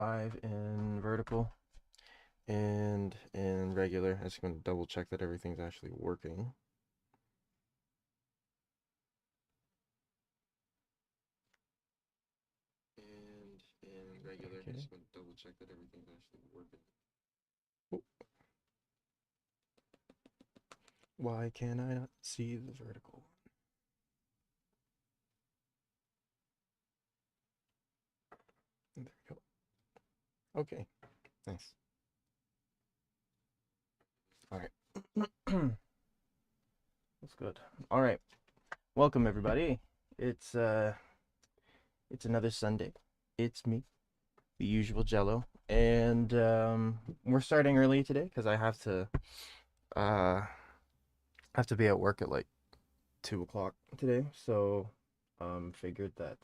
5 in vertical and in regular. I'm just going to double check that everything's actually working. And in regular, okay. I'm just going to double check that everything's actually working. Oh. Why can I not see the vertical? There we go. Okay, nice. All right. That's good. All right. Welcome everybody. It's another Sunday. It's me, the usual Jello, and we're starting early today because I have to be at work at like 2 o'clock today. So figured that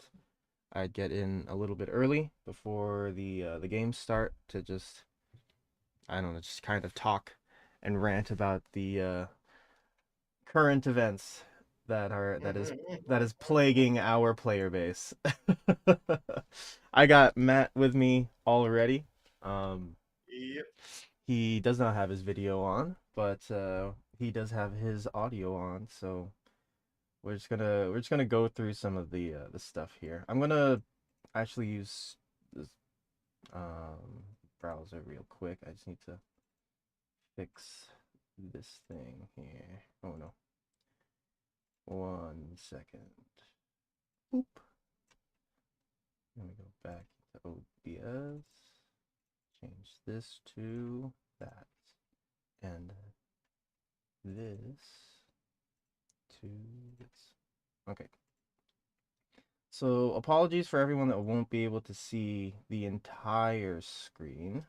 I'd get in a little bit early before the games start to just, I don't know, just kind of talk and rant about the current events that is plaguing our player base. I got Matt with me already. Um, Yep. he does not have his video on, but he does have his audio on. So we're just gonna go through some of the stuff here. I'm gonna actually use this browser real quick. I just need to fix this thing here. Oh no. 1 second. Boop. Let me go back to OBS. Change this to that. And this to this. Okay. So apologies for everyone that won't be able to see the entire screen.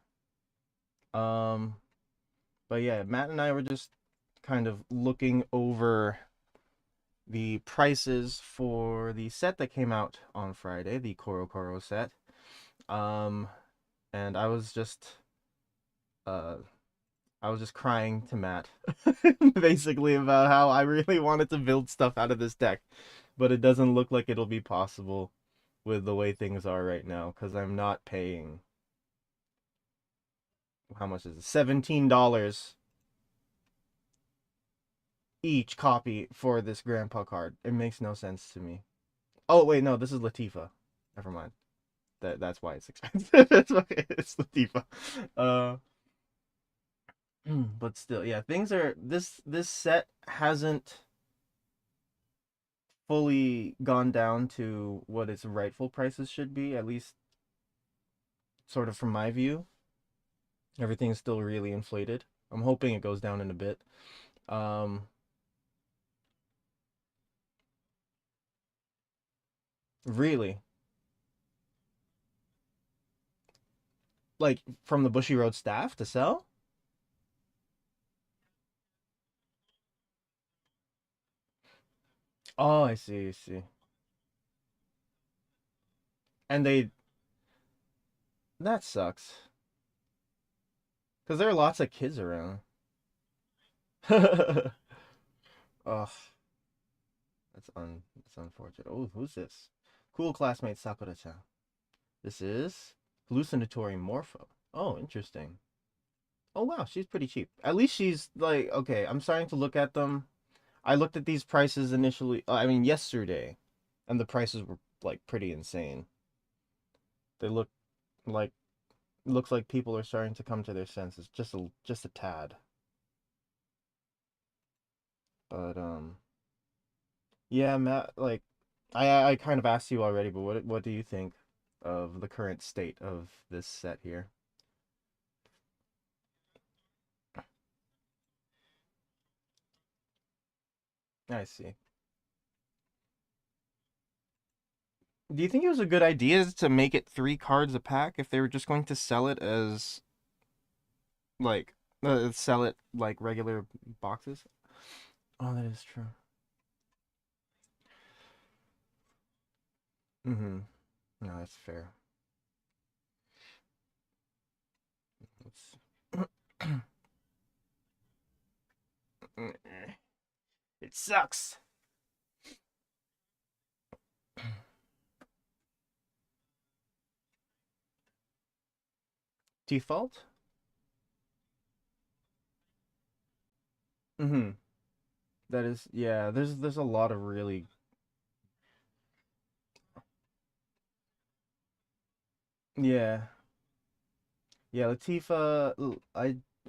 But yeah, Matt and I were just kind of looking over the prices for the set that came out on Friday, the Koro Koro set. Um, and uh, I was just crying to Matt, basically about how I really wanted to build stuff out of this deck, but it doesn't look like it'll be possible with the way things are right now, because I'm not paying, how much is it? $17 each copy for this grandpa card. It makes no sense to me. Oh wait, no, this is Latifa. Never mind. That's why it's expensive. That's why it's Latifa. Uh, but still, yeah, things are this set hasn't fully gone down to what its rightful prices should be, at least sort of from my view. Everything's still really inflated. I'm hoping it goes down in a bit. Um, really, like from the Bushiroad staff to sell? Oh, I see, I see. And that sucks because there are lots of kids around. Oh, that's unfortunate. Oh, who's this? Cool classmate Sakura-chan. This is hallucinatory morpho. Oh, interesting. Oh wow, she's pretty cheap. At least she's like, okay, I'm starting to look at them. I looked at these prices initially, I mean yesterday, and the prices were like pretty insane. They look like looks like people are starting to come to their senses just a tad. But yeah, Matt, like I kind of asked you already, but what do you think of the current state of this set here? I see. Do you think it was a good idea to make it 3 cards a pack if they were just going to sell it as like sell it like regular boxes? Oh, that is true. Mm-hmm. No, that's fair. Let's... It sucks. Default? Mm-hmm. That is, yeah, there's a lot of really, yeah. Yeah,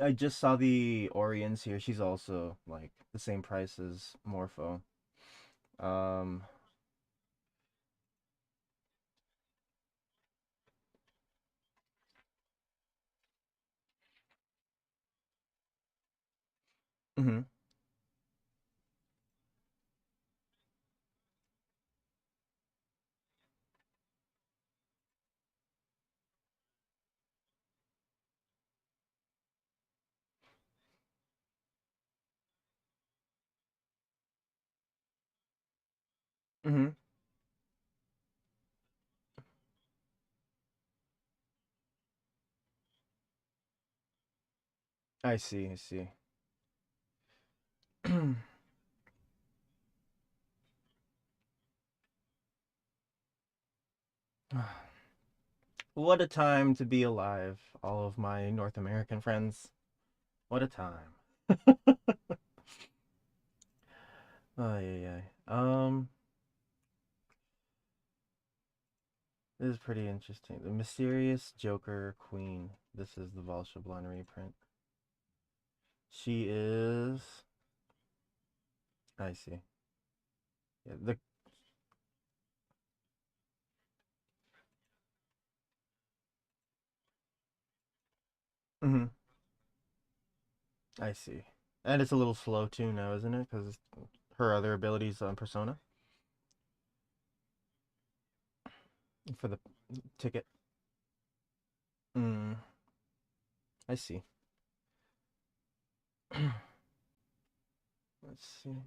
I just saw the Orions here. She's also like the same price as Morpho. Um, hmm. Hmm. I see, I see. What a time to be alive, all of my North American friends. What a time. Ay, ay, ay. This is pretty interesting. The Mysterious Joker Queen. This is the Valshablan reprint. She is. I see. Yeah, the. Mhm. I see. And it's a little slow too now, isn't it? Because her other abilities on Persona for the ticket. Mm, I see. Let's see.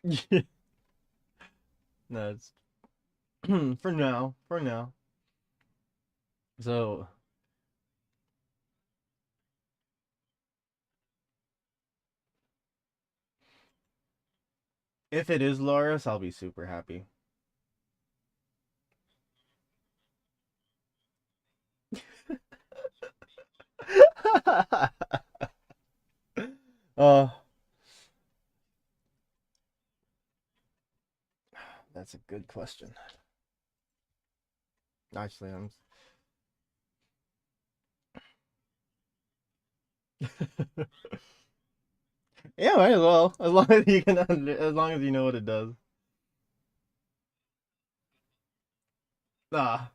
Yeah. No, it's for now. For now. So if it is Loris, I'll be super happy. Oh, that's a good question. Actually, I'm. Yeah, might as well. As long as you can, as long as you know what it does. Ah.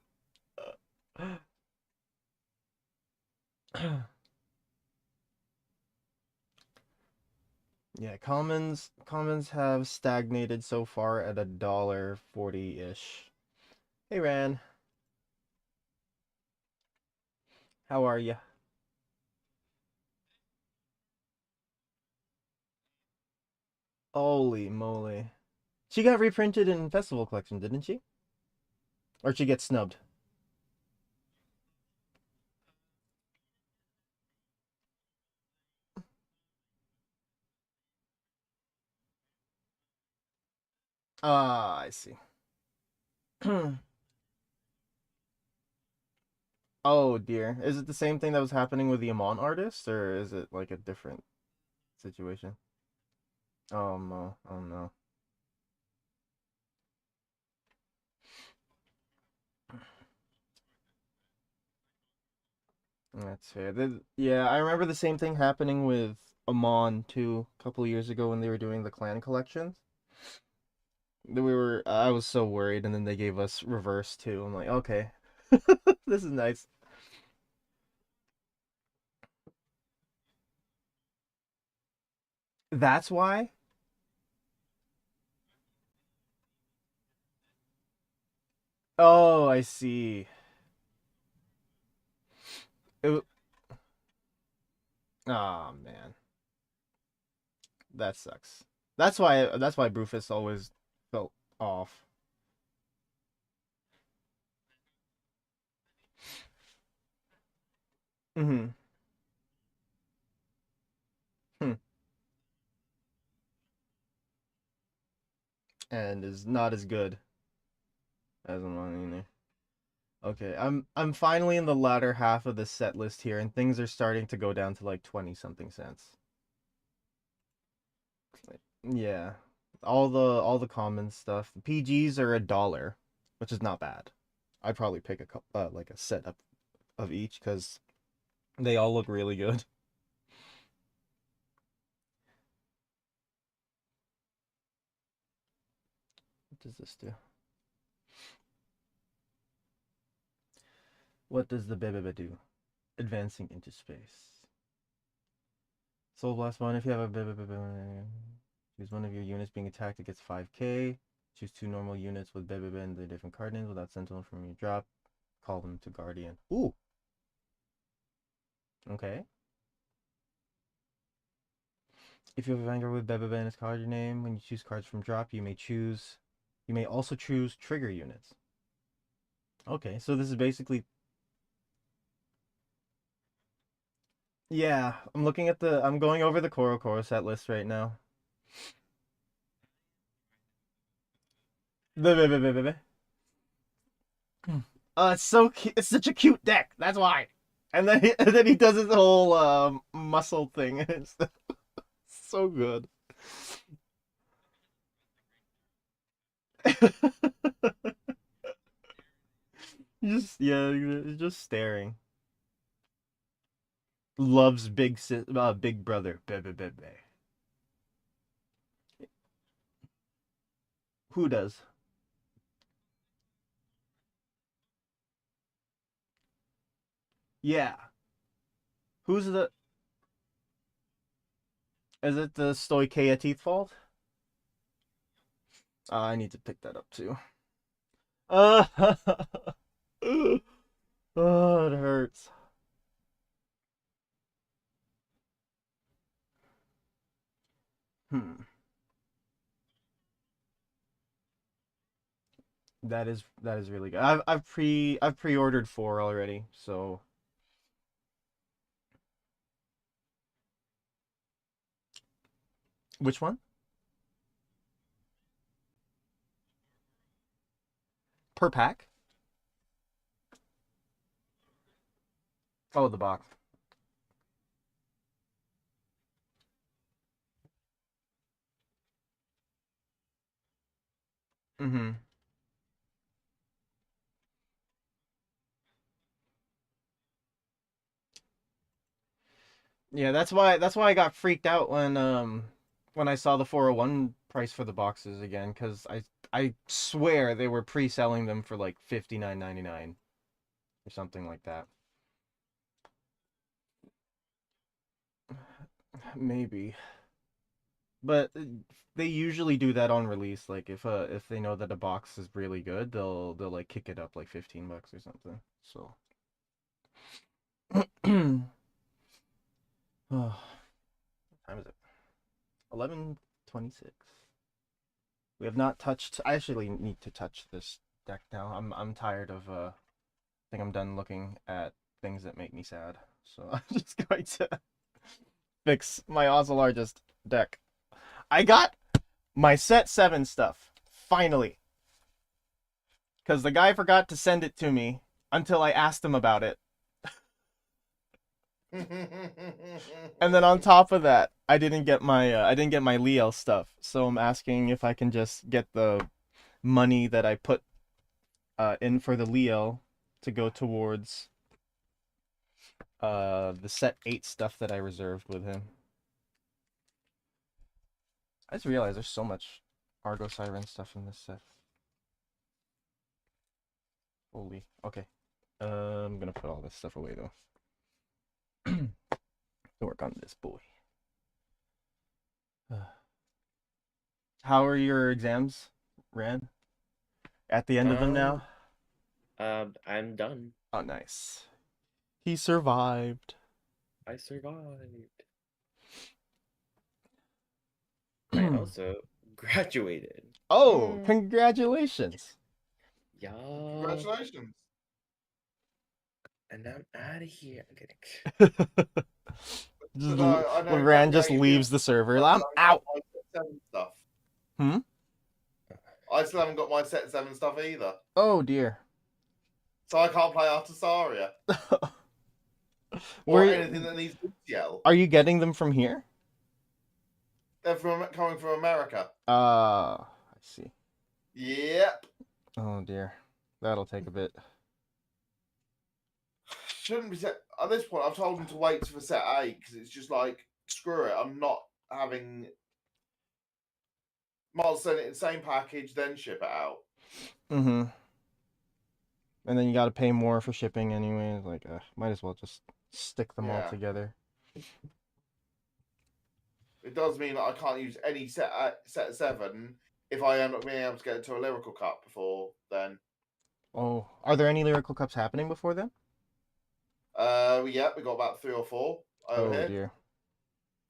Yeah, commons have stagnated so far at $1.40-ish. Hey Ran, how are you? Holy moly. She got reprinted in Festival Collection, didn't she? Or she gets snubbed? Ah, I see. Oh dear. Is it the same thing that was happening with the Amon artist, or is it like a different situation? Oh no. Oh no. That's fair. Yeah, I remember the same thing happening with Amon too, a couple of years ago when they were doing the clan collections. I was so worried, and then they gave us reverse too. I'm like, okay, this is nice. That's why. Oh, I see. It, oh man, that sucks. That's why Brufus always felt off. Hmm. Hmm. And is not as good. Hasn't won either. Okay, I'm finally in the latter half of the set list here, and things are starting to go down to like 20 something cents. Yeah, all the common stuff. The PGs are $1, which is not bad. I'd probably pick a like a set of each because they all look really good. What does this do? What does the Bebe do? Advancing into space. Soul Blast 1, if you have a Bebe, choose one of your units being attacked, it gets 5k. Choose 2 normal units with Bebe and the different card names without Sentinel from your drop. Call them to Guardian. Ooh! Okay. If you have a Vanguard with Bebe and its card name, when you choose cards from drop, you may also choose trigger units. Okay, so this is basically... Yeah, I'm going over the Koro set list right now. The it's so cute. It's such a cute deck. That's why. And then he does his whole muscle thing. It's so good. Just yeah, he's just staring. Loves big brother. Bebe. Who does? Yeah. Who's the? Is it the Stoikea teeth fault? I need to pick that up too. Uh, oh, it hurts. Hmm. That is really good. I've pre-ordered 4 already, so which one? Per pack? Oh, the box. Mm-hmm. Yeah, that's why I got freaked out when I saw the 401 price for the boxes again, because I swear they were pre-selling them for like 59.99 or something like that. Maybe. But they usually do that on release. Like if they know that a box is really good, they'll like kick it up like 15 bucks or something. So oh, what time is it? 11:26. We have not touched. I actually need to touch this deck now. I'm tired of I think I'm done looking at things that make me sad. So I'm just going to fix my Oselargest deck. I got my set 7 stuff finally because the guy forgot to send it to me until I asked him about it. And then on top of that, I didn't get my Leo stuff. So I'm asking if I can just get the money that I put in for the Leo to go towards the set 8 stuff that I reserved with him. I just realized there's so much Argo Siren stuff in this set. Holy. Okay. I'm gonna put all this stuff away though. To work on this boy. How are your exams, Rand? At the end of them now? I'm done. Oh, nice. He survived. I survived. I also graduated. Oh, congratulations. Yeah. Congratulations. And I'm out of here. I'm kidding. Just I know when exactly Rand how just you feel. leaves the server, But I'm I have out. my seven stuff. Hmm? I still haven't got my set 7 stuff either. Oh dear. So I can't play Artasaria or Where anything that needs UCL. are you getting them from here? They're coming from America. I see. Yep. Oh dear. That'll take a bit. Shouldn't be set. At this point, I've told them to wait for set 8 because it's just like, screw it. I'm not having. Might as well send it in the same package, then ship it out. Mm-hmm. And then you got to pay more for shipping anyways. Like, might as well just stick them all Yeah. together. It does mean that I can't use any set 7 if I end up being able to get into a lyrical cup before then. Oh, are there any lyrical cups happening before then? Yeah, we got about 3 or 4 over Oh here dear.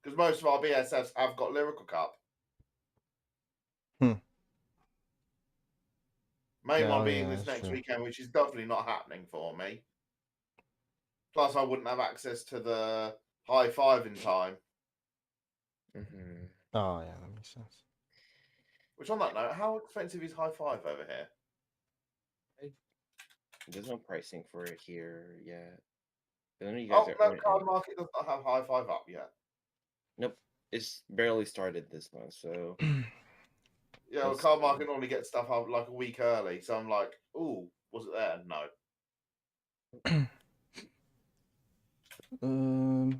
because most of our BSFs have got lyrical cup. Hmm. Main Yeah, one oh, being yeah, this that's next true. weekend, which is definitely not happening for me. Plus, I wouldn't have access to the high 5 in time. Mm-hmm. Oh yeah, that makes sense. Which, on that note, how expensive is high 5 over here? There's no pricing for it here yet. I know you guys Oh, are. no, Card Market does not have high 5 up yet. Nope. It's barely started this month, so. Yeah, well, Card Market normally gets stuff up like a week early, so I'm like, ooh, was it there? No. Do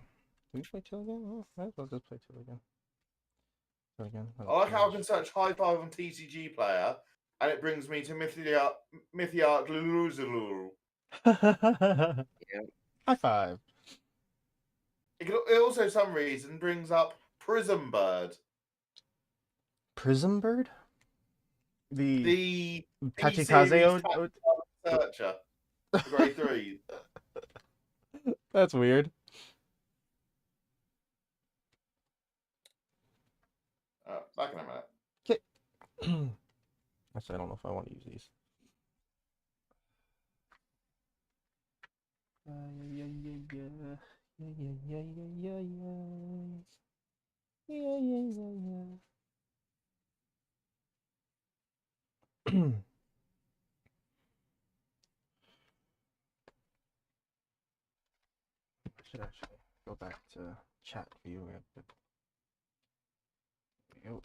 we play two again? Oh, might as well just play two again. Two again. I like how I can search high 5 on TCG Player, and it brings me to Mythiarch Luluzulu. Yeah. High five. It also, for some reason, brings up Prism Bird. Prism Bird? The Tachikaze T-Series searcher for grade 3. That's weird. Back in a minute. Okay. Actually, I don't know if I want to use these. Yeah, yeah, yeah, yeah. Yeah, yeah, yeah, yeah, yeah. Yeah, yeah, yeah, yeah. I should actually go back to chat view. There we go.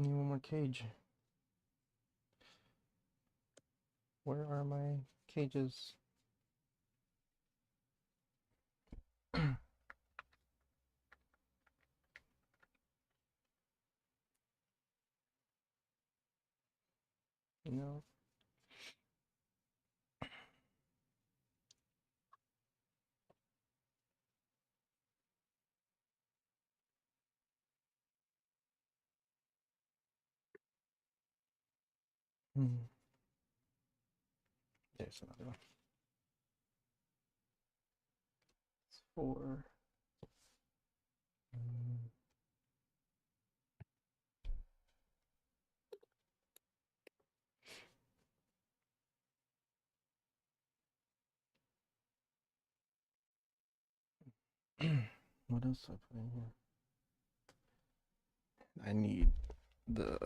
Need one more cage. Where are my cages? No. There's another one. It's four. What else do I put in here? The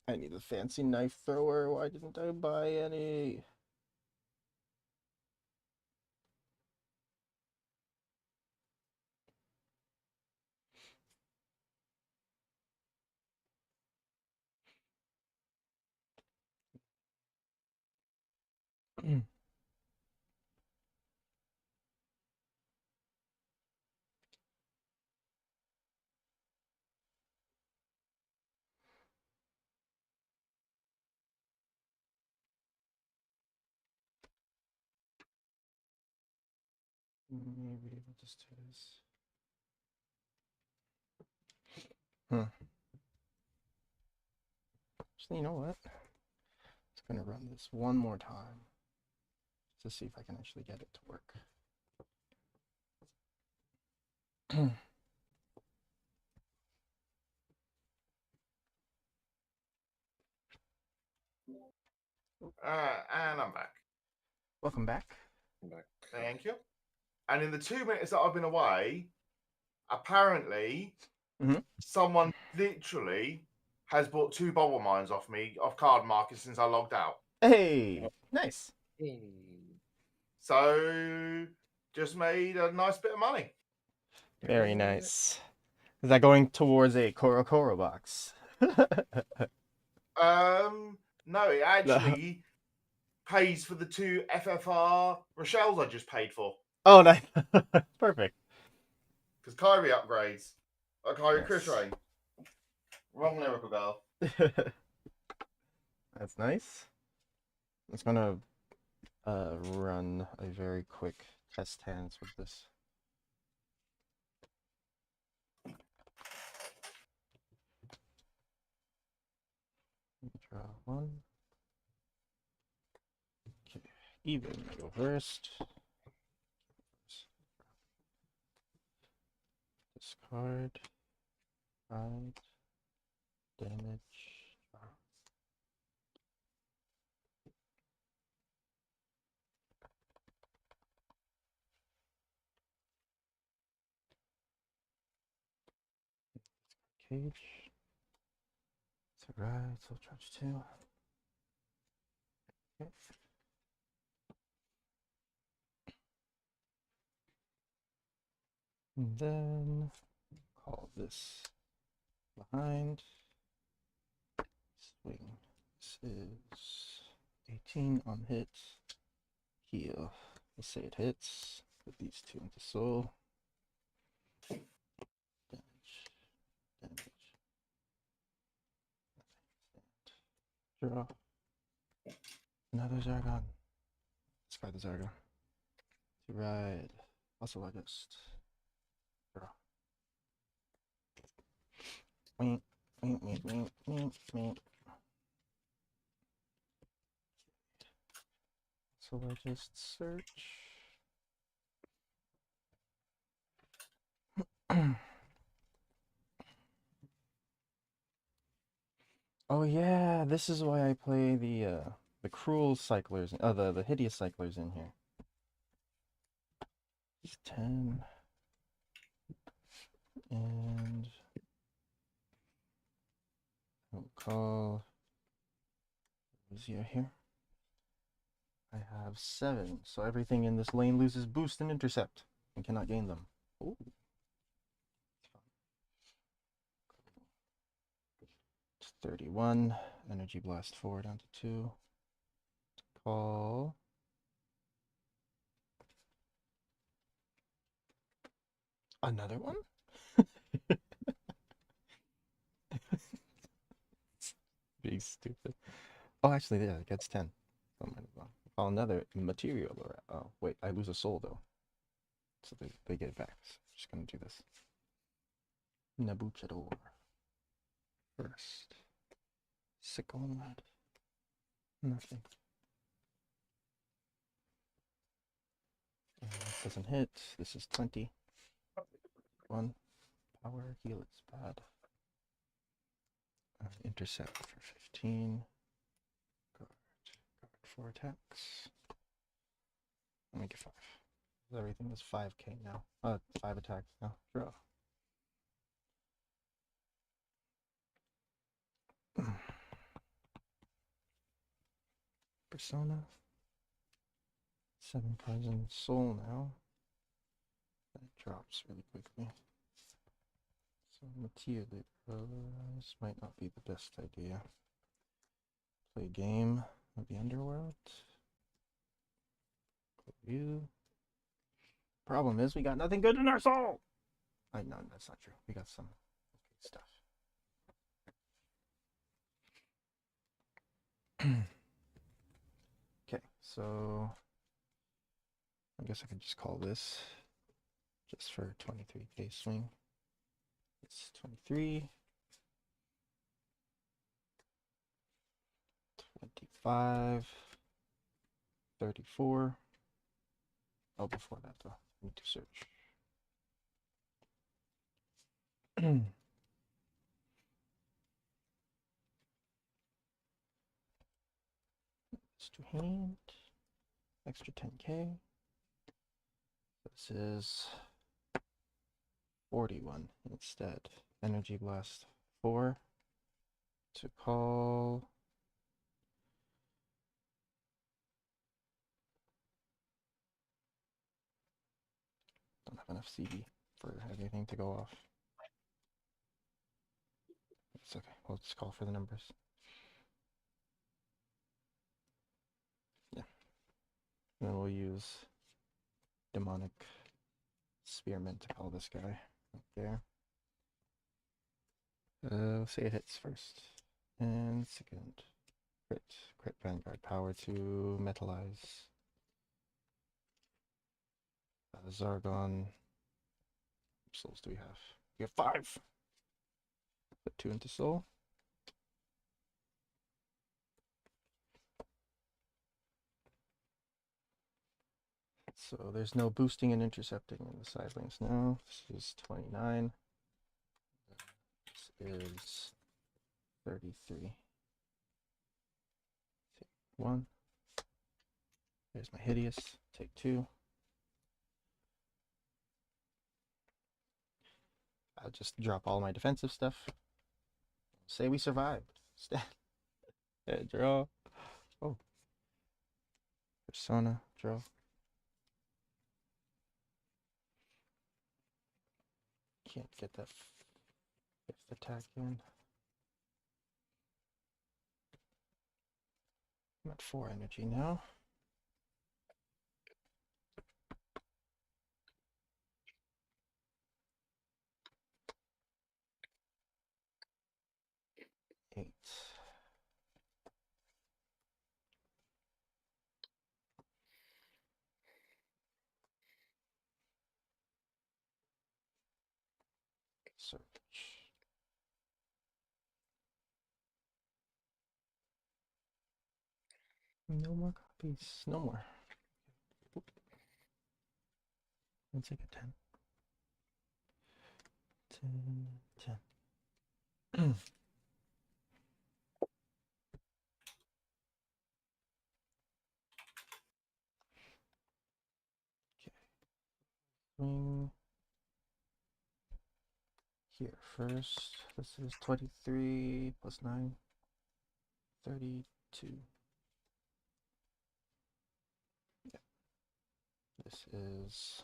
I need the fancy knife thrower. Why didn't I buy any? Maybe we'll just do this. Actually, you know what? Just gonna run this one more time to see if I can actually get it to work. And I'm back. Welcome back. Back. Thank you. And in the 2 minutes that I've been away, apparently someone literally has bought 2 bubble mines off me off card markets since I logged out. Hey, nice. So just made a nice bit of money. Very nice. Is that going towards a Koro Koro box? No, it actually pays for the 2 FFR Rochelle's I just paid for. Oh, nice. Perfect. Because Kyrie upgrades. Kyrie Yes. Chris Rain. Wrong lyrical girl. That's nice. It's gonna run a very quick test hands with this. Draw 1. Okay, even go first. Discard. Right. Damage. Draw. Cage. It's alright, so charge 2. Okay. And then call this behind. Swing. This is 18 on hit. Heal. Let's say it hits. Put these 2 into soul. Damage. Damage. Draw. Another Zargon. Discard the Zargon. To ride. Oselargest. Draw. Wink. Wink, wink, wink, wink, wink. Oselargest search. Oh yeah, this is why I play the cruel cyclers, the hideous cyclers in here. 10 and we'll call. Is he here? I have 7, so everything in this lane loses boost and intercept and cannot gain them. Ooh. 31. Energy blast 4 down to 2. Call. Another one? Being stupid. Oh, actually, yeah, it gets 10. So might as well. Call another material. Or, oh, wait, I lose a soul, though. So they get it back. So I'm just going to do this. Nabuchador. First. Sickle Mud. Nothing. Doesn't hit. This is 20. 1. Power. Heal, it's bad. Intercept for 15. Guard 4 attacks. Let me get 5. Everything is 5k now. 5 attacks now. Draw. Persona. 7 cards in soul now. That drops really quickly. So materialize might not be the best idea. Play a game of the underworld. You. Problem is we got nothing good in our soul. No, that's not true. We got some okay stuff. Okay, so I guess I could just call this just for 23k swing. It's 23, 25, 34. Oh, before that though, I need to search. to hand. Extra 10k. This is 41 instead. Energy Blast 4 to call. Don't have enough CB for everything to go off. It's okay. We'll just call for the numbers. Yeah. And then we'll use Demonic Spearmint to call this guy up there. We'll say it hits first. And second. Crit Vanguard power to metalize. Zargon. What souls do we have? We have 5. Put 2 into soul. So there's no boosting and intercepting in the side lanes now. This is 29. This is 33. Take 1. There's my Hideous. Take 2. I'll just drop all my defensive stuff. Say we survived. Draw. Oh. Persona. Draw. Can't get that 5th attack in. I'm at 4 energy now. Eight. Search. No more copies. No more. Let's take a 10. 10. 10. Swing here first. This is 23 plus 9. 32. Yeah. This is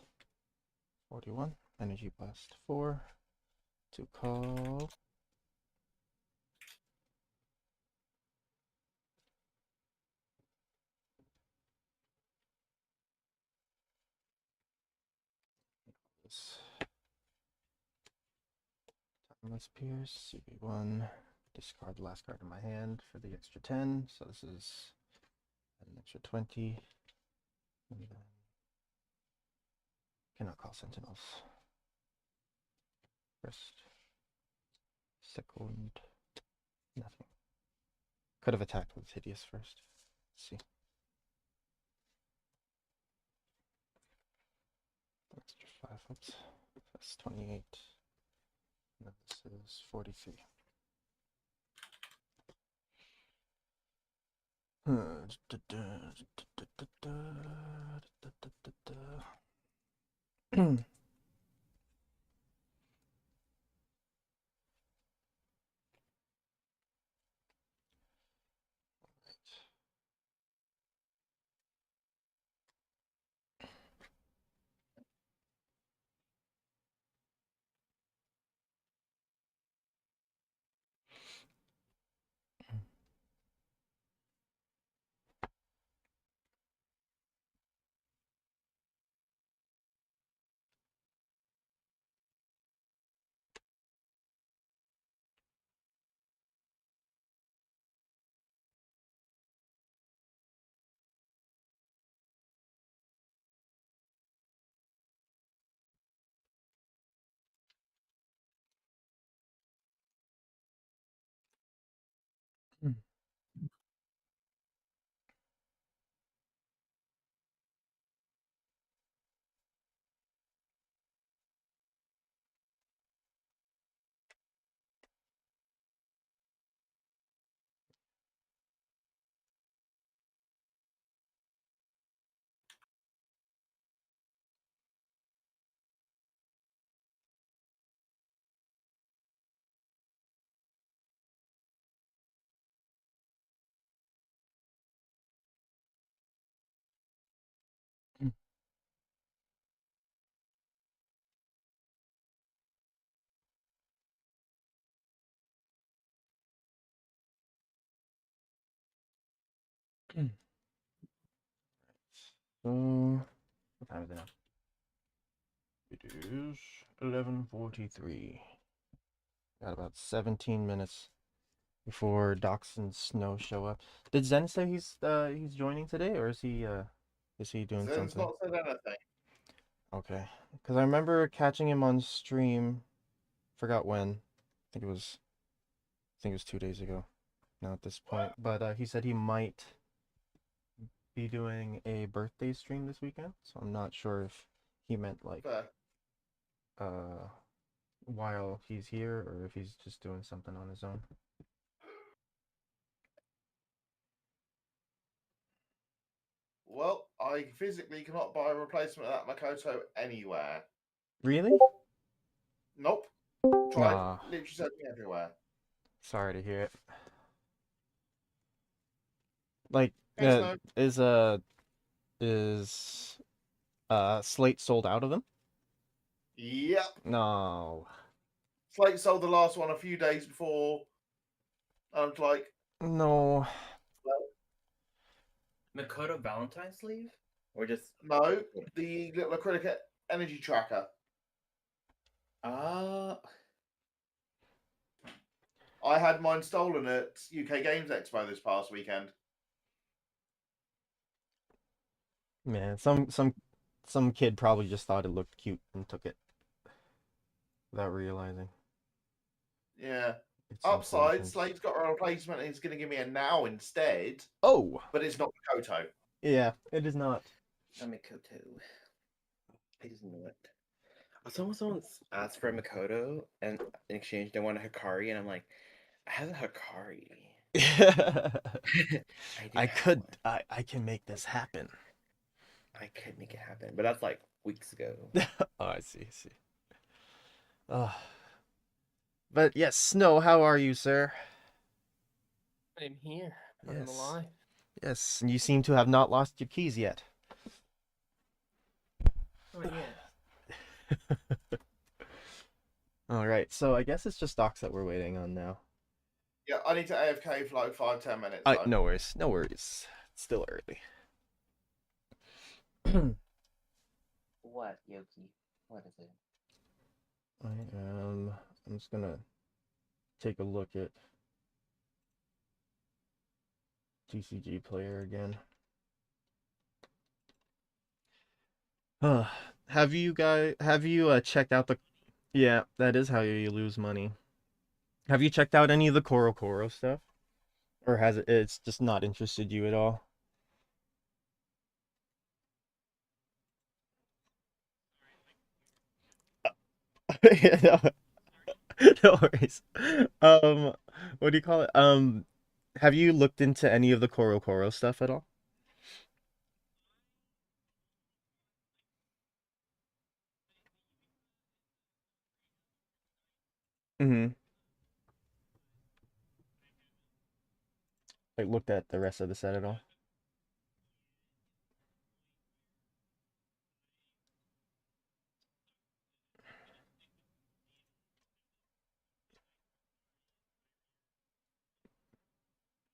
41. Energy Blast 4 to call. This Timeless Pierce, CB1. Discard the last card in my hand for the extra 10. So this is an extra 20. And then cannot call Sentinels. First. Second. Nothing. Could have attacked with Hideous first. Let's see. Extra 5 ups. That's 28. And this is 43. What time is it now? It is 11:43. Got about 17 minutes before Docs and Snow show up. Did Zen say he's joining today, or is he doing Zen's something? not said anything. Okay, because I remember catching him on stream. Forgot when. I think it was 2 days ago. Now at this point, but he said he might be doing a birthday stream this weekend, so I'm not sure if he meant like Fair. while he's here or if he's just doing something on his own. Well, I physically cannot buy a replacement of that Makoto anywhere. Really? Nope. Tried. Ah, Literally searching everywhere. sorry to hear it. Like, Yes, no. is Slate sold out of them? Yep. No. Slate sold the last one a few days before. I was like, No. Makoto Valentine sleeve? Or just no, the little acrylic energy tracker. uh I had mine stolen at UK Games Expo this past weekend. Man, some kid probably just thought it looked cute and took it without realizing. Yeah. It's Upside, unfortunate. Slate's got a replacement and he's going to give me a now instead, Oh, but it's not Makoto. yeah, it is not. not Makoto. I just know it. Someone asked for a Makoto and in exchange they want a Hikari, and I'm like, I have a Hikari. I do have one. I can make this happen. I could make it happen, but that's like weeks ago. Oh, I see. Oh. But yes, Snow, how are you, sir? I'm here. I'm Yes. alive. Yes, and you seem to have not lost your keys yet. Oh yeah. All right, so I guess it's just Docs that we're waiting on now. Yeah, I need to AFK for like 5-10 minutes. No worries, no worries. It's still early. What, Yoki? What is it? I'm just gonna take a look at TCG player again. Have you checked out the? Yeah, that is how you lose money. Have you checked out any of the Koro stuff? Or has it's just not interested you at all? no, no worries. What do you call it? Have you looked into any of the Koro stuff at all? Mm-hmm. Like looked at the rest of the set at all?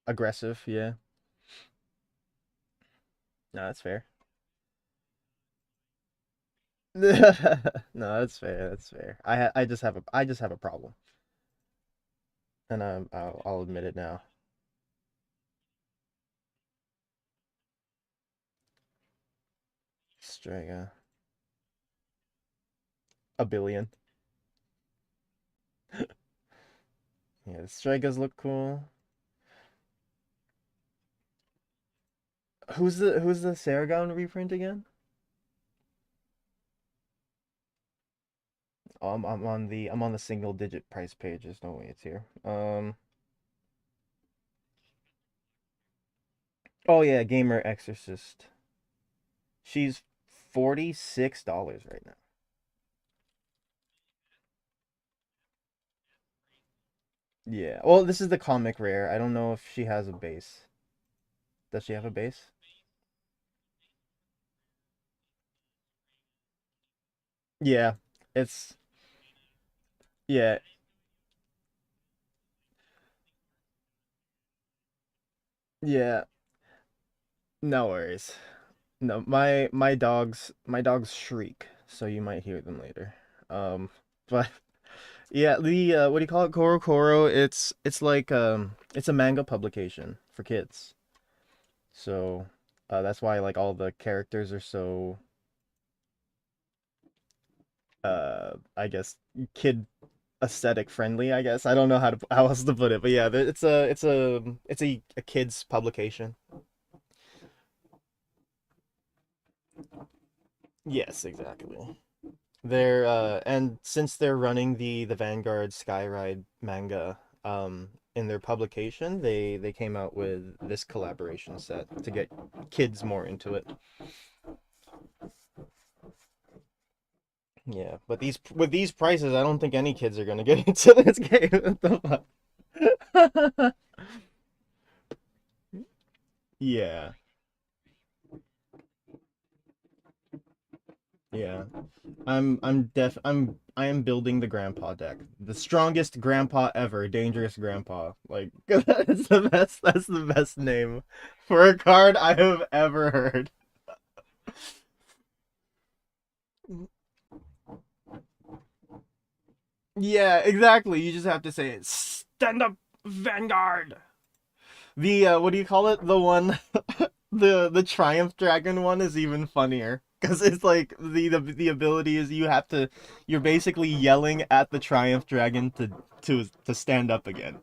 Aggressive, yeah. No, that's fair. No, that's fair. That's fair. I just have a problem, and I'll admit it now. Strega, a billion. Yeah, the Stregas look cool. Who's the Saragon reprint again? Oh, I'm on the single digit price page. There's no way it's here. Oh yeah, Gamer Exorcist. She's $46 right now. Yeah. Well, this is the comic rare. I don't know if she has a base. Does she have a base? Yeah. It's yeah. Yeah. No worries. No, my dogs shriek, so you might hear them later. But yeah, the what do you call it? Koro Koro. It's like it's a manga publication for kids. So that's why like all the characters are so I guess kid aesthetic friendly, I guess. I don't know how else to put it, but yeah, it's a kids publication. Yes, exactly. And since they're running the Vanguard Skyride manga in their publication, they came out with this collaboration set to get kids more into it. Yeah, but these with these prices, I don't think any kids are gonna get into this game. What the fuck? Yeah, yeah. I am building the grandpa deck. The strongest grandpa ever, dangerous grandpa. Like that's the best name for a card I have ever heard. Yeah, exactly. You just have to say it. Stand up, Vanguard. The what do you call it? The one the Triumph Dragon one is even funnier because it's like the ability is you're basically yelling at the Triumph Dragon to stand up again.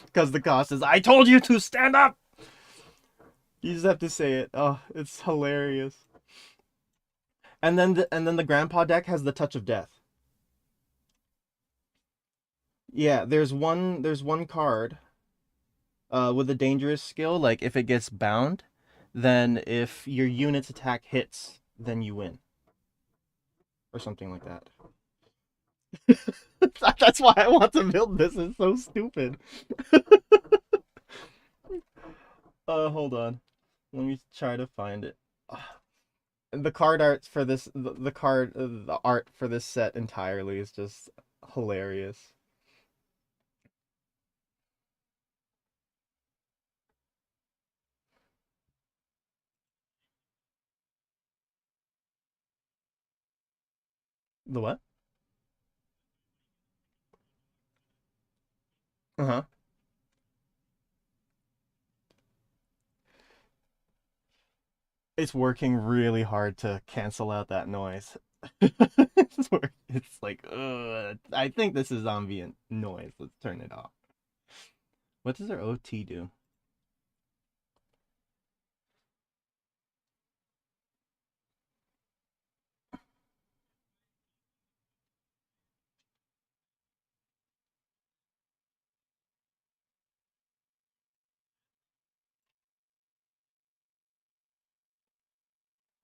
Because the cost is I told you to stand up. You just have to say it. Oh, it's hilarious. And then the grandpa deck has the touch of death. Yeah, there's one card with a dangerous skill, like if it gets bound, then if your unit's attack hits, then you win. Or something like that. That's why I want to build this. It's so stupid. Hold on. Let me try to find it. The card art for this, the art for this set entirely is just hilarious. The what? Uh-huh. It's working really hard to cancel out that noise. It's like, I think this is ambient noise. Let's turn it off. What does their OT do?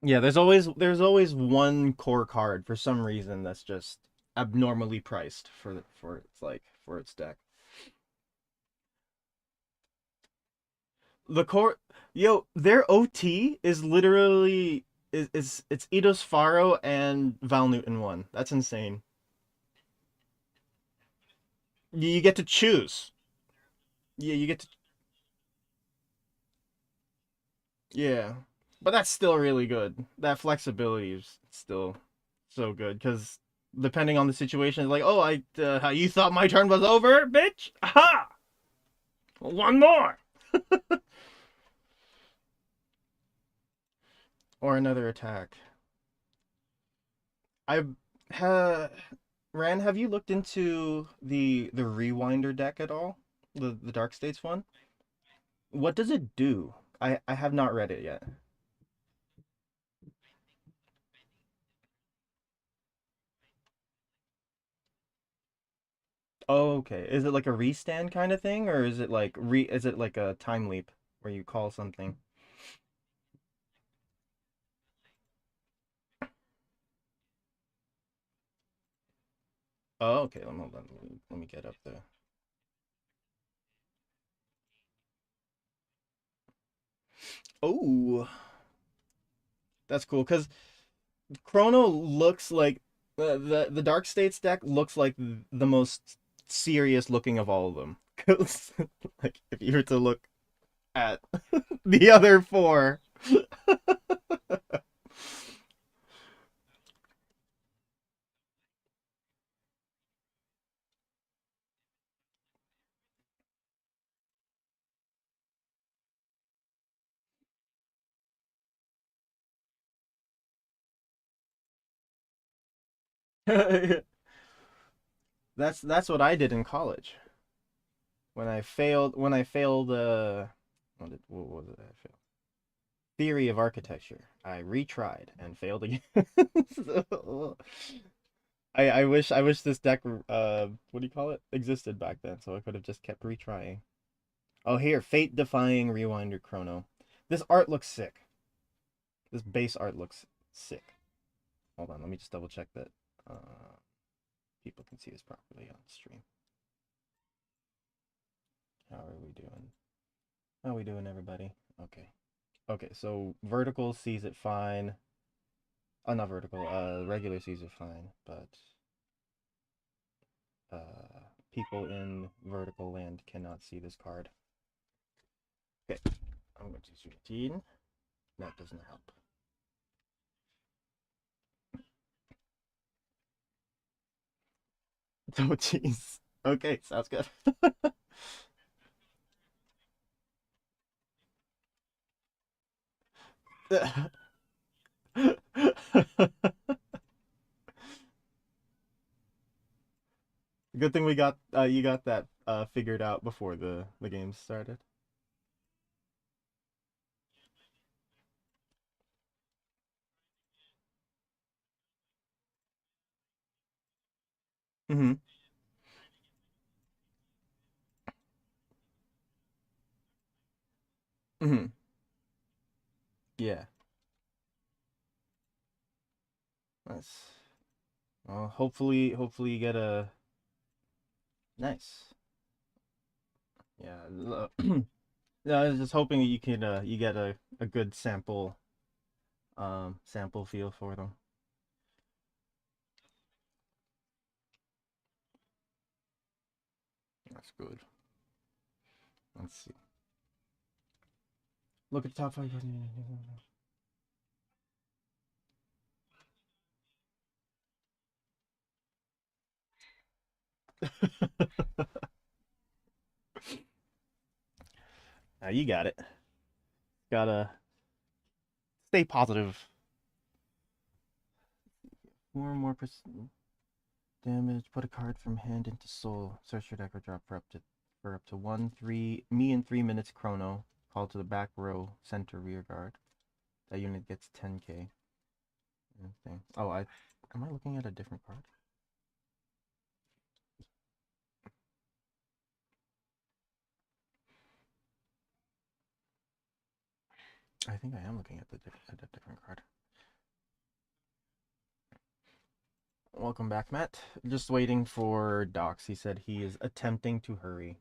Yeah, there's always one core card for some reason that's just abnormally priced for its deck. The core, yo, their OT is literally it's Eidos Faro and Val Newton one. That's insane. You get to choose. Yeah, you get to yeah, but that's still really good. That flexibility is still so good because depending on the situation, it's like, oh, how you thought my turn was over, bitch? Aha! One more or another attack. I ha Ran, have you looked into the Rewinder deck at all? The Dark States one? What does it do? I have not read it yet. Oh, okay. Is it like a restand kind of thing, or is it like a time leap where you call something? Oh, okay. Hold on. Let me get up there. Oh, that's cool. Because Chrono looks like the Dark States deck looks like the most serious looking of all of them. 'Cause, like if you were to look at the other four. That's what I did in college. When I failed what was it I failed? Theory of architecture. I retried and failed again. So, I wish this deck what do you call it? Existed back then, so I could have just kept retrying. Oh, here, Fate Defying Rewinder Chrono. This art looks sick. This base art looks sick. Hold on, let me just double check that people can see this properly on stream. How are we doing? How are we doing, everybody? Okay. Okay, so vertical sees it fine. Oh, not vertical. Regular sees it fine, but people in vertical land cannot see this card. Okay, I'm going to use 15. That doesn't help. Oh, jeez. Okay, sounds good. Good thing we got you got that figured out before the game started. Mm-hmm. Mm-hmm. Yeah. Nice. Well, hopefully you get a nice. Yeah. Yeah, I was just hoping you can you get a good sample feel for them. That's good. Let's see. Look at the top 5. Now you got it. Gotta stay positive. More damage. Put a card from hand into soul. Search your deck or drop for up to 1/3 me in 3 minutes chrono. Call to the back row center rear guard. That unit gets 10k. Oh, am I looking at a different card? I think I am looking at a different card. Welcome back, Matt. Just waiting for Docs. He said he is attempting to hurry.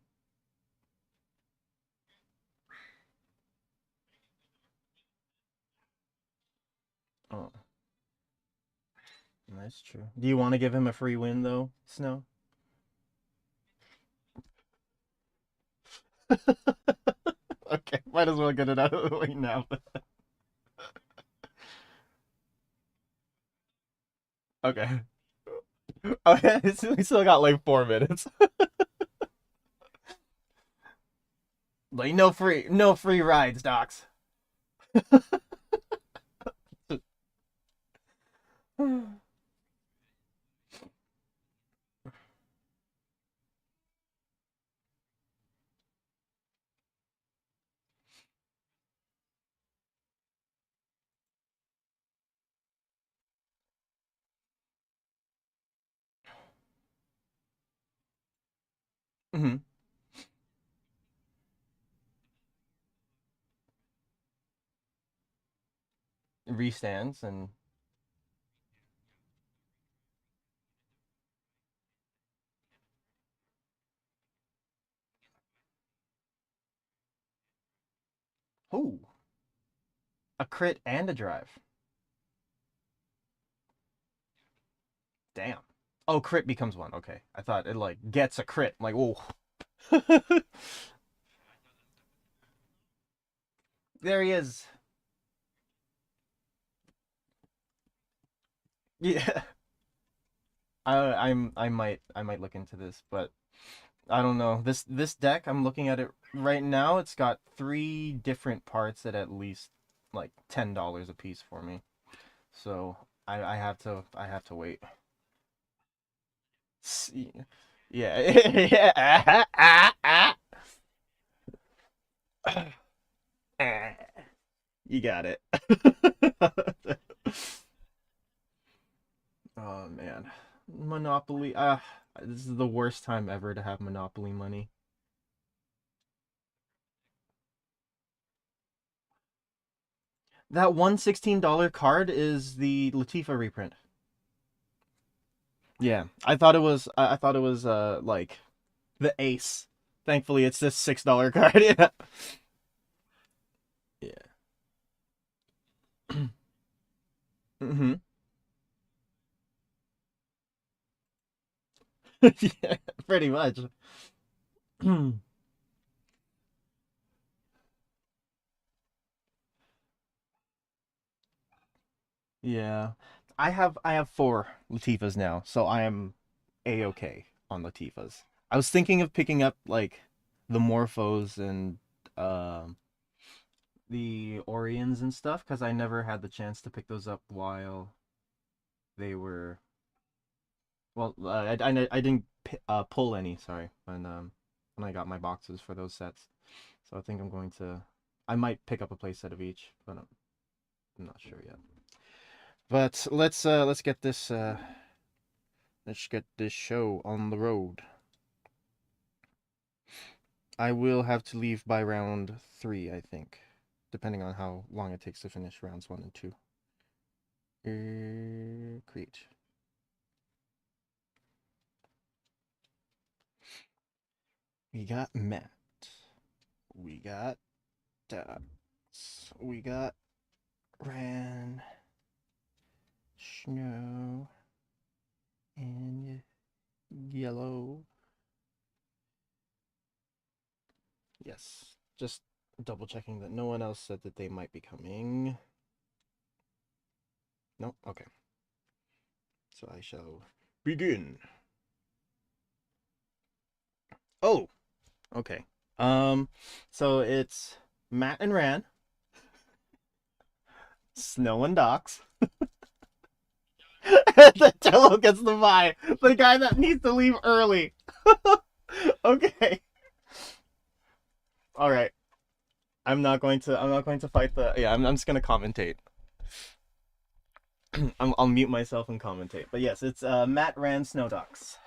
Oh, that's true. Do you want to give him a free win, though, Snow? Okay, might as well get it out of the way now. Okay. Okay, we still got like 4 minutes. Like no free rides, Docs. Hmm. Restands and oh, a crit and a drive. Damn. Oh, crit becomes one. Okay, I thought it like gets a crit. I'm like, oh. There he is. Yeah. I might look into this, but I don't know. This deck, I'm looking at it right now. It's got 3 different parts at least like $10 a piece for me. So I have to wait. Yeah. Yeah. You got it. Oh man. Monopoly. This is the worst time ever to have Monopoly money. That $116 card is the Latifa reprint. Yeah, I thought it was like the ace. Thankfully, it's this $6 card. Yeah. Yeah. Mhm. Yeah, pretty much. Yeah. I have 4 Latifas now, so I am a-okay on Latifas. I was thinking of picking up like the Morphos and um the Orions and stuff because I never had the chance to pick those up while they were I didn't pull any, sorry, when I got my boxes for those sets. So I think I might pick up a play set of each, but I'm not sure yet. But let's get this show on the road. I will have to leave by round 3, I think, depending on how long it takes to finish rounds 1 and 2. Create. We got Matt. We got Dots. We got Ran, Snow, and Yellow. Yes. Just double checking that no one else said that they might be coming. No? Okay. So I shall begin. Oh! Okay. So it's Matt and Ran, Snow and Docs. The Jello gets the buy. The guy that needs to leave early. Okay. All right. I'm not going to fight the. Yeah, I'm just gonna commentate. I'll mute myself and commentate. But yes, it's Matt Ran Snow Docs.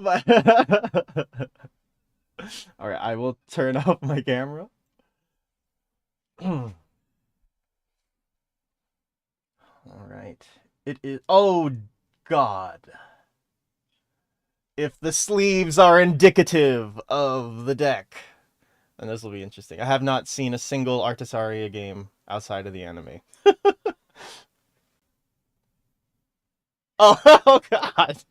But all right, I will turn off my camera. All right. It is. Oh God. If the sleeves are indicative of the deck, then this will be interesting. I have not seen a single Artisaria game outside of the anime. Oh, oh God.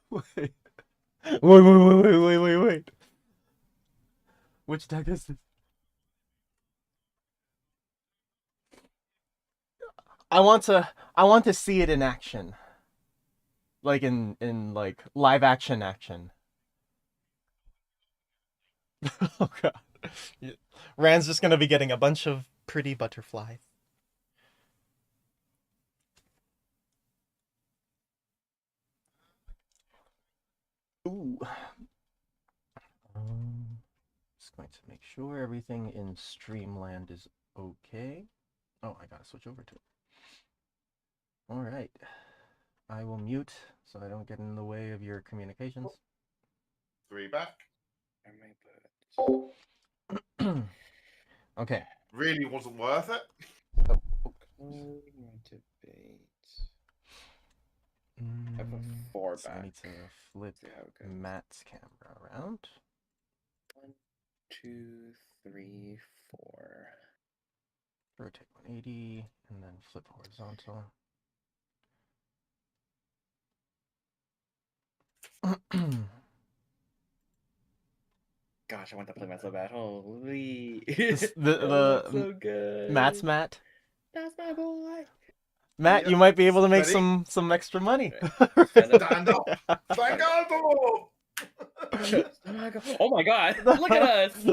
Wait. Wait. Which deck is this? I want to see it in action. Like in like live action. Oh God. Rand's just gonna be getting a bunch of pretty butterflies. Ooh. Just going to make sure everything in Streamland is okay. Oh, I gotta switch over to it. All right. I will mute so I don't get in the way of your communications. 3 back. Okay. Really wasn't worth it. Debate. I put 4 So I back. need to flip See how it goes. Matt's camera around. 1, 2, 3, 4. Rotate 180 and then flip horizontal. gosh, I want to play Matt so bad. Holy. The so good. Matt's Matt. That's my boy. Matt, Yep. you might be able to make Ready? some extra money. Stand up. Stand up. Vanguard! Oh my god. Look at us.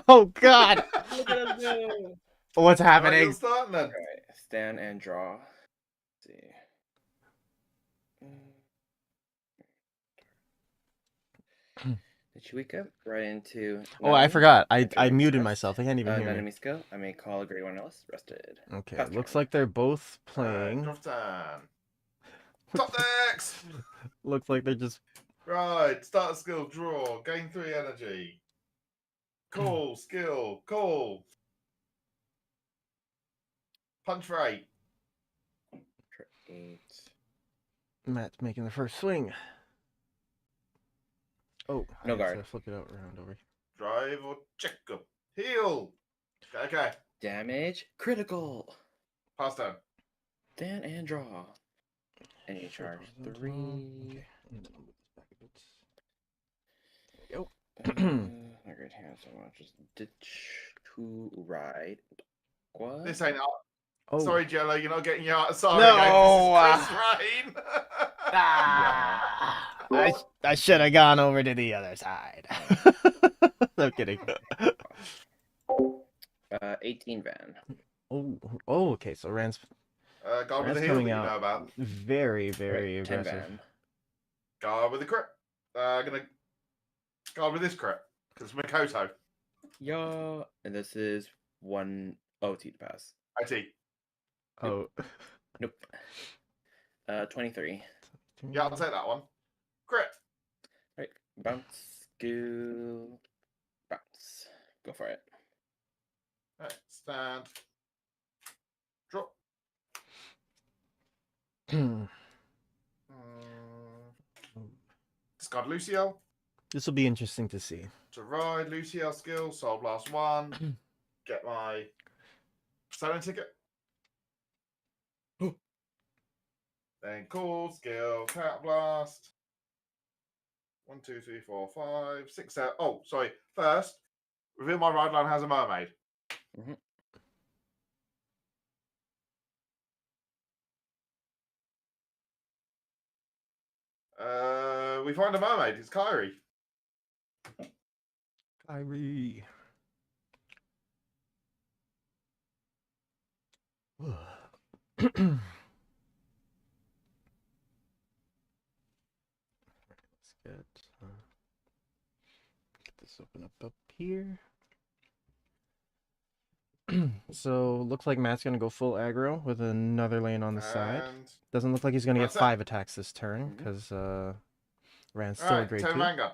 Oh God! Look at us go. What's Right, happening? you'll start then. Alright, stand and draw. Let's see. Did you wake up right into? Oh, I Nani? forgot. I Feeling muted rest? myself. I can't even hear me. Nanamisko, I may call a grade 1 else. Rested. Okay, Pass looks turn. like they're both Alright, playing. drop down. Top decks! Looks like they're just. Right, start a skill, draw, gain 3 energy. Call, skill, call. Punch for 8. For 8. Matt's making the first swing. Oh, No I have guard. to flip it out around over. Drive or check up. Heal. Okay, Damage. Critical. pass down. Stand and draw. And you charge 3. Okay. And then I'll move this back a bit. There we go. My great hand, so I'll just ditch to ride. What? This ain't. Oh. Sorry, Jello, you're not getting your sorry. No, Guys, this is Chris Rain. Ah, I should have gone over to the other side. I'm kidding. 18 Van. Oh, okay. So Rand's Guard with That's the heal that coming you out. know about. very, very Right, 10 aggressive. Van. Guard with the crit. Gonna guard with this crit because Mikoto. Yeah, and this is 1 OT to pass. IT. Oh. Nope. 23. Yeah, I'll take that one. Crit. Right, bounce, skill, bounce. Go for it. Right, stand. Drop. Discard Luciel. This will be interesting to see. To ride Luciel skill. Soul Blast 1. Get my Persona ticket. Then call, skill, Cat Blast. 1, 2, 3, 4, 5, 6, 7. Oh, sorry. First, reveal my ride line has a mermaid. Mhm. We find a mermaid. It's Kyrie. Kyrie. Let's get this open up here. So looks like Matt's gonna go full aggro with another lane on the side. And Doesn't look like he's gonna get That's it. 5 attacks this turn Mhm. because Rand's still a alright, grade 10 2. Vanguard.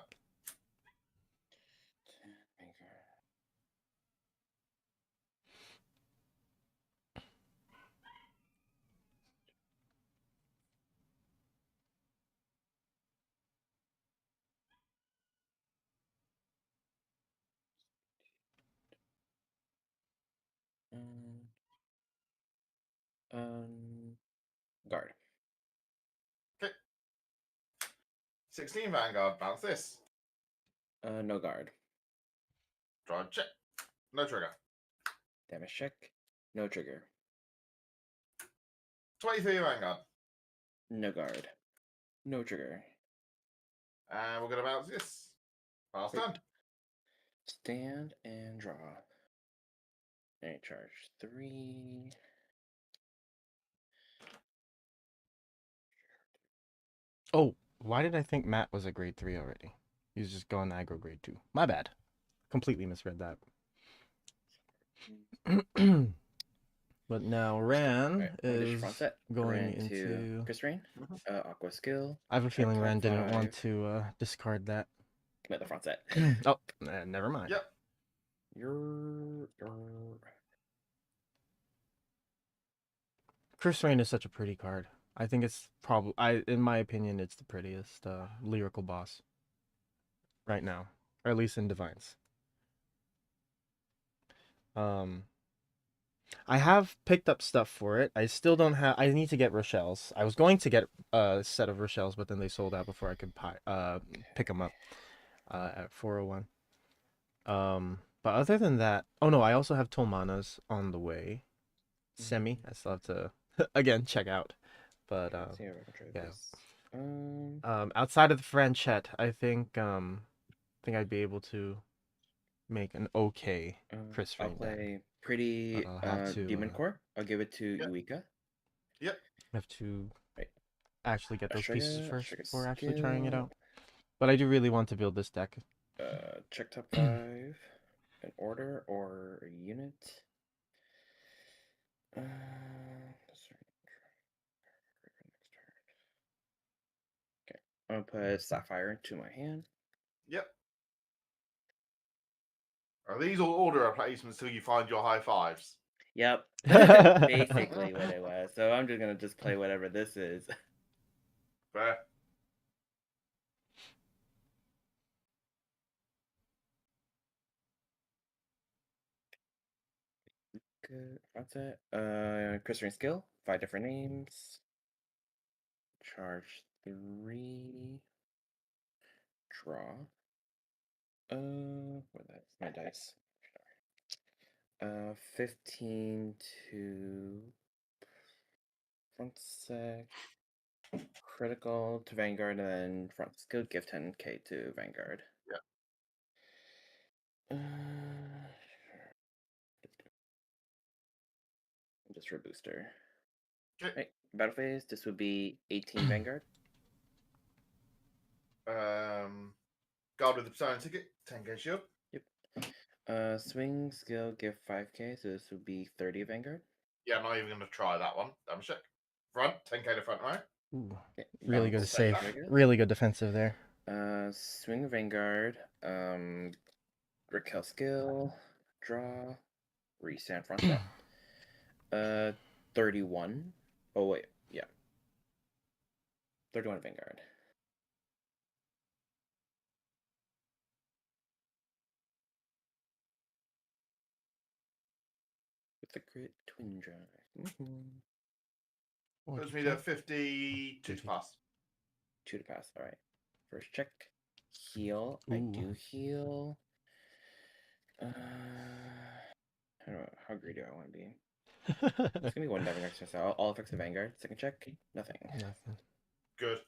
Guard. Okay. 16 Vanguard. Bounce this. No guard. Drive check. No trigger. Damage check. No trigger. 23 Vanguard. No guard. No trigger. And we're going to bounce this. Pass Wait. turn. Stand and draw. And charge 3. Oh, why did I think Matt was a grade 3 already? He's just gone aggro grade 2. My bad. Completely misread that. But now Ran Right, English is front set. going Ran into. Chris Rain. Aqua skill. I have a feeling top Ran didn't want 5. to discard that. Commit the front set. Oh, never mind. Yep. Your. Chris Rain is such a pretty card. I think it's probably, in my opinion, it's the prettiest lyrical boss right now, or at least in Divines. I have picked up stuff for it. I still don't have. I need to get Rochelle's. I was going to get a set of Rochelle's, but then they sold out before I could pick them up at 401. But other than that, oh no, I also have Tolmanas on the way. Semi, I still have to again check out. But Let's see if I can try yeah. this. Outside of the Franchette, I think I'd be able to make an okay Chris I'll Rain deck. play Pretty But I'll have to Demon Core. I'll give it to Yep. Eureka. Yep. have to Right. actually get those pieces Astraga, first Astraga before actually trying it skill. out. But I do really want to build this deck. Check top 5. An order or a unit. Okay, I'm gonna put Sapphire into my hand. Yep. Are these all order replacements till you find your high fives? Yep, basically what it was. So I'm just gonna play whatever this is. Fair. Good. That's it. Chris Ring skill. 5 different names. Charge 3. Draw. Where that's my dice. 15 to front sec. Critical to Vanguard, and then front skill. Give 10k to Vanguard. Yeah. Just for booster. Okay. Right. Battle phase. This would be 18 Vanguard. Guard with the persona ticket, 10k shield. Yep. Swing skill. Give 5k. So this would be 30 Vanguard. Yeah, I'm not even going to try that one. Damage check. Front, 10k to front row. Ooh, Okay, really good bounce save. trigger. Really good defensive there. Swing Vanguard. Raquel skill. Draw. Restand front set. 31. Oh wait, yeah. 31 Vanguard. With the crit twin drive. Puts me to 52 to pass. 2 to pass. All right. First check. Heal. Ooh. I do heal. How greedy do I want to be? It's gonna be 1 diving extra, so all effects of Vanguard. Second check. Nothing. Nothing. Good.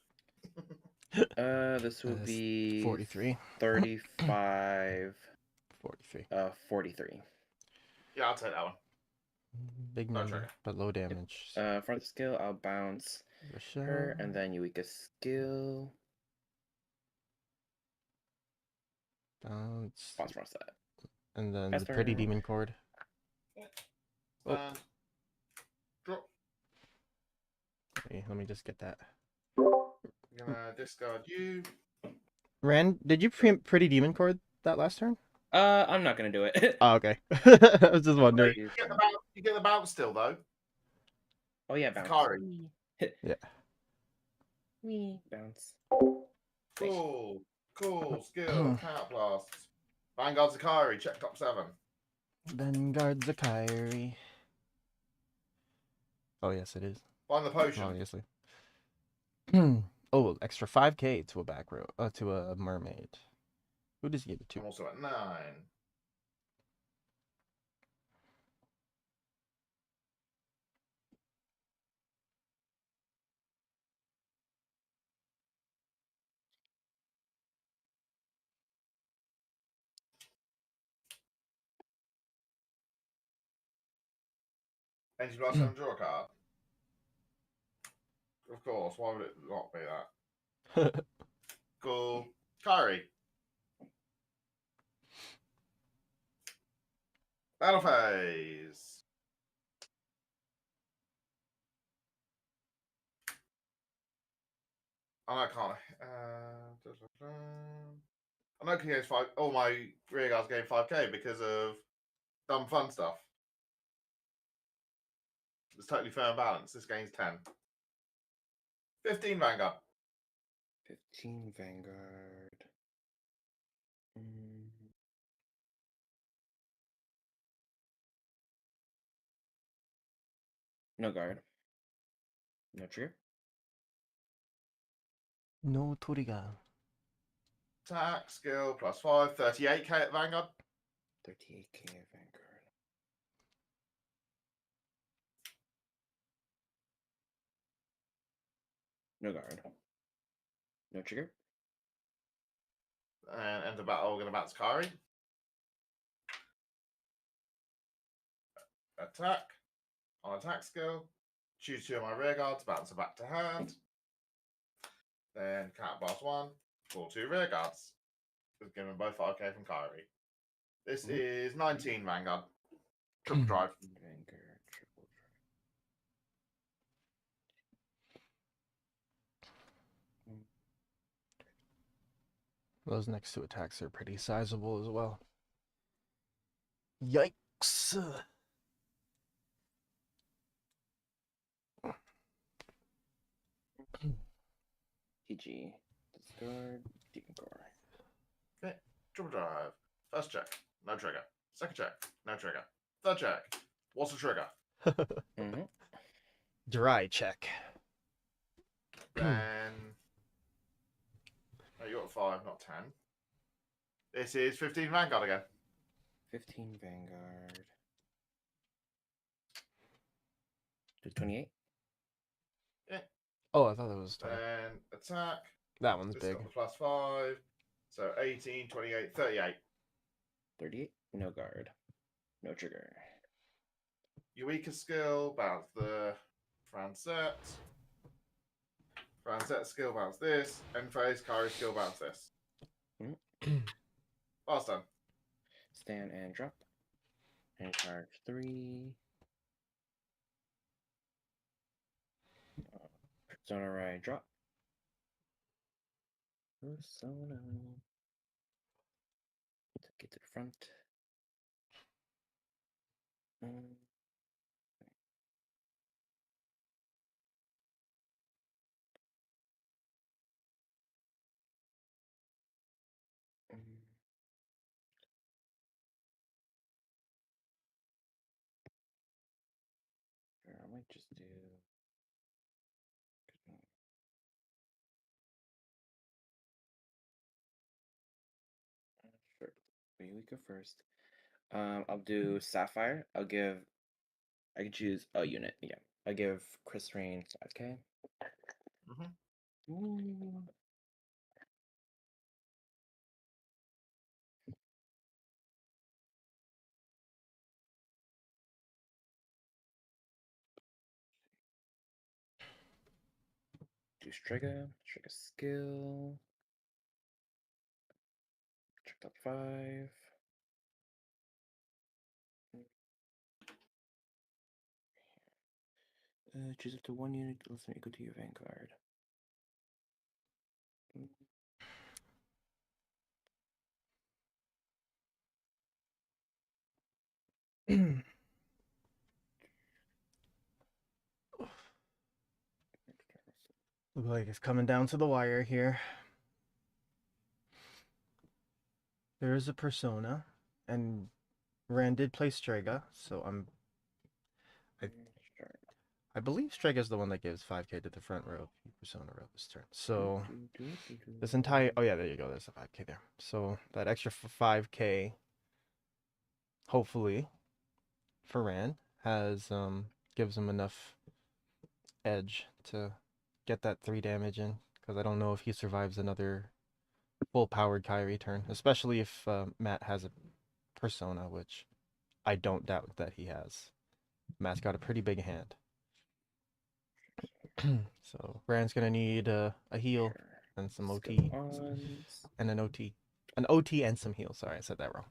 This would That's be 43. 35. 43. 43. Yeah, I'll take that one. Big No number, trigger. but low damage. Front skill, I'll bounce her, and then Eureka skill. Bounce. Bounce front set. And then That's the pretty her. demon cord. Oh. And drop. Okay, let me just get that. I'm gonna discard you. Ran, did you pretty demon cord that last turn? I'm not gonna do it. Oh, okay. I was just wondering. You get the bounce still though. Oh yeah, bounce. Kari. Yeah. Wee. Bounce. Cool. Skill. Cat blast. Vanguard Zakari. Check top 7. Vanguard Zakiri. Oh yes, it is. Find the potion. Obviously. Oh, extra 5k to a back row. To a mermaid. Who does he give it to? I'm also at 9. Energy blast and draw a card. Of course. Why would it not be that? Cool. Kari. Battle phase. Oh, I can't. I know Kyo's 5. All my rear guards gain 5k because of dumb fun stuff. It's totally fair and balanced. This game's 10. 15 Vanguard. 15 Vanguard. No guard. No trigger. No Toriga. Attack, skill, +5, 38k at Vanguard. 38k Vanguard. No guard. No trigger. And enter battle, we're going to bounce Kari. Attack. On attack skill, choose 2 of my rear guards, bounce them back to hand. Then counterblast 1, pull 2 rear guards. Just give them both 5k from Kyrie. This is 19 Vanguard. Triple drive. Vanguard, triple drive. Those next two attacks are pretty sizable as well. Yikes. PG. Discard. Deconcore. Okay, triple drive. First check, no trigger. Second check, no trigger. Third check, what's the trigger? Dry check. Then oh, you're at 5, not 10. This is 15 Vanguard again. 15 Vanguard. To 28. Oh, I thought that was 20. Then attack. That one's This big. got the +5. So 18, 28, 38. 38. No guard. No trigger. Eureka skill, bounce the Francette. Francette skill, bounce this. End phase, Kari skill, bounce this. Last done. Stand and drop. And charge 3. Persona Ride drop. Persona. Get to the front. I might just do. Sure. We go first. I'll do Sapphire. I can choose a unit. Yeah. I give Chris Rain 5k. Do Strega skill. Check top 5. Choose up to 1 unit less than equal to your Vanguard. Look like it's coming down to the wire here. There is a Persona, and Rand did play Strega, so I believe Strega is the one that gives 5k to the front row. Persona row this turn. So this entire oh yeah, there you go. There's a 5k there. So that extra 5k, hopefully, for Rand has gives him enough edge to get that 3 damage in, because I don't know if he survives another full powered Kyrie turn, especially if Matt has a Persona, which I don't doubt that he has. Matt's got a pretty big hand. So Rand's gonna need a heal and some OT and an OT. An OT and some heal. Sorry, I said that wrong.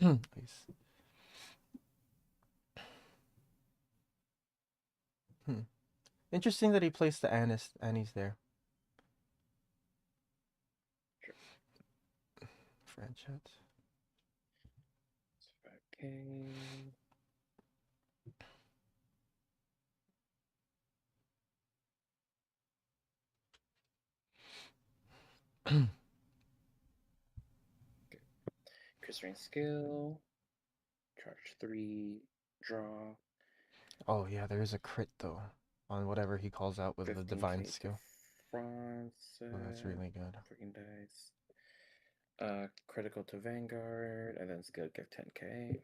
Nice. Interesting that he placed the Annie's there. Franchette. 5k. Chris Rain skill. Charge 3. Draw. Oh yeah, there is a crit though on whatever he calls out with the divine skill. France. Oh, that's really good. Freaking dice. Critical to Vanguard, and then skill give 10k.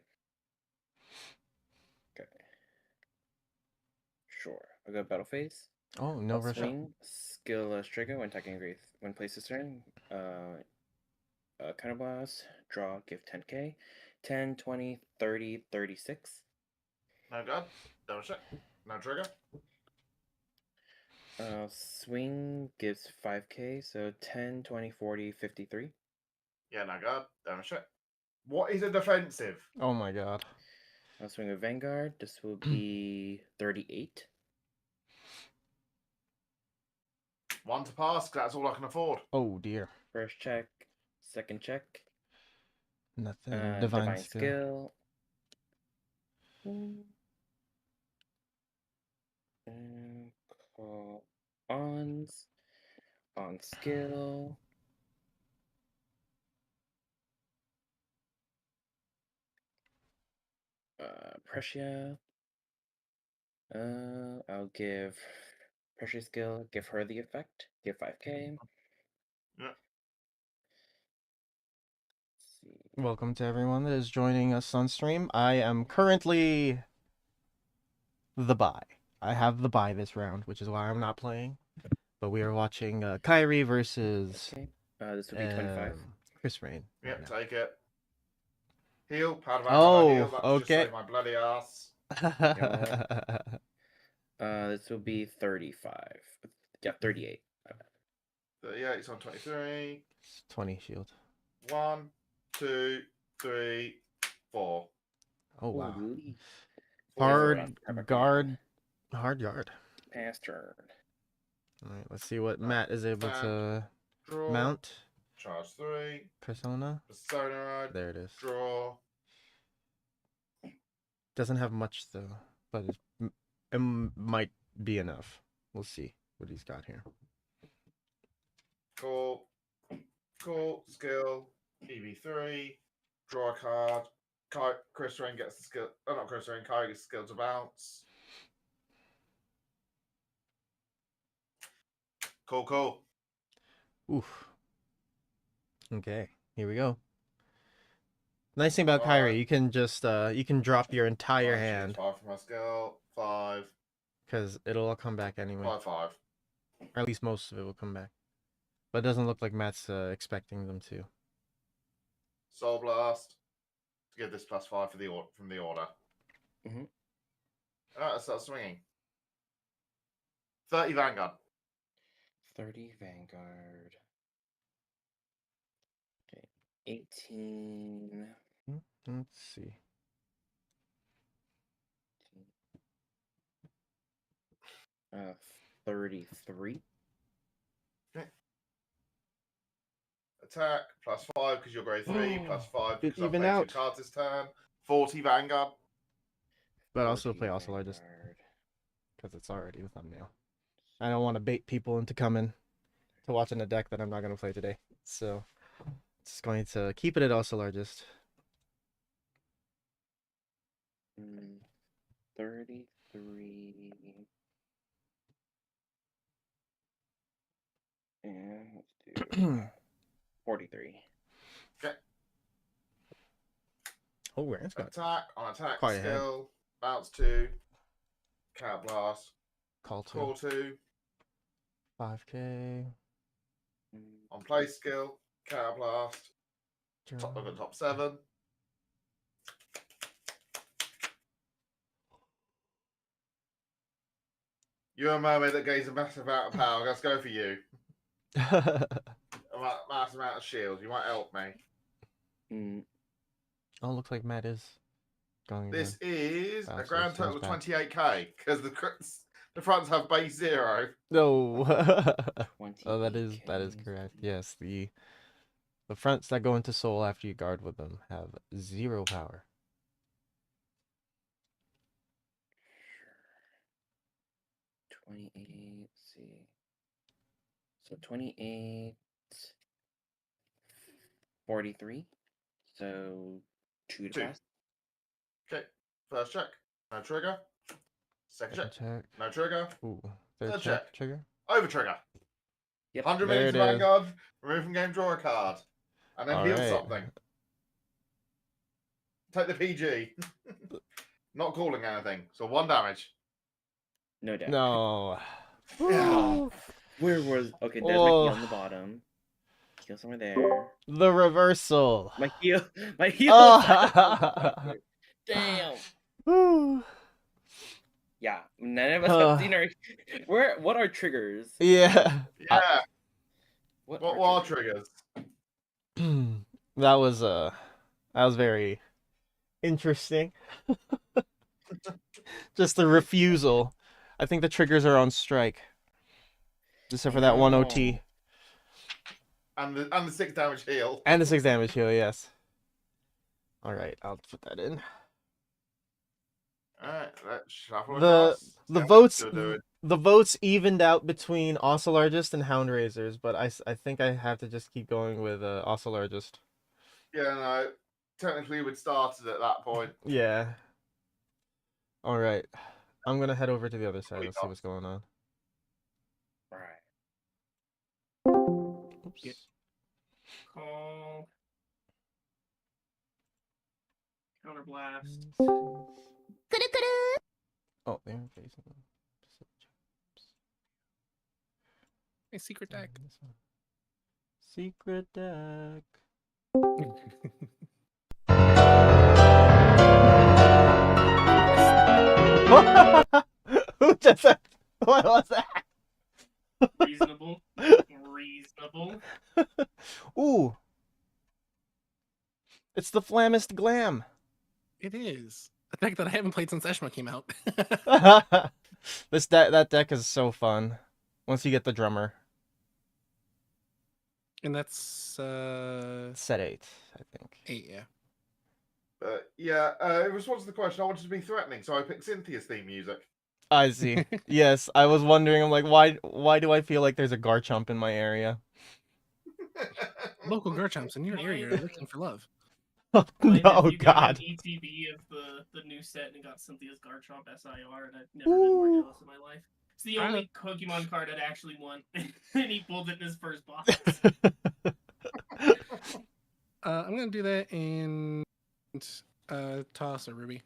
Okay. Sure. I'll go battle phase. Oh, no I'll rush. swing. Skill trigger when attacking Wraith. When placed this turn, counterblast. Draw. Give 10k. 10, 20, 30, 36. No good. Double check. No trigger. Swing gives 5k, so 10, 20, 40, 53. Yeah, no good. Double check. What is a defensive? Oh my god. I'll swing with Vanguard. This will be 38. One to pass, 'cause that's all I can afford. Oh dear. First check. Second check. Nothing. Divine Divine skill. skill. And call ons. On skill. Pressure. I'll give pressure skill. Give her the effect. Give 5k. Yeah. Let's see. Welcome to everyone that is joining us on stream. I am currently the bye. I have the bye this round, which is why I'm not playing. But we are watching Kyrie versus Okay. This will be 25. Chris Rain. Yep, right take it. Heal, powder back Oh, heal. That just okay. saved my bloody ass. now. This will be 35. Yeah, 38. 38, it's on 23. 20 shield. 1, 2, 3, 4. Oh wow. Ooh, Hard Perfect guard. Hard yard. pass turn. All right, let's see what Matt is able to Draw. mount. Charge 3. Persona. Persona. There it is. Draw. Doesn't have much though, but it might be enough. We'll see what he's got here. Call. Call. Skill. EV3. Draw a card. Chris Rain gets the skill. Oh, not Chris Rain. Kai gets the skill to bounce. Cool. Oof. Okay, here we go. Nice thing about All Kyrie, right. you can just you can drop your entire 5 hand 5 for my skill. 5. because it'll all come back anyway. 5, 5. Or at least most of it will come back. But it doesn't look like Matt's expecting them to. Soul Blast. To give this +5 for from the order. Mhm. Alright, let's start swinging. 30 Vanguard. 30 Vanguard. Okay. 18. Let's see. 33. Okay. Attack +5 because you're grade 3, +5 because I've even played out. 2 cards this turn. 40 Vanguard. But also 40 play Oselargest Vanguard. because it's already the thumbnail. I don't want to bait people into coming to watching a deck that I'm not going to play today. So it's going to keep it at Oselargest. 33. And let's do 43. Okay. Oh, Rand's got Attack on attack quite ahead. skill. Bounce 2. Cat Blast. Call 2. Call 2. 5k. On play skill. Cat Blast. Top of the top 7. You're a mermaid that gains a massive amount of power. Let's go for you. A massive amount of shields. You might help me. Oh, looks like Matt is going. This is Wow, a so grand it total of sounds 28k because the fronts have base 0. No. Oh, that is 28K. correct. Yes, the fronts that go into soul after you guard with them have 0 power. 28. Let's see. So 28. 43. So 2 to 2. pass. Okay, first check. No trigger. Second check. Check. No trigger. Ooh, third Third check. check. Trigger. Over trigger. Yep. 100 There minutes it of is. Vanguard, remove from game, draw a card. And then All heal right. something. Take the PG. Not calling anything. So 1 damage. No deck. No. Yeah. Where was? Okay, there's my Oh. heel on the bottom. Heel somewhere there. The reversal. My heel. My heel. Oh. Damn. Woo. Yeah, none of us have seen our. What are triggers? Yeah. Yeah. What What are were triggers? That was very interesting. Just the refusal. I think the triggers are on strike. Except for that one OT. And the 6 damage heal. And the 6 damage heal, yes. Alright, I'll put that in. Alright, let's shuffle The across. the Yeah, votes still do it. the votes evened out between Oselargest and Hound Raisers, but I think I have to just keep going with Oselargest. Yeah, no. Technically, we'd started at that point. Yeah. Alright. I'm gonna head over to the other side. We Let's see got- what's going on. Right. Oops. Yep. Call. Counterblast. Oh, they're facing them. A secret deck. This one. Secret deck. Who just said? What was that? Reasonable. Reasonable. Ooh. It's the Flammist Glam. It is a deck that I haven't played since Eshma came out. That deck is so fun. Once you get the drummer. And that's Set 8, I think. 8, yeah. But yeah, in response to the question, I wanted to be threatening, so I picked Cynthia's theme music. I see. Yes, I was wondering. I'm like, why do I feel like there's a Garchomp in my area? Local Garchomps in your area are looking for love. Oh, My no, nephew got God. an ETB of the new set and got Cynthia's Garchomp SIR, and I've never been more Ooh. jealous in my life. It's the only Pokemon card I'd actually want, and he pulled it in his first box. I'm gonna do that and toss a Ruby.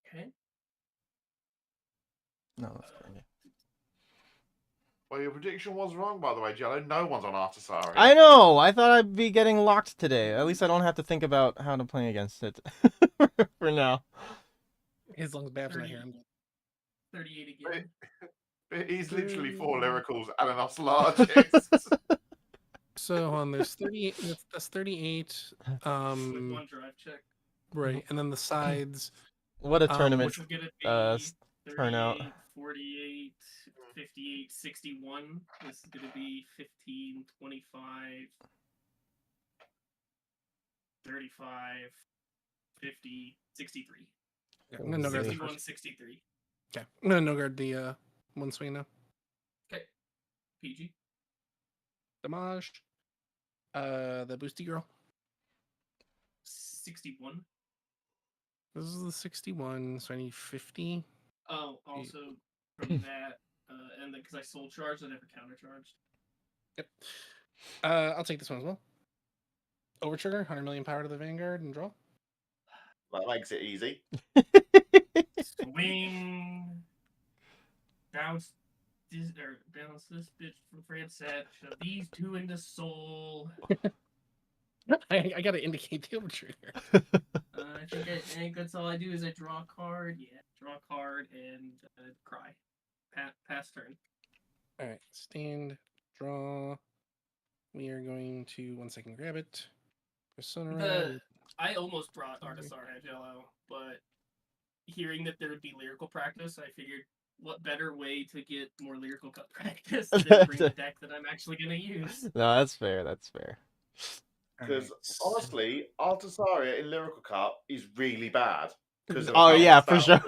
Okay. No, that's correct. Well, your prediction was wrong, by the way, Jello. No one's on Artisari. I know. I thought I'd be getting locked today. At least I don't have to think about how to play against it for now. As long as Bab's not here, I'm good. 38 again. He's literally 4 lyricals and an Oselargest. So on there's 38. That's 38. With one drive check. Right, and then the sides. What a tournament Which is gonna be turnout. 38, 48, 58, 61. This is gonna be 15, 25, 35, 50, 63. Yeah, I'm gonna no guard the 61, first. 63. Okay, I'm gonna no guard the one swing now. Okay. PG. Damage. The boosty girl. 61. This is the 61, so I need 50. Oh, also from that, and then because I soul charged, I never counter charged. Yep. I'll take this one as well. Over trigger, 100 million power to the Vanguard and draw. That makes it easy. Swing. Bounce this bitch from Francet. Shove these two into soul. I gotta indicate the over trigger. I think that's all I do is I draw a card. Yeah, draw a card and cry. Pass turn. All right, stand, draw. We are going to 1 second grab it. Persona. Red. I almost brought Artisar Jello, but hearing that there would be lyrical practice, I figured what better way to get more lyrical cut practice than bring the deck that I'm actually gonna use. No, that's fair. That's fair. Because honestly, Artisaria in Lyrical Cup is really bad. Oh yeah, for sure.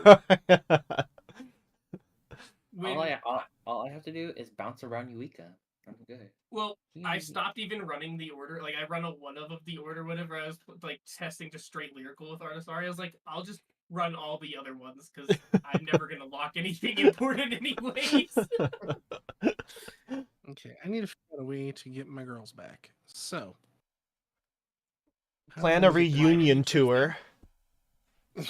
All I have to do is bounce around Eureka. I'm good. Well, I stopped even running the order. Like I run a one of the order whenever I was like testing just straight lyrical with Artisari. I was like, I'll just run all the other ones because I'm never gonna lock anything important anyways. Okay, I need to figure out a way to get my girls back. So, how Plan do a we get them reunion tour. back?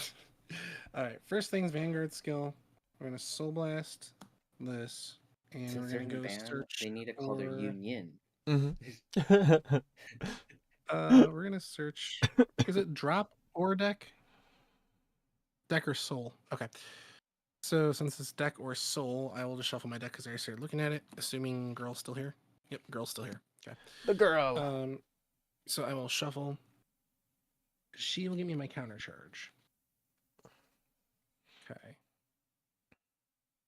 All right, first thing's Vanguard skill. We're gonna Soul Blast this, and Since we're they're gonna in a go band, search they need to call their for. union. Mm-hmm. We're gonna search. Is it drop or deck? Deck or soul? Okay. So since it's deck or soul, I will just shuffle my deck because I started looking at it. Assuming girl's still here. Yep, girl's still here. Okay. The girl. So I will shuffle. She will give me my counter charge. Okay.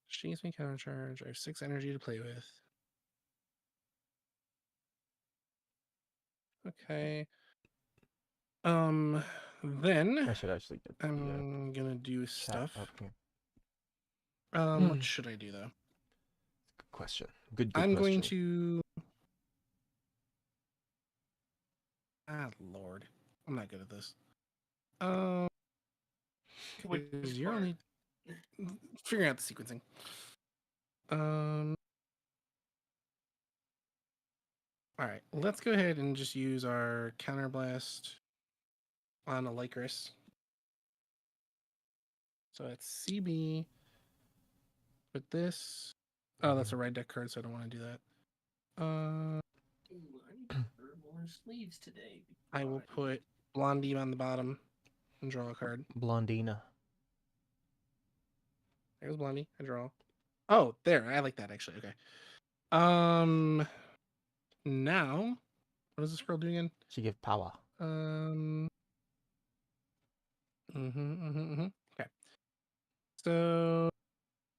She gives me counter charge. I have 6 energy to play with. Okay. Then I should actually get the I'm gonna do chat stuff. up here. What should I do though? Good question. Good I'm question. going to. Ah, Lord, I'm not good at this. Which Because you're part? only figuring out the sequencing. All right, let's go ahead and just use our counterblast on a Lycris. So it's CB. With this. Oh, that's a red deck card, so I don't want to do that. Ooh, I need to order more sleeves today. I will put Blondie on the bottom and draw a card. Blondina. There's Blondie. I draw. Oh, there. I like that actually. Okay. Now, what does this girl do again? She give power. Okay. So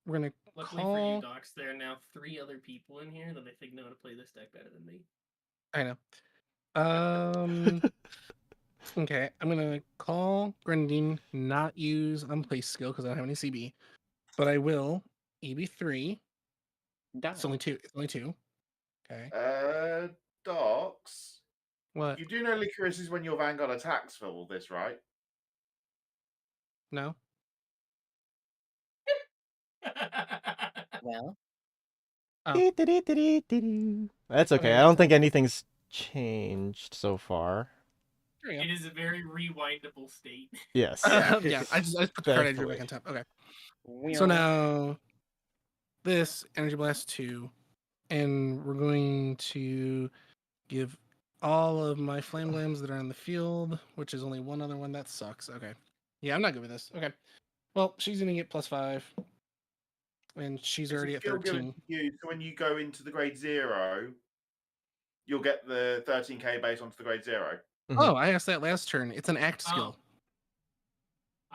we're gonna Luckily for you, Docs, there are now 3 other people in here that I think know how to play this deck better than me. I know. Okay, I'm gonna call Grenadine, not use Unplaced skill because I don't have any CB, but I will EB3. Die. It's only 2. It's only 2. Okay. Docs. What? You do know Licorice is when your Vanguard attacks for all this, right? No. Well, Oh. That's okay. Okay. I don't think anything's changed so far. It is a very rewindable state. Yes. Yeah, I just put the card I drew back on top. Okay. So now this Energy Blast 2, and we're going to give all of my Flame Blams that are on the field, which is only one other one that sucks. Okay. Yeah, I'm not good with this. Okay. Well, she's gonna get +5. And she's It's already a at skill given 13. to you, so when you go into the grade 0, you'll get the 13k base onto the grade 0. Oh, I asked that last turn. It's an act skill.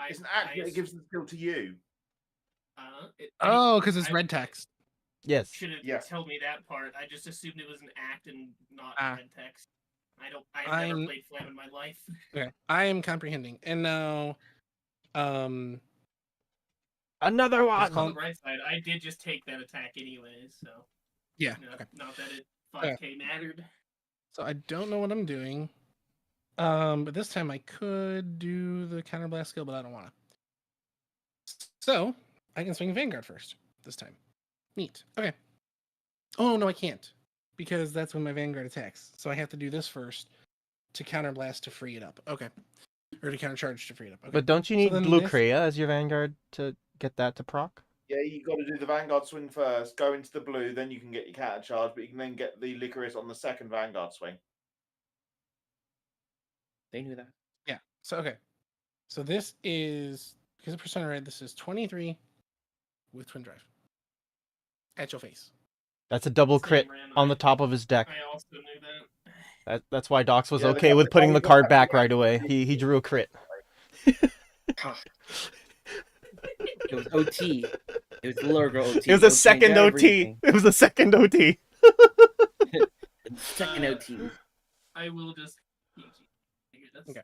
It's an act that it gives the skill to you. Because it's red text. Yes. Should have told me that part. I just assumed it was an act and not red text. I've never played Flam in my life. Okay, I am comprehending. And now, another one. On the bright side, I did just take that attack anyways, so yeah. Okay. Not that it 5k mattered. So I don't know what I'm doing. But this time I could do the counterblast skill, but I don't want to. So I can swing Vanguard first this time. Neat. Okay. Oh no, I can't because that's when my Vanguard attacks. So I have to do this first to counterblast to free it up. Okay. Or to countercharge to free it up. Okay. But don't you need Blue Kreia as your Vanguard to get that to proc? Yeah, you got to do the Vanguard swing first, go into the blue, then you can get your counter charge, but you can then get the Licorice on the second Vanguard swing. They knew that. Yeah. So, okay. So this is, because of Persona Red, this is 23 with Twin Drive. At your face. That's a double crit on the top of his deck. I also knew that. That's why Docs was okay with putting the card back right away. He drew a crit. It was OT. It was the little girl OT. It was a second OT. It was a second OT. Second OT. I will just. Okay.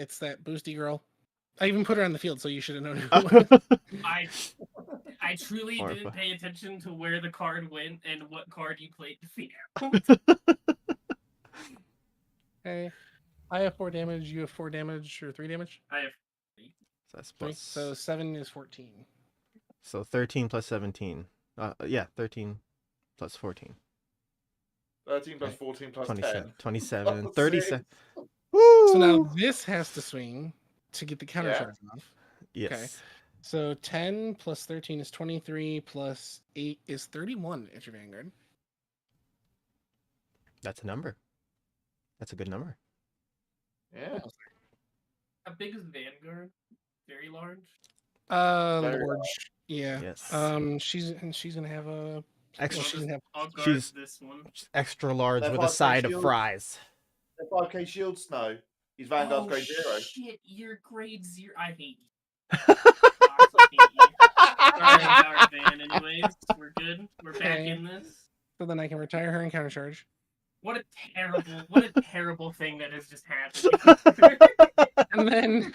It's that boosty girl. I even put her on the field, so you should have known who it was. I truly didn't pay attention to where the card went and what card you played to figure out. Okay. I have 4 damage. You have 4 damage or 3 damage? I have 3. So that's plus... So 7 is 14. So 13 plus 17. Yeah, 13. plus 14. 13 plus Right. 14 plus 27. 10. 27. Plus 37. six. Woo! So now this has to swing to get the counter Yeah. charge off. Yes. Okay. So 10 plus 13 is 23 plus 8 is 31 at your Vanguard. That's a number. That's a good number. Yeah. How big is Vanguard? Very large. Very Large. Yeah. Yes. She's gonna have a Extra. she's gonna have I'll guard She's this one. extra large They're with a 5K side of shield. fries. The 5k shield snow. He's Vanguard's grade 0. Shit, you're grade 0. I hate you. Fox, I hate you. Alright, Howard Van, anyways. We're good. We're back Okay. in this. so then I can retire her and counter charge. What a terrible thing that has just happened. And then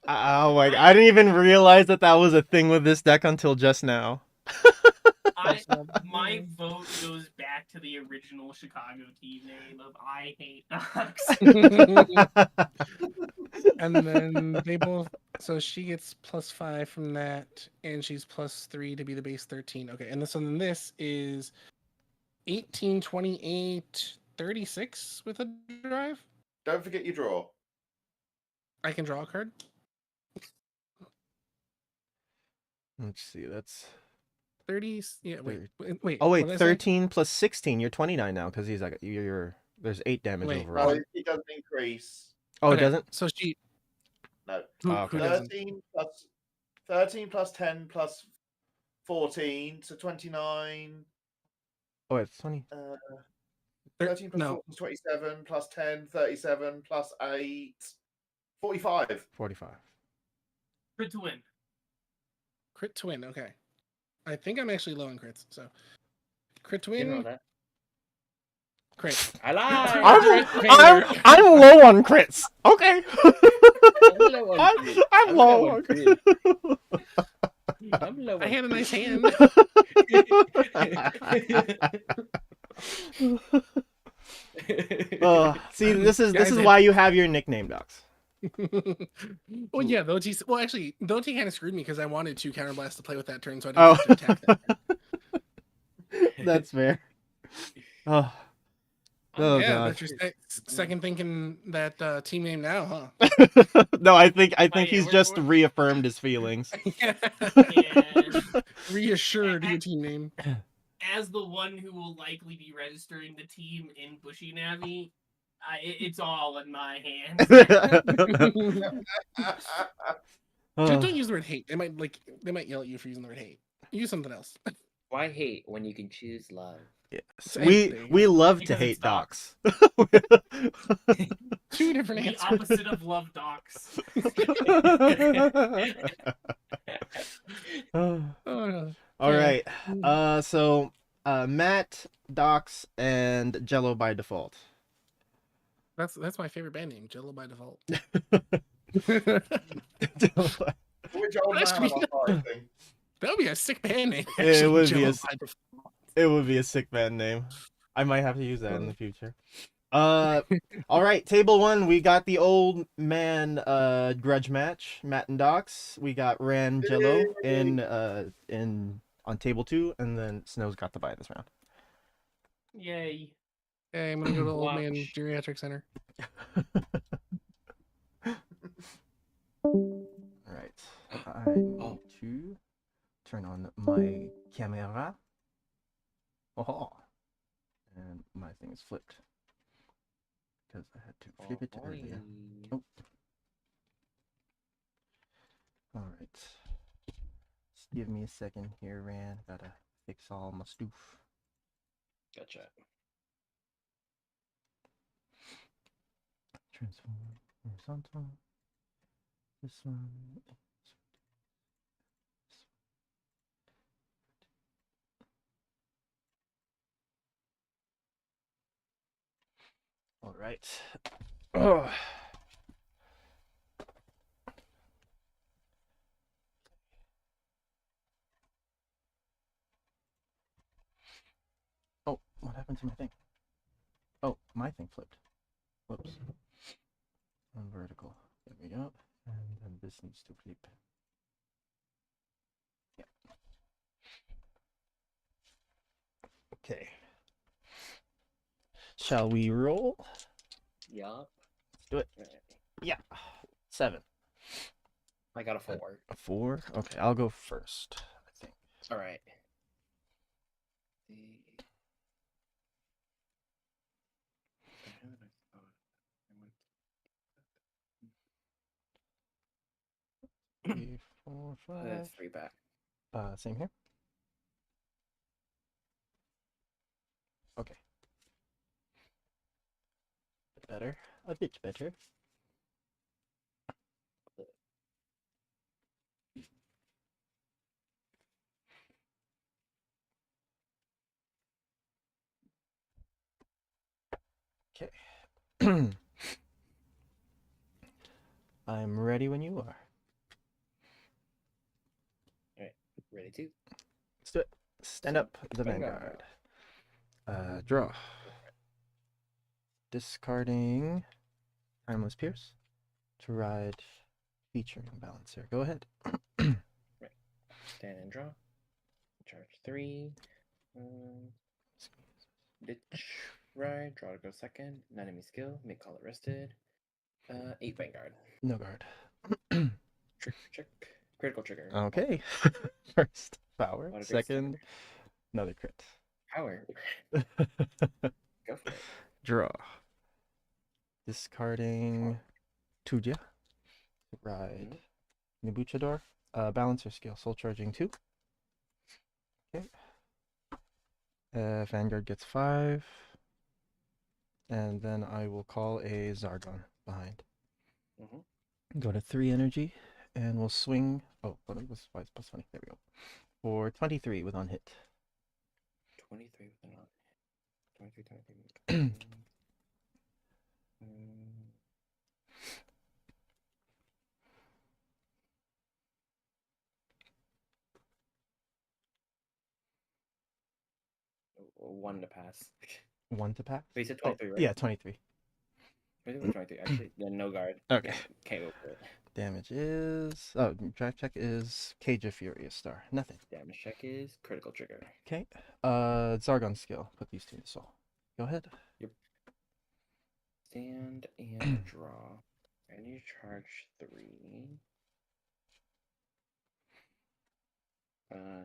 Oh my! I didn't even realize that was a thing with this deck until just now. My vote goes back to the original Chicago team name of I Hate Knox. and then they both so she gets +5 from that, and she's +3 to be the base 13. Okay, and then this is 18, 28, 36 with a drive. Don't forget your draw. I can draw a card. Let's see. That's 30. Yeah, wait. Wait. oh what did wait, I say? 13 plus 16. You're 29 now because he's like you're. There's 8 damage Wait, overall. No, it doesn't increase. Oh, Okay, it doesn't. So she. No. Who, Oh, okay. who doesn't? 13 plus 10 plus 14, so 29. Oh, it's 20. 13 plus no. 14 is 27, plus 10, 37, plus 8, 45. 45. Crit to win. Crit to win. Okay. I think I'm actually low in crits. So crit to You know win. that. Crit. I lied. I'm low on crits. Okay. I'm low on crits. I'm low on crits. I'm low I on had a nice hand. See, this is Guys, why you have your nickname, Docs. Well, yeah, actually, Doti kind of screwed me because I wanted to counterblast to play with that turn, so I Oh. didn't have to attack that turn. That's fair. Oh. Oh yeah, god. that's your second thinking that team name now, huh? No, I think yeah, he's just reaffirmed his feelings. Yeah. Reassured your team name. As the one who will likely be registering the team in Bushy Navi, it's all in my hands. Don't use the word hate. They might yell at you for using the word hate. Use something else. Why hate when you can choose love? Yes. There you We go. love Because to hate it's Docs. Two different The answers. opposite of love docs. Oh, no. All Yeah. right. So Matt, Docs, and Jello by default. That's my favorite band name, Jello by default. Which old man Actually, am I fighting? That would be a sick band name. It Actually, would be Jello a by default. It would be a sick band name. I might have to use that in the future. All right, table 1, we got the old man grudge match, Matt and Docs. We got Ran Jello in on table 2, and then Snow's got the bye this round. Yay. Okay, I'm gonna go to Old Man Watch. Geriatric Center. All right. I need to turn on my camera. Oh, and my thing is flipped because I had to flip it earlier. Oh. All right. Just give me a second here, Rand. Gotta fix all my stuff. Gotcha. Transform horizontal. This one. All right. Oh. Oh, what happened to my thing? Oh, my thing flipped. Whoops. On vertical. There we go. And then this needs to flip. Yeah. Okay. Shall we roll? Yup. Let's do it. Right. Yeah. 7. I got a 4. A 4? Okay, I'll go first, I think. All right. Three, 4, 5. 3 back. Same here. Okay. Bit better. A bit better. Okay. I'm ready when you are. Ready to? Let's do it. Stand up, the Vanguard. Draw. Discarding Timeless Pierce to ride featuring Balancer. Go ahead. Right. Stand and draw. Charge 3. Ditch. Ride. Draw to go second. Non-enemy skill. Make call arrested. 8 Vanguard. No guard. Check. Critical trigger. Okay. First power. What a great Second, another crit. Power. Go for it. Draw. Discarding Tudia. Ride Nibuchador. Balancer skill. Soul charging 2. Okay. Vanguard gets 5. And then I will call a Zargon behind. Go to 3 energy. And we'll swing. Oh, what was plus 20? There we go. For 23 with on hit. 23 with an on. 23. One to pass. 1 to pass? But you said 23, right? Yeah, 23. 23. Actually, yeah, no guard. Okay. Yeah, can't go for it. Damage is... Oh, drive check is Cage of Furious Star. Nothing. Damage check is critical trigger. Okay. Zargon skill. Put these 2 in the soul. Go ahead. Yep. Stand and draw. And you charge 3.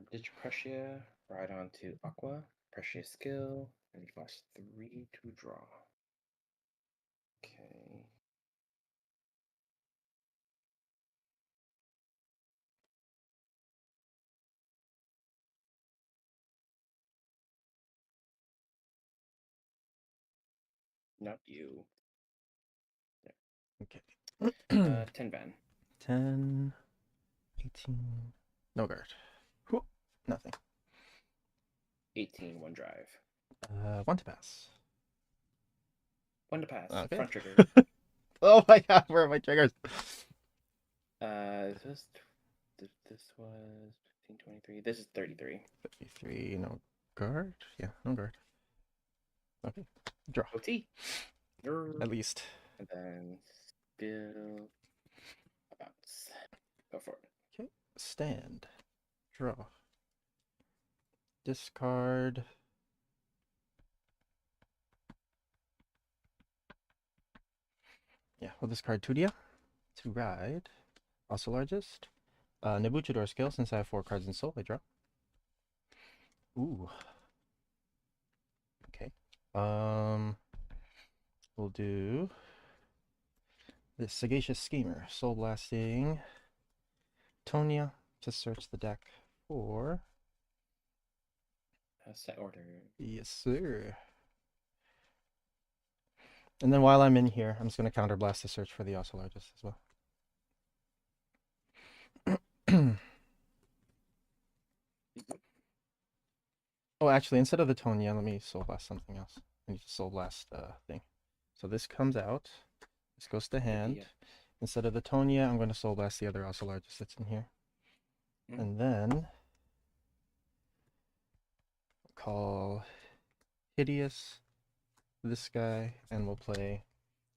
Ditch Prussia. Ride on to Aqua. Prussia skill. And you flash 3 to draw. Okay. Not you. Okay. 10 Van. 10, 18. No guard. Whew. Nothing. 18, 1 drive. 1 to pass. 1 to pass. Okay. Front trigger. Oh my god, where are my triggers? This was 15, 23. This is 33. 33, no guard? Yeah, no guard. Okay. Draw. OT. At least. And then still bounce. Go for it. Okay. Stand. Draw. Discard. Yeah, we'll discard Tudia to ride Oselargest. Nibuchador skill, since I have 4 cards in soul, I draw. Ooh. Okay. We'll do this Sagacious Schemer, soul blasting Tonya to search the deck for Set order. Yes, sir. And then while I'm in here, I'm just going to counterblast the search for the Oselargest as well. Oh, actually, instead of the Tonya, let me soul blast something else. I need to soul blast thing. So this comes out. This goes to hand. Yeah. Instead of the Tonya, I'm going to soul blast the other Oselargest that's in here. And then call Hideous this guy, and we'll play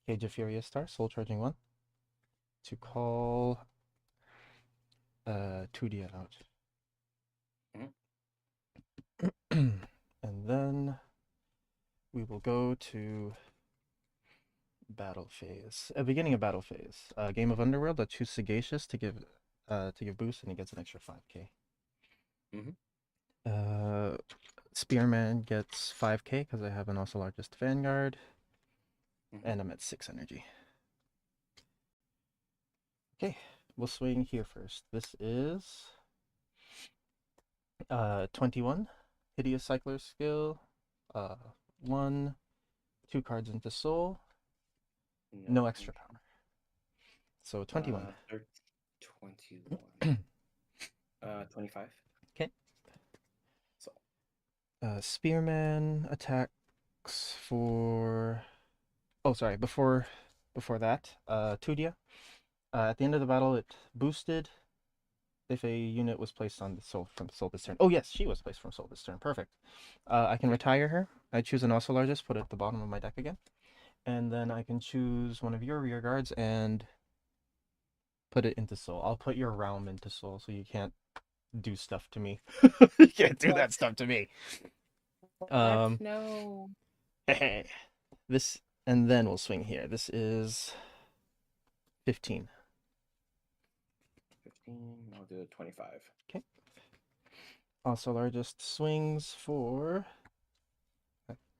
Cage of Furious Star, soul charging 1, to call Tudia out. And then we will go to battle phase. Beginning of battle phase. Game of Underworld. I choose Sagacious to give boost, and he gets an extra 5k. Spearman gets 5k because I have an Oselargest Vanguard, and I'm at 6 energy. Okay, we'll swing here first. This is 21. Hideous Cycler skill. 1, 2 cards into soul. No extra power. So 21. 21. 25. Okay. So. Spearman attacks for. Oh, sorry. Before that, Tudia. At the end of the battle, it boosted if a unit was placed on the soul from soul this turn. Oh yes, she was placed from soul this turn. Perfect. I can retire her. I choose an Oselargest, put it at the bottom of my deck again, and then I can choose one of your rear guards and put it into soul. I'll put your realm into soul, so you can't do stuff to me. You can't do that stuff to me. No. This, and then we'll swing here. This is 15. 15. I'll do a 25. Okay. Oselargest swings for.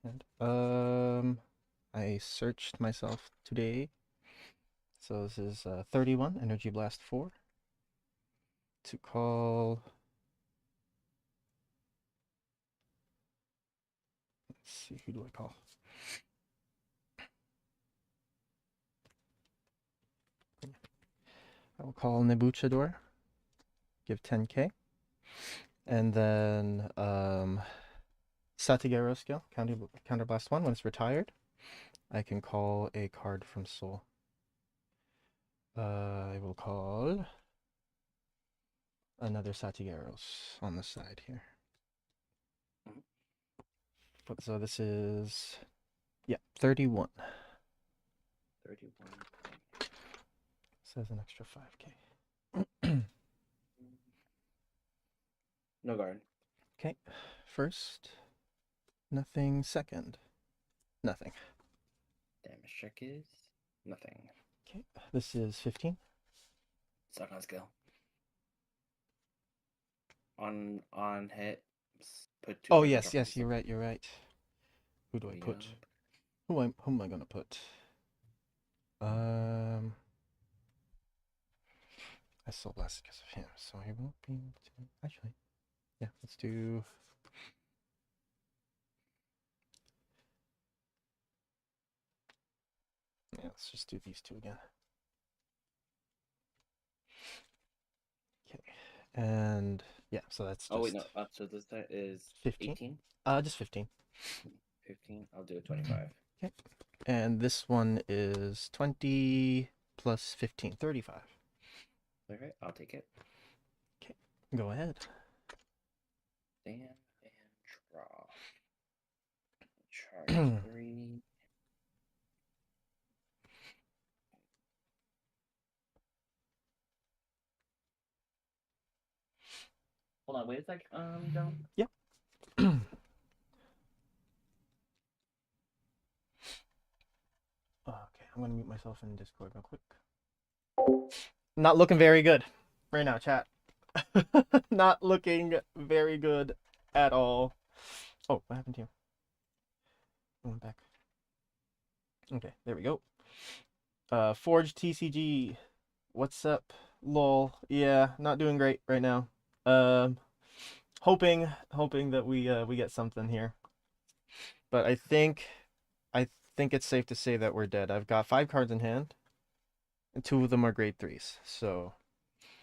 And I searched myself today. So this is 31 Energy Blast 4 to call. Let's see, who do I call? I will call Nebuchador. Give 10k. And then Satagero skill, counterblast 1. When it's retired, I can call a card from Soul. I will call another Satigeros on the side here. So this is, yeah, 31. 31. Says an extra 5k. No guard. Okay, first, nothing. Second, nothing. Damage check is nothing. Okay, this is 15. Suck on skill. On hit, put 2. Oh yes, you're right. Who do I put? Yep. Who am I gonna put? I sold less because of him, so he won't be able to. Actually, yeah, let's do. Yeah, let's just do these two again. Okay, and yeah, so that's. Oh wait, no. So this is 15. 18. Just 15. 15. I'll do a 25. Okay, and this one is 20 plus 15, 35. Okay, I'll take it. Okay, go ahead. Stand and draw. Charge 3. Hold on, wait a sec. Don't. Yep. Okay, I'm gonna mute myself in Discord real quick. Not looking very good right now, chat. Not looking very good at all. Oh, what happened here? I went back. Okay, there we go. Forge TCG. What's up? Lol. Yeah, not doing great right now. Hoping that we get something here. But I think it's safe to say that we're dead. I've got 5 cards in hand, and 2 of them are grade 3s. So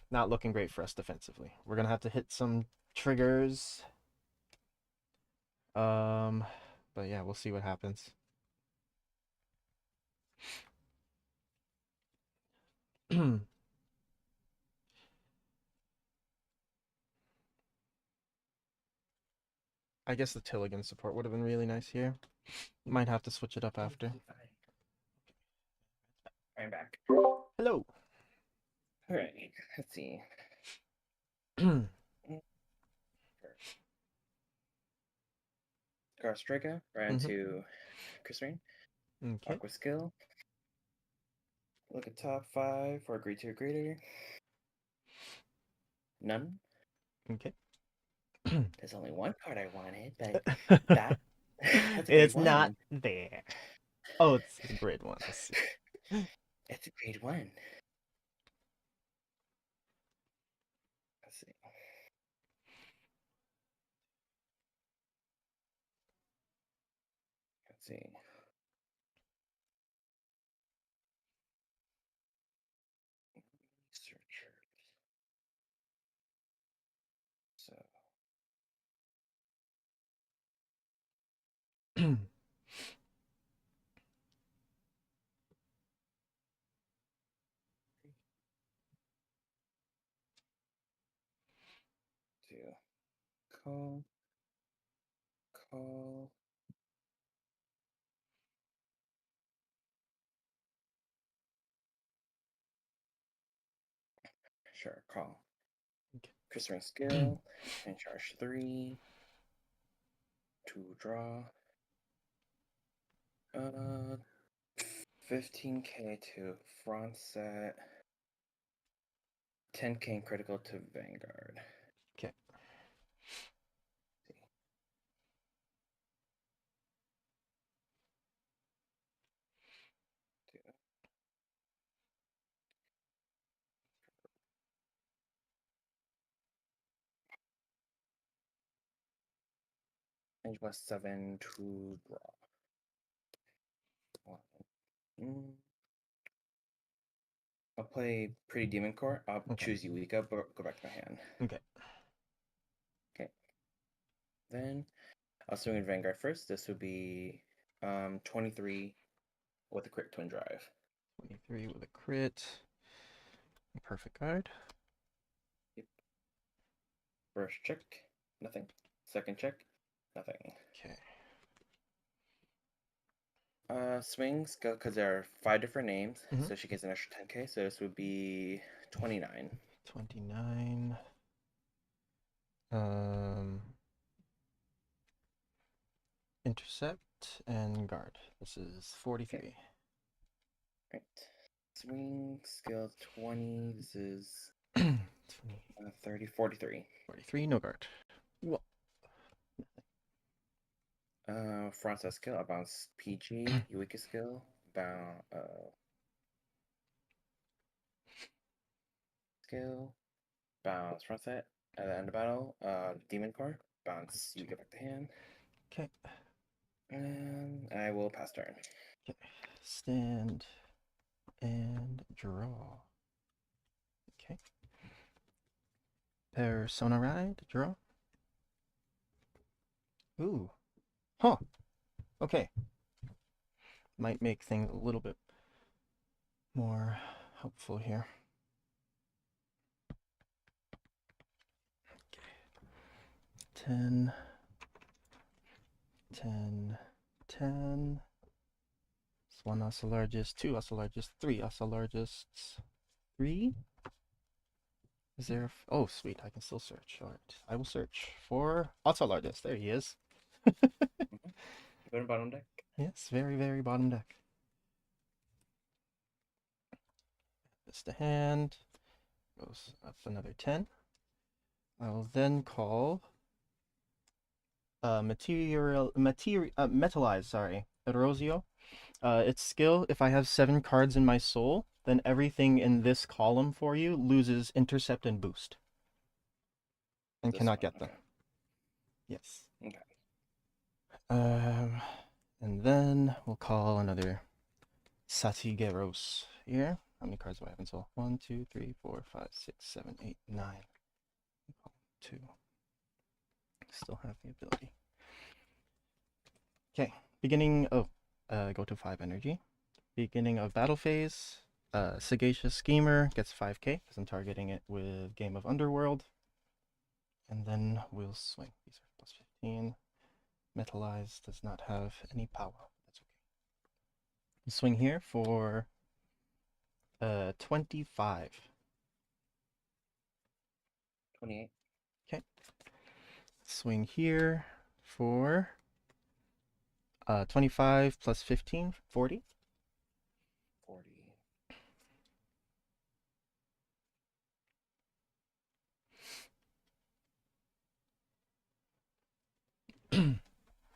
not looking great for us defensively. We're gonna have to hit some triggers. But yeah, we'll see what happens. I guess the Tilligan support would have been really nice here. Might have to switch it up after. I'm back. Hello. All right. Let's see. Striker, right into Chris Rain. Okay. Aqua skill. Look at top 5 for grade 2 or greater. None. Okay. There's only one card I wanted, but that's a grade It's not 1. there. Oh, it's a grade 1. Let's see. It's a grade 1. Let's see. Let's see. Researchers. So. To call. Sure, call. Okay. Chris Ring skill. And charge 3. To draw. 15k to front set. 10k in critical to Vanguard. Okay. Range was 7 to draw. 1. I'll play Pretty Demon Core. I'll choose Eureka, but go back to my hand. Okay. Okay. Then I'll swing in Vanguard first. This would be 23 with a crit twin drive. 23 with a crit. Perfect card. Yep. First check, nothing. Second check, nothing. Okay. Swings go because there are 5 different names, so she gets an extra 10k. So this would be 29. 29. Intercept and guard. This is 43. Okay. Right. Swing skill 20. This is 30, 43. 43, no guard. Whoa. Front set skill, I bounce PG. Eureka skill, bounce skill, bounce front set. At the end of battle, demon core, bounce. You get back to hand. Okay. And I will pass turn. Okay. Stand and draw. Okay. Persona Ride, draw. Ooh. Huh. Okay. Might make things a little bit more helpful here. Okay. 10, 10, 10. It's 1 Oselargest, 2 Oselargest, 3 Oselargests. 3? Is there oh, sweet, I can still search. All right, I will search for Oselargest. There he is. Go to bottom deck. Yes, very, very bottom deck. This to hand. Goes up another 10. I will then call Metalize, sorry, Erosio. Its skill, if I have 7 cards in my soul, then everything in this column for you loses intercept and boost. And cannot get them. Yes. Okay. And then we'll call another Satigeros here. How many cards do I have in soul? 1, 2, 3, 4, 5, 6, 7, 8, 9. 2. Still have the ability. Okay. Beginning of go to 5 energy. Beginning of battle phase. Sagacious Schemer gets 5k because I'm targeting it with Game of Underworld. And then we'll swing. These are plus 15. Metalize does not have any power. That's okay. We'll swing here for 25. 28. Okay. Swing here for 25 plus 15, 40. 40.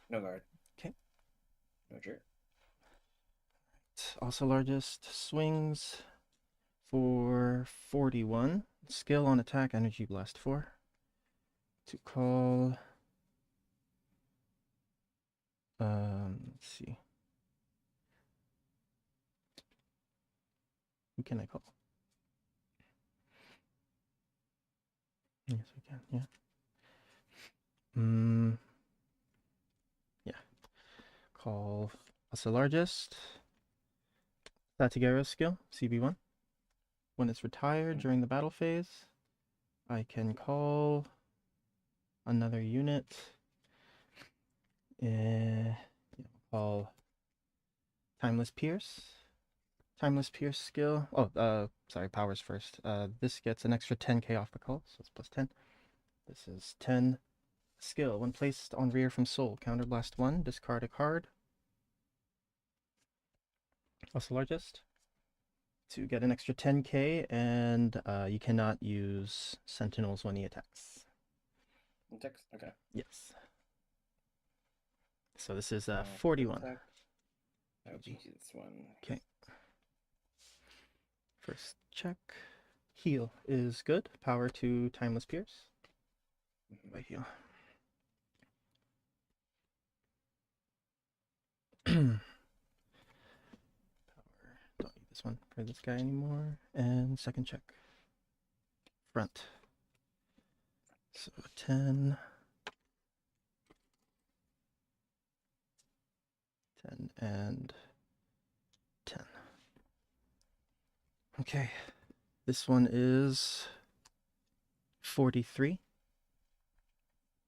No guard. Okay. No jerk. Oselargest swings for 41. Skill on attack, energy blast 4. To call. Let's see. Who can I call? Yes, we can. Yeah. Yeah. Call Oselargest. Satagera's skill, CB1. When it's retired during the battle phase, I can call another unit. Call Timeless Pierce. Timeless Pierce skill. Oh, sorry, powers first. This gets an extra 10k off the call, so it's plus 10. This is 10. Skill. When placed on rear from soul, counterblast 1, discard a card. Also largest. To get an extra 10k, and you cannot use sentinels when he attacks. Attacks? Okay. Yes. So this is 41. Oh, geez, this one. Okay. First check. Heal is good. Power to Timeless Pierce. By heal. Power. Don't need this one for this guy anymore. And second check. Front. So 10. 10 and 10. Okay. This one is 43.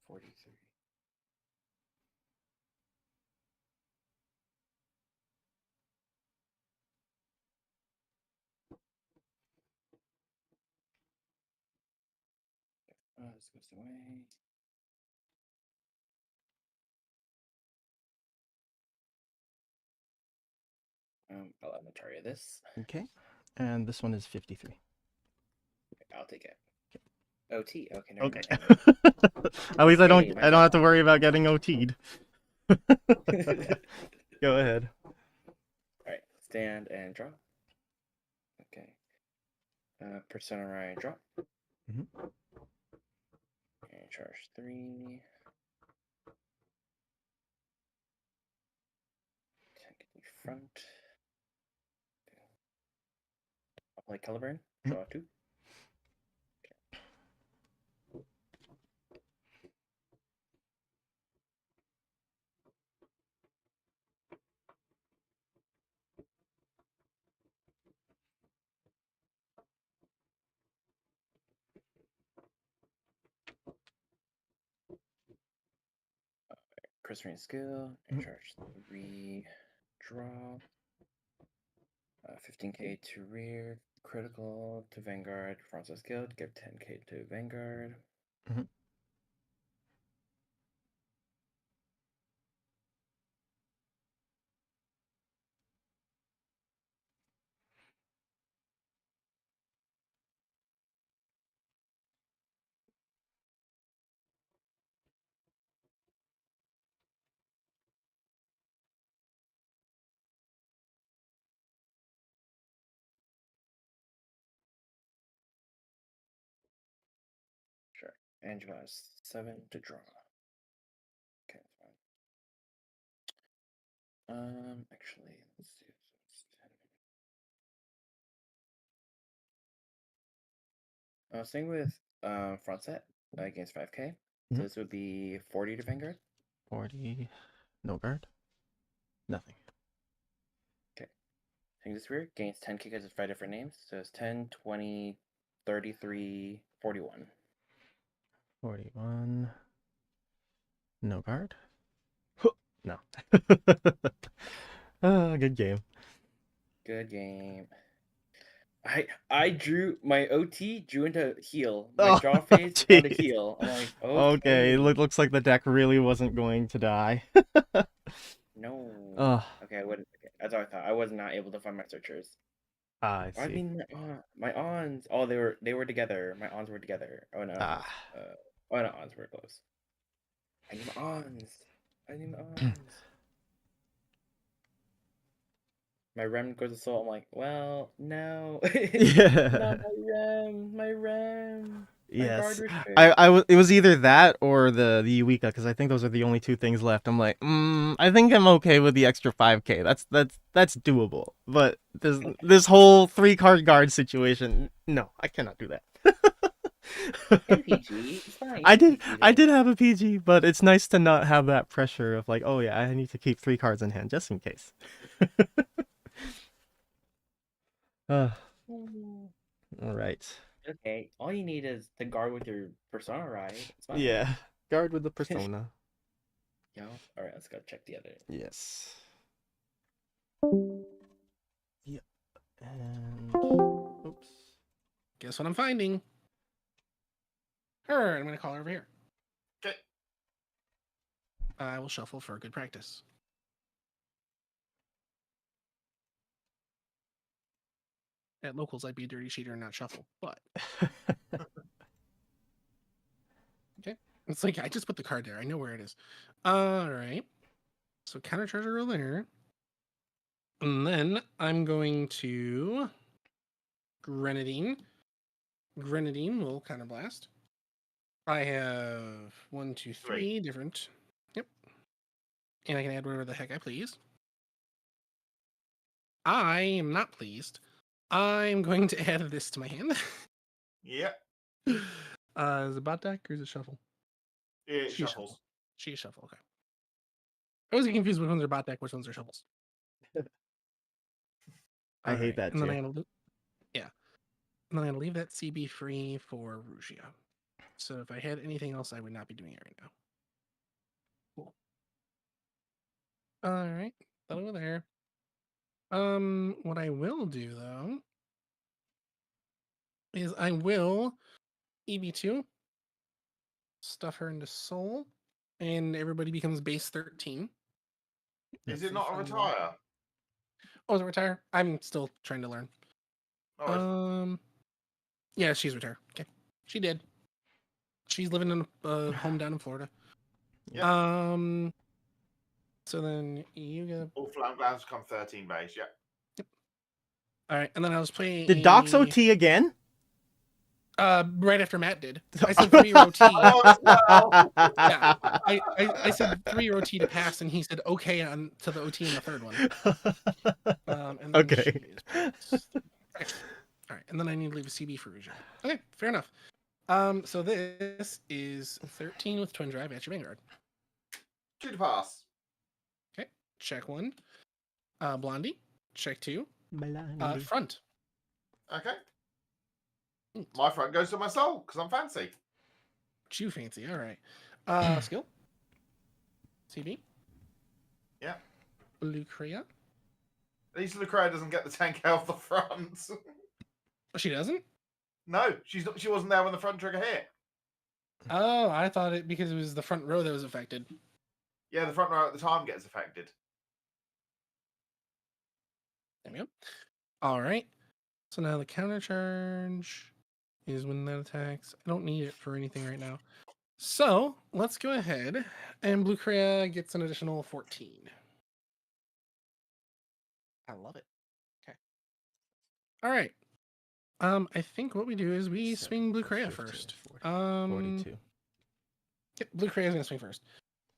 43. This goes away. I'll inventory this. Okay. And this one is 53. I'll take it. OT. Okay. Never Okay. mind. At least I don't my have to bad. worry about getting OT'd. Go ahead. All right. Stand and draw. Okay. Persona Ryan draw. Mhm. And charge 3. Take the front. I'll play color burn. Draw 2. Christmas skill. And charge 3. Draw. 15k to rear. Critical to Vanguard. Francis Guild. Give 10k to Vanguard. Mhm. Sure. And you want 7 to draw. Okay, fine. Actually, let's see. Staying with front set against 5k. So this would be 40 to Vanguard. 40. No guard. Nothing. Okay. Taking this weird gains 10k because it's 5 different names. So it's 10, 20, 33, 41. 41. No guard. No. Good game. Good game. I drew my OT drew into heal. My draw phase down to jeez. heal. I'm like, Okay, okay. it looks like the deck really wasn't going to die. No. Ugh. Okay, what? Okay, that's what I thought. I was not able to find my searchers. I I see. mean, my aunts. Oh, they were together. My aunts were together. Oh no. Oh no, aunts were close. I need my aunts. I need my aunts. My rem goes to soul. I'm like, well, no, Yeah. not my rem, my guard Yes. restrict. It was either that or the Wika, because I think those are the only two things left. I'm like, I think I'm okay with the extra 5K. That's doable. But this whole 3-card guard situation, no, I cannot do that. And PG, it's fine. I You did PG I though. did have a PG, but it's nice to not have that pressure of like, oh yeah, I need to keep 3 cards in hand just in case. uh, Mm. all right. Okay, all you need is the guard with your persona, right? It's fine. Yeah, guard with the persona. Yo, all right, let's go check the other. Yes. Yep. And oops. Guess what I'm finding? Her. I'm gonna call her over here. Okay. I will shuffle for good practice. At locals, I'd be a dirty cheater and not shuffle, but okay. It's like I just put the card there. I know where it is. All right. So counter treasure over there, and then I'm going to grenadine. Grenadine will counter blast. I have 1, 2, 3 different. Yep. And I can add whatever the heck I please. I am not pleased. I'm going to add this to my hand. Yep. Is it bot deck or is it shuffle? It She's shuffles. She's shuffle. Okay. I always get confused which ones are bot deck, which ones are shuffles. I hate that and too. then I'm gonna and then I'm gonna leave that CB free for Rugia. So if I had anything else, I would not be doing it right now. Cool. All right, that over there. What I will do though is I will EB2 stuff her into soul, and everybody becomes base 13. Is That's it a not a fun one. retire? Oh, is it retire? I'm still trying to learn. Oh, Yeah, she's retire. Okay, she did. She's living in a home down in Florida. Yep. So then you get. All flam grounds become 13 base. Yep. All right, and then I was playing. Did Docs OT again? Right after Matt did. I said 3-year OT. Yeah, I said 3-year OT to pass, and he said okay on to the OT in the third one. And then Okay. Okay. All right, and then I need to leave a CB for Rugia. Okay, fair enough. So this is 13 with Twin Drive at your Vanguard. 2 to pass. Okay, check 1. Blondie, check 2. Blondie. Front. Okay. My front goes to my soul because I'm fancy. You fancy, all right. Skill. CB. Yeah. Lucrea. At least Lucrea doesn't get the tank out of the front. Oh, she doesn't? No, she's not. She wasn't there when the front trigger hit. Oh, I thought it because it was the front row that was affected. Yeah, the front row at the time gets affected. There we go. All right. So now the counter charge is when that attacks. I don't need it for anything right now. So let's go ahead and Blue Crea gets an additional 14. I love it. Okay. All right. I think what we do is we swing Blue Crea first. 42. Yep, Blue Crea is gonna swing first.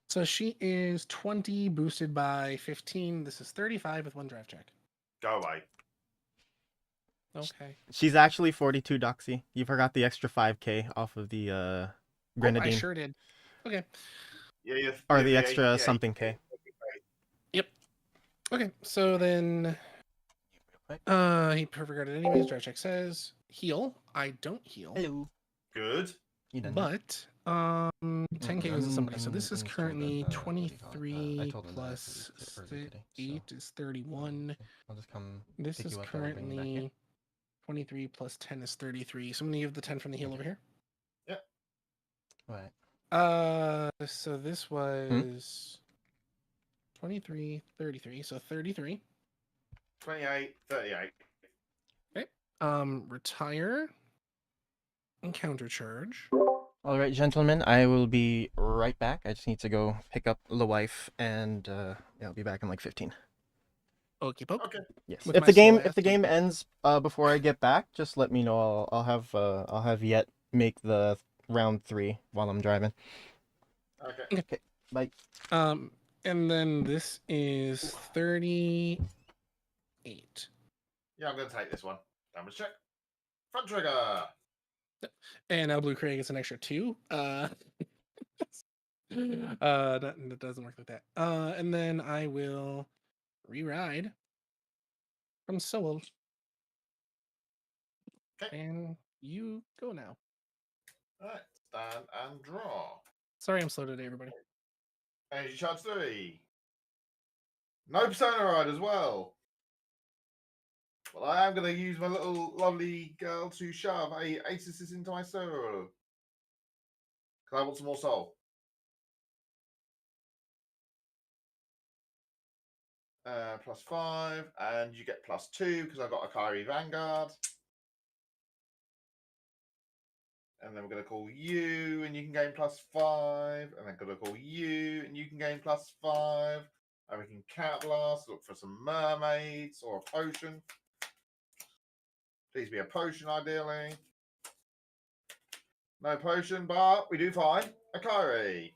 So she is 20 boosted by 15. This is 35 with 1 drive check. Go away. Okay. She's actually 42, Doxy. You forgot the extra 5K off of the Grenadine. I sure did. Okay. Yeah. Or the extra something K. Yep. Okay, so then he perfect guarded anyways. Drive check says heal. I don't heal. Hello. Good. You done But 10K goes to somebody. So this is currently 23 plus 8 is 31. I'll just come. This pick is you up and I'll bring you back in. currently 23 plus 10 is 33. So I'm gonna give the 10 from the heal over here. Yep. What? So this was 23, 33. So 33. 28, 38. Okay. Retire and countercharge. All right, gentlemen, I will be right back. I just need to go pick up the wife, and yeah, I'll be back in like 15. Okey poke. Okay. Yes. With If my the slow game ass ends before I get back, just let me know. I'll have Yet make the round 3 while I'm driving. Okay. Okay. Bye. And then this is 38. Yeah, I'm going to take this one. Damage check. Front trigger. And now Blue Craig gets an extra 2. That doesn't work like that. And then I will re-ride from Soul. Okay. And you go now. All right. Stand and draw. Sorry I'm slow today, everybody. Energy charge 3. No Persona Ride as well. Well, I am going to use my little lovely girl to shove a Aces into my soul. Because I want some more soul. +5, and you get +2 because I've got Akira Vanguard. And then we're going to call you, and you can gain +5. And then going to call you, and you can gain +5. And we can Cat Blast, look for some mermaids or a potion. Please be a potion, ideally. No potion, but we do find Akari.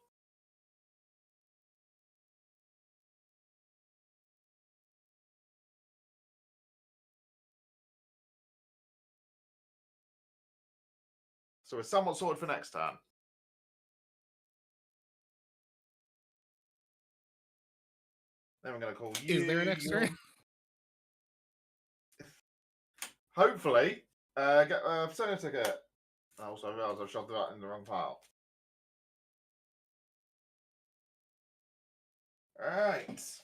So we're somewhat sorted for next turn. Then we're going to call you. Is there an extra? Hopefully, get a Persona ticket. I also realised I've shoved that in the wrong pile. Alright.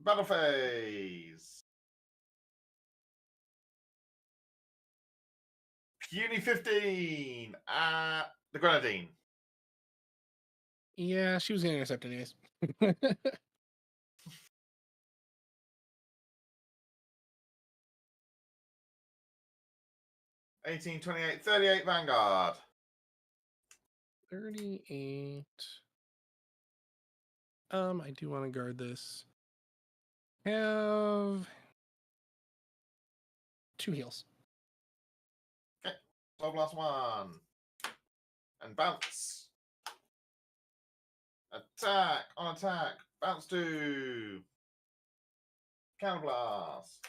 Battle phase. Puny 15. The Grenadine. Yeah, she was going to intercept anyways. 18, 28, 38 Vanguard. 38. I do want to guard this. Have 2 heals. Okay. 12 last one. And bounce. Attack. On attack. Bounce 2. Counterblast.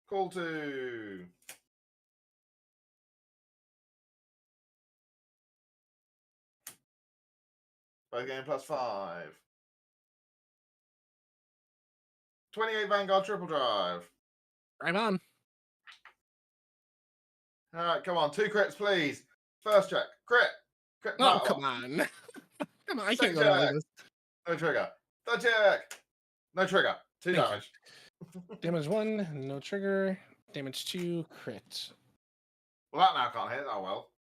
Call 2. Both game +5. 28 Vanguard triple drive. I'm on. All right, come on. 2 crits, please. First check. Crit. Crit Oh, battle. come on. Come on, I can't Second go down like check. this. No trigger. Third check. No trigger. 2 Thank damage. Damage 1, no trigger. Damage 2, crit. Well, that now can't hit. Oh, well.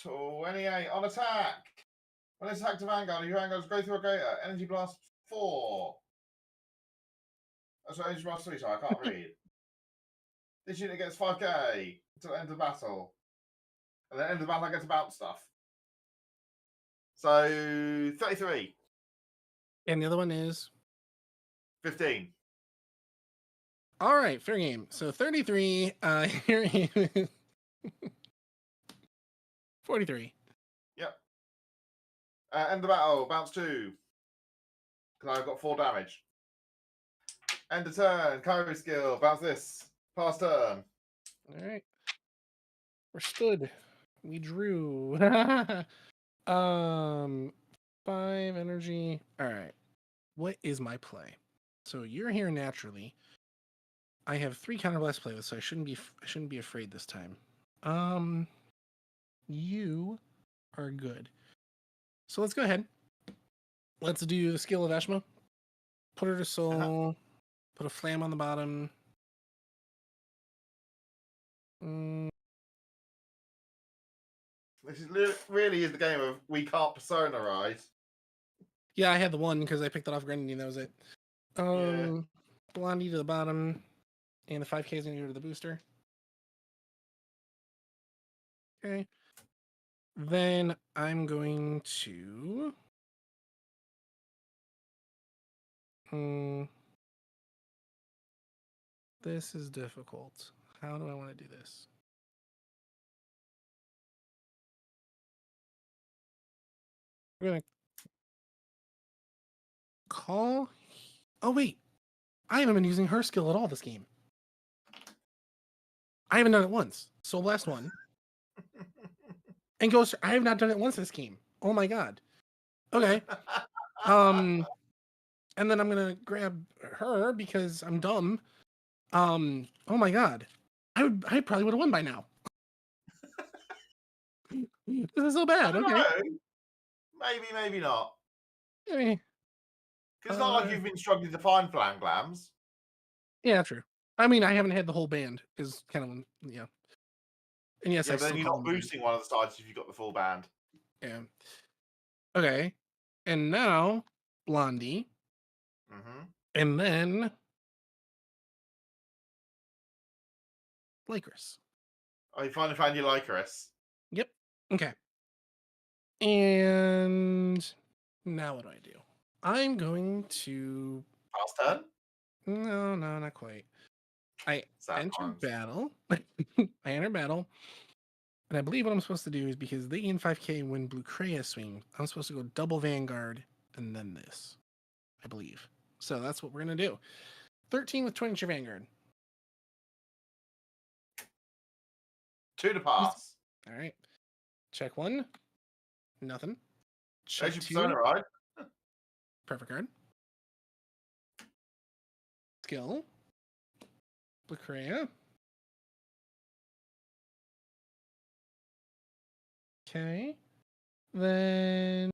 28 on attack. When it's attack to Vanguard, your Vanguards go through a gator. Energy blast 4. That's energy blast 3, sorry, I can't read. This unit gets 5k until the end of battle. And then end of battle, I get to bounce stuff. So 33. And the other one is 15. all right, fair game. So 33, here is 43. Yep. End of battle, bounce 2. Because I've got 4 damage. End of turn, Kyrie skill, bounce this. Pass turn. All right. We're stood. We drew. 5 energy. All right. What is my play? So you're here naturally. I have 3 counterblast to play with, so I shouldn't be afraid this time. You are good. So let's go ahead. Let's do the skill of Ashma. Put her to soul. Put a flam on the bottom. Mm, This really is the game of we can't personalize. yeah, I had the one because I picked it off Grenadine. That was it. Yeah. Blondie to the bottom, and the 5K is going to go to the booster. Okay. Then I'm going to. This is difficult. How do I want to do this? We're going to call. Oh, wait. I haven't been using her skill at all this game. I haven't done it once. So last one. And goes. I have not done it once this game. Oh my god. Okay. And then I'm gonna grab her because I'm dumb. Oh my god. I probably would have won by now. This is so bad. Okay. Know. Maybe, maybe not. Eh, Because it's not like you've been struggling to find flam glams. yeah, true. I mean, I haven't had the whole band. Is kind of yeah. And yes, Yeah, I but then still you're call not them band. boosting one of the sides if you've got the full band. Yeah. Okay. And now Blondie. Mm-hmm. And then Lycris. Oh, you finally found your Lycris. Yep. Okay. And now what do I do? I'm going to. Pass turn? No, not quite. I enter battle. I enter battle. And I believe what I'm supposed to do is because they gain 5K when Blue Kreia swing, I'm supposed to go double Vanguard and then this. I believe. So that's what we're going to do. 13 with 20 Vanguard. 2 to pass. All right. Check 1. Nothing. There's Check your 2. persona, right? Perfect card. Skill. Blue Kreia. Okay. Then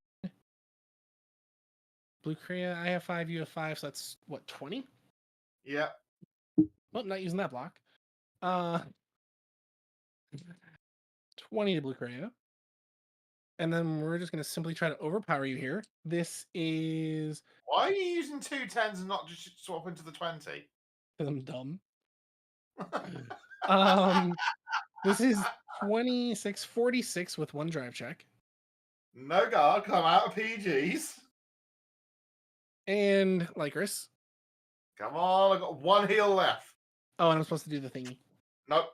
Blue Kreia, I have 5, you have 5, so that's what, 20? Yeah. Well, not using that block. 20 to Blue Kreia. And then we're just going to simply try to overpower you here. This is. Why are you using 2 10s and not just swap into the 20? Because I'm dumb. This is 46 with 1 drive check. No guard, come out of PGs. And Lycris. Come on, I've got 1 heal left. Oh, and I'm supposed to do the thingy. Nope.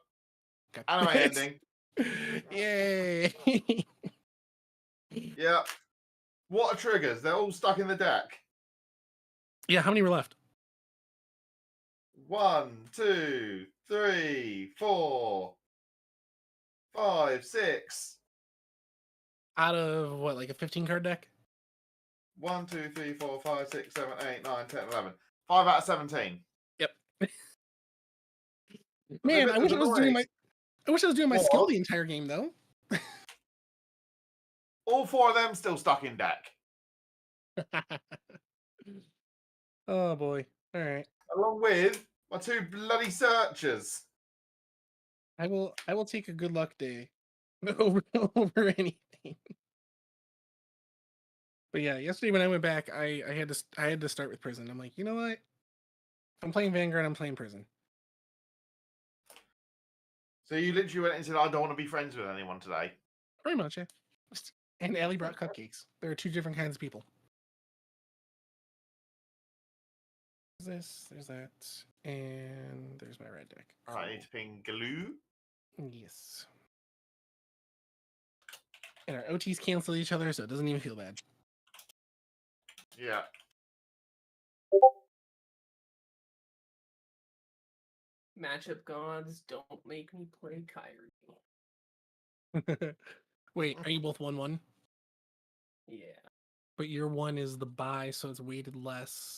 Okay. Anime ending. Yay. Yeah. What are triggers? They're all stuck in the deck. Yeah, how many were left? 1, 2, 3, 4, 5, 6. Out of what, like a 15 card deck? 1, 2, 3, 4, 5, 6, 7, 8, 9, 10, 11. 5 out of 17. Yep. Man, I wish I was doing my skill the entire game though. All 4 of them still stuck in deck. Oh boy. All right. Along with my 2 bloody searchers. I will take a good luck day over anything. But yeah, yesterday when I went back, I had to start with prison. I'm like, you know what? I'm playing Vanguard. I'm playing prison. So you literally went and said, I don't want to be friends with anyone today. Pretty much, yeah. And Allie brought cupcakes. There are 2 different kinds of people. There's that, and there's my red deck. All right, I need to ping glue. Yes. And our OTs cancel each other, so it doesn't even feel bad. Yeah. Matchup gods, don't make me play Kyrie. Wait, are you both 1/1? Yeah. But your 1 is the buy, so it's weighted less.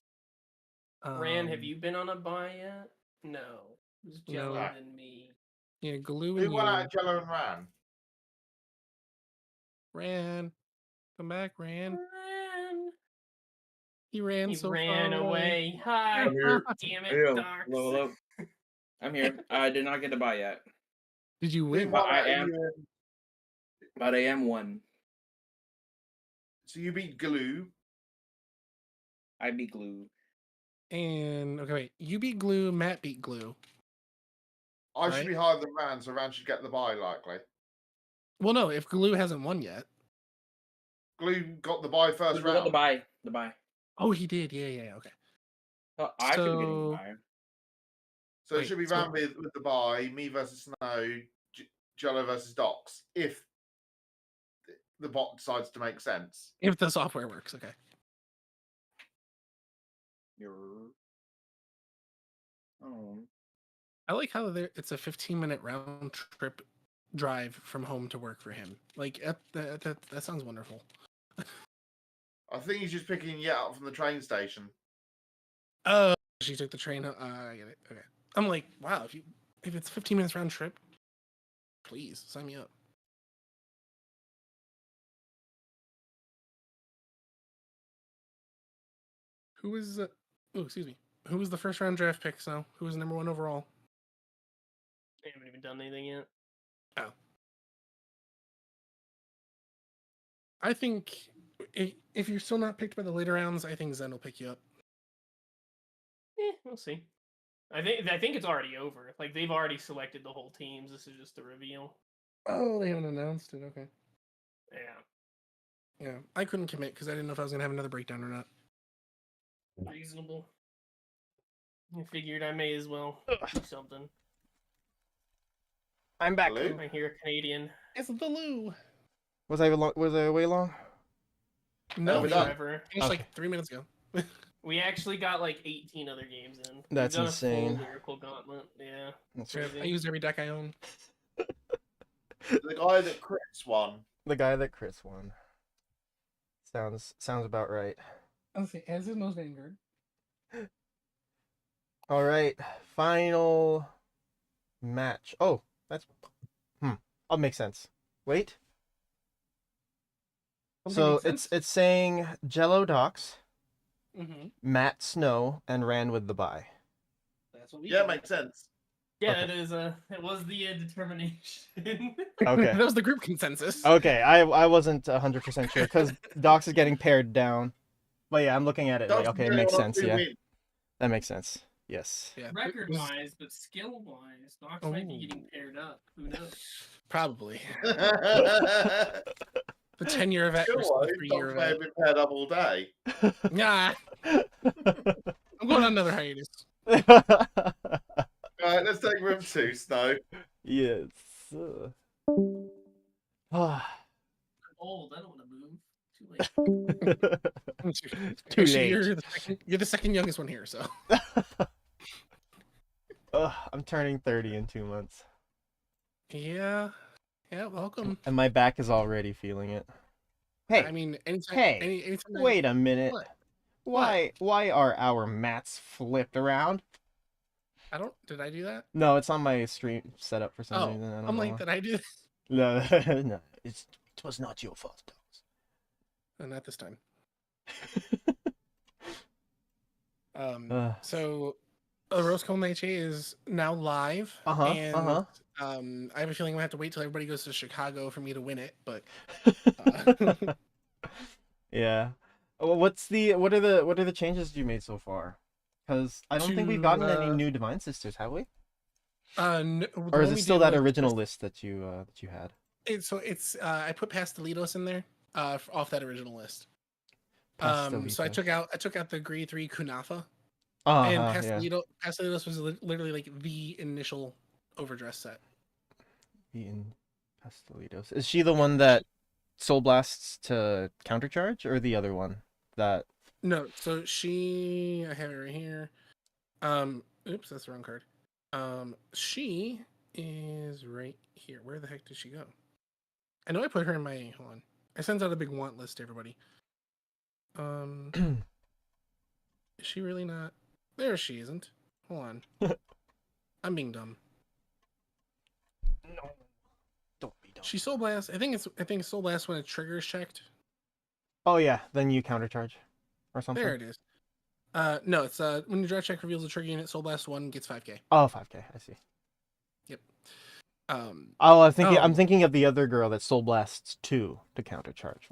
Ran, have you been on a buy yet? No. Who's jello No. than me? Yeah, glue Who and went out you. of Jello and ran? Ran. Come back, Ran. Ran. He ran He so ran far away. Hi. I'm here. Damn Hello, it, Docs. hello. I'm here. I did not get to buy yet, Did you win? But I am one. So you beat Glue. I be glue. And okay, wait. You beat Glue. Matt beat Glue. I should Right. be higher than Rand, so Rand should get the bye likely. Well, no. If Glue hasn't won yet. Glue got the bye first We got round. the buy. The buy. Oh, he did. Yeah. Okay. Oh, I should be getting the So- buy. So it Wait, should be so- Rand with the bye, me versus Snow, Jello versus Docs, if the bot decides to make sense. If the software works, okay. Oh. I like how it's a 15-minute round trip drive from home to work for him. Like that sounds wonderful. I think he's just picking Yet up from the train station. Oh, she took the train. I get it. Okay. I'm like, wow. If it's 15 minutes round trip, please sign me up. Who was? Oh, excuse me. Who was the first round draft pick? So who was number 1 overall? I haven't even done anything yet. Oh. I think if you're still not picked by the later rounds, I think Zen will pick you up. We'll see. I think it's already over. Like they've already selected the whole teams. This is just the reveal. Oh, they haven't announced it. Okay. Yeah. Yeah, I couldn't commit because I didn't know if I was gonna have another breakdown or not. Reasonable. I figured I may as well do something. I'm back. Hello? I hear Canadian. It's the Lou. Was I away long? No, we're we done. Forever. finished Okay. like 3 minutes ago. We actually got like 18 other games in. We've That's done a full insane. lyrical gauntlet. Yeah. That's Yeah, right. I used every deck I own. The guy that crits won. The guy that Chris won. Sounds about right. Let's see, as his nose Vanguard. All right, final match. Oh, that's I'll make sense. Wait. So it's saying Jello Docs, Mm-hmm. Matt Snow, and Rand with the bye. That's what we Yeah, got. makes sense. Yeah, Okay. it was the determination. Okay. That was the group consensus. Okay, I wasn't 100% sure because Docs is getting pared down. But yeah, I'm looking at it. Like, Docs okay, it is makes going on sense. 2 Yeah, wins. that makes sense. Yes. Yeah, Record wise, but skill wise, Docs might be getting paired up. Who knows? probably Skill-wise, the 10-year vet versus the Docs 3-year may have vet. been paired up all day. Nah, I'm going on another hiatus. Alright, let's take room 2, Snow. Yes. Old, I don't want to move. Too late. Too Actually, late. you're the second youngest one here, so. I'm turning 30 in 2 months, Yeah, welcome. and my back is already feeling it. Hey, I mean, anytime. Hey, anytime wait a minute. What? Why are our mats flipped around? Did I do that? No, it's on my stream setup for some Oh, reason. I don't I'm know. like, did I do that? No, no, it was not your fault, Dogs. Not this time. Uh. So, Rose Cone HA is now live. And I have a feeling I'm gonna have to wait till everybody goes to Chicago for me to win it. But Yeah. Well, what are the changes you made so far? Because I don't think we've gotten any new Divine Sisters, have we? Or is it still that original list that you had? It's I put Pastelitos in there off that original list. So I Pastelitos. took out the Grade 3 Kunafa. And And Pastelitos was literally like the initial overdress set. Eaten Pastelitos. Is she the one that soul blasts to countercharge, or the other one that? No, so I have it right here. Oops, that's the wrong card. She is right here. Where the heck did she go? I know I put her in my. Hold on. I sent out a big want list to everybody. Is she really not? There she isn't. Hold on. I'm being dumb. No. Don't be dumb. She soul blast. I think soul blast when a trigger is checked. Oh yeah, then you countercharge, or something. There it is. No, it's when your draw check reveals a trigger unit, Soul Blast 1 gets 5k. Oh, 5k. I see. Yep. Oh, I'm thinking of the other girl that Soul Blasts 2 to countercharge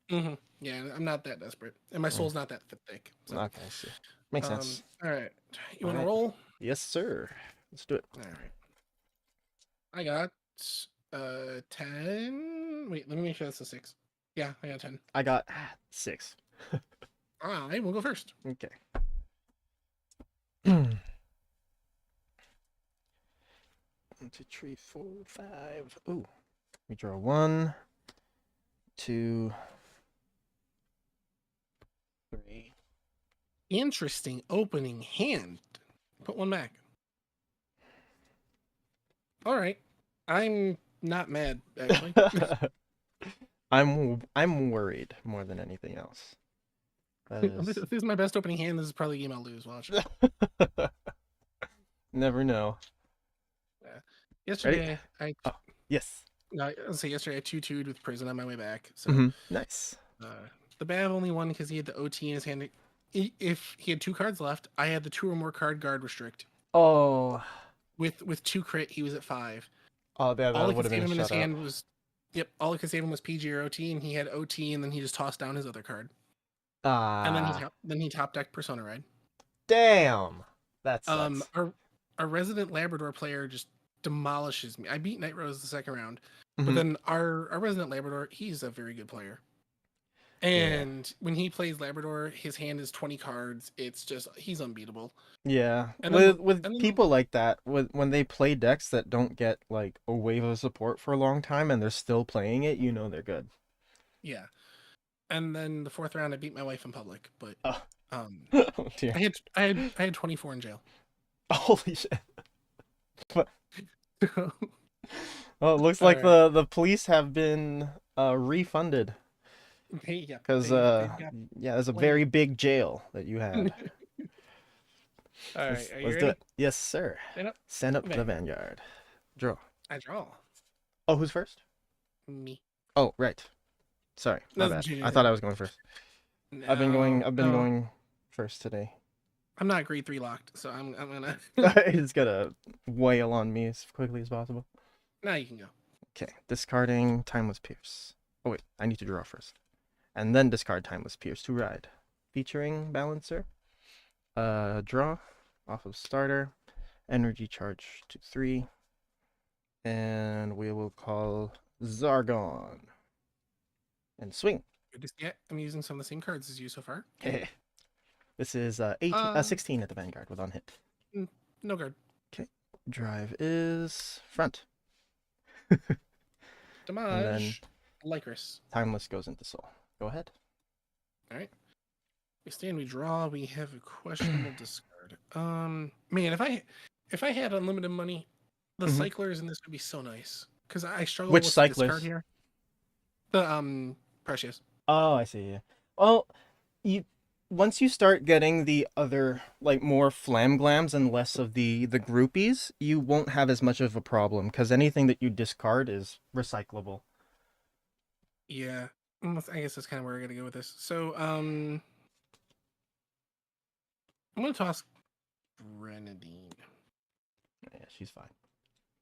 1. Yeah, I'm not that desperate, and my soul's not that thick. So. Okay, I see. Makes sense. All right, you want to Alright. roll? Yes, sir. Let's do it. All right. I got 10. Wait, let me make sure that's a 6. Yeah, I got 10. I got 6. All right, we'll go first. Okay. 1, 2, 3, 4, 5. Ooh. We draw 1, 2, 3. Interesting opening hand. Put one back. All right. I'm not mad, actually. I'm worried more than anything else. This is my best opening hand. This is probably a game I'll lose. Watch. Never know. Yesterday, Yes. I'll say yesterday I 2-2'd with prison on my way back. So Nice. the Bav only won because he had the OT in his hand. If he had 2 cards left, I had the 2 or more card guard restrict. Oh. With 2 crit, he was at 5. Oh, that all I would could have save been him in his shut hand up. was all I could save him was PG or OT, and he had OT, and then he just tossed down his other card. And then he top decked Persona Ride. Damn. That sucks. Our resident Labrador player just demolishes me. I beat Night Rose the second round, but then our resident Labrador, he's a very good player. And when he plays Labrador, his hand is 20 cards. It's just he's unbeatable. Yeah, And with people like that, when they play decks that don't get like a wave of support for a long time and they're still playing it, you know they're good. Yeah. And then the 4th round, I beat my wife in public, but Oh dear. I had 24 in jail. Holy shit. Well, it looks like the police have been refunded. Yeah, because there's a very big jail that you had. All right, are you let's ready? do it. Yes, sir. Send up Okay. the Vanguard. Draw. I draw. Oh, who's first? Me. Oh, right. Sorry, my bad. I thought I was going first. No, I've been going first today. I'm not grade 3 locked, so I'm gonna. It's gonna wail on me as quickly as possible. Now you can go. Okay, discarding Timeless Pierce. Oh wait, I need to draw first, and then discard Timeless Pierce to ride. Featuring Balancer. Draw off of starter. Energy charge to 3. And we will call Zargon. And swing. Yeah, I'm using some of the same cards as you so far. This is 16 at the Vanguard with on hit. No guard. Okay. Drive is front. Damage. Lycris. Timeless goes into soul. Go ahead. All right. We stand, we draw, we have a questionable discard. Man, if I had unlimited money, the cyclers in this would be so nice. Because I struggle with this cyclers card here. The Precious. Oh, I see. Yeah. Well, once you start getting the other like more flam glams and less of the groupies, you won't have as much of a problem because anything that you discard is recyclable. Yeah. I guess that's kind of where I gotta go with this. So, I'm gonna toss Grenadine. Yeah, she's fine.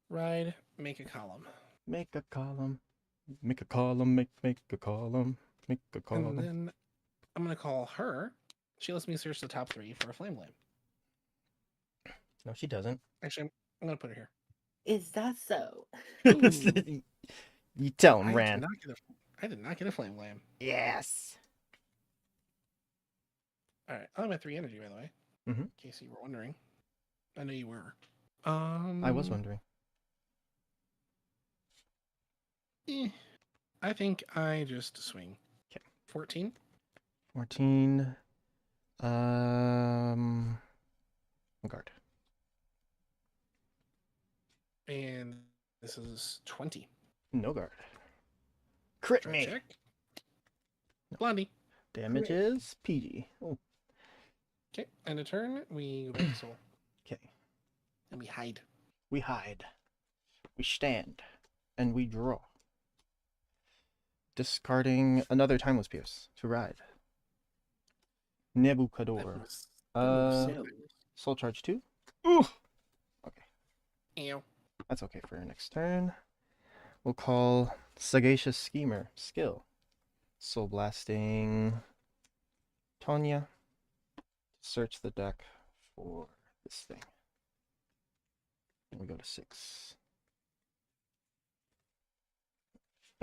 Ride, make a column. Make a column. Make a column. Make a column. Make a column. And then I'm gonna call her. She lets me search the top 3 for a flame lamp. No, she doesn't. Actually, I'm gonna put her here. Is that so? You tell him, Rand. I did not get a flame lamp. Yes. All right, I'm at 3 energy, by the way. Mm-hmm. In case you were wondering, I know you were. I was wondering. I think I just swing. Okay. 14. 14. Guard. And this is 20. No guard. Crit Try me. check. Blondie. Damage is PG. Oh. Okay, end of turn. We go back to soul. Okay. And we hide. We hide. We stand. And we draw. Discarding another Timeless Pierce to ride. Nebuchador. So Soul Charge 2. Ooh. Okay. Ew. That's okay for your next turn. We'll call Sagacious Schemer skill. Soul Blasting Tonya. Search the deck for this thing. And we go to 6.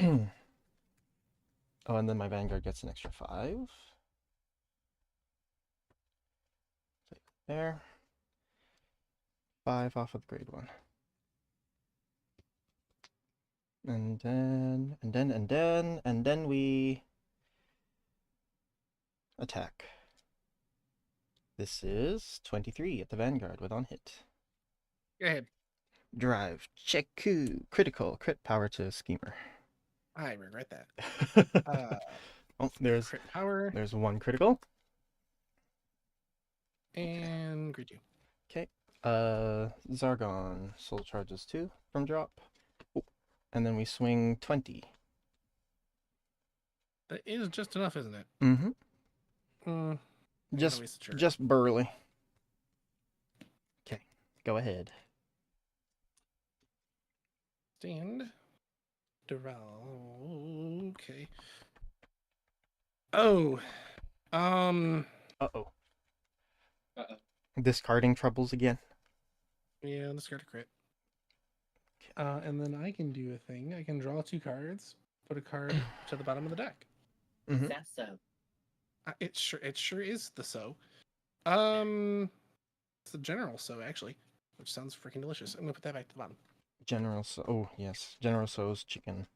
Oh, and then my Vanguard gets an extra 5. There. 5 off of grade 1. And then we attack. This is 23 at the Vanguard with on hit. Go ahead. Drive, Cheku, critical, crit power to Schemer. I regret that. Oh, there's Crit power there's 1 critical. and grade 2. Okay. Zargon, Soul Charges 2 from drop. Oh, and then we swing 20. That is just enough, isn't it? Mm-hmm. Just burly. Okay, go ahead. Stand. Doral. Okay. Oh. Uh-oh. Discarding troubles again. Yeah, discard a crit. And then I can do a thing. I can draw 2 cards, put a card to the bottom of the deck. Mhm. That's so. It sure is the so. It's the general so actually, which sounds freaking delicious. I'm gonna put that back to the bottom. General So. Oh yes, General So's chicken,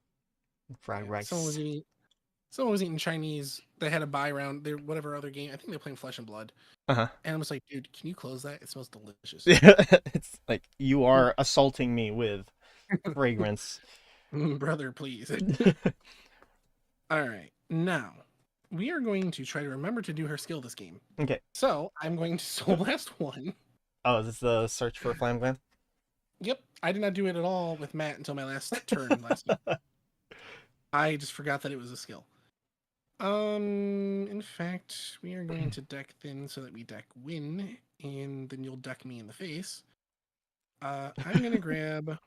fried rice. Someone was eating Chinese. They had a buy round. Their whatever other game. I think they're playing Flesh and Blood. Uh-huh. And I was like, dude, can you close that? It smells delicious. It's like you are assaulting me with fragrance. Brother, please. All right, now we are going to try to remember to do her skill this game. Okay. So I'm going to Soul Blast 1. Oh, is this the search for a Flam Gland? Yep, I did not do it at all with Matt until my last turn last game. I just forgot that it was a skill. In fact, we are going to deck thin so that we deck win, and then you'll deck me in the face. I'm gonna grab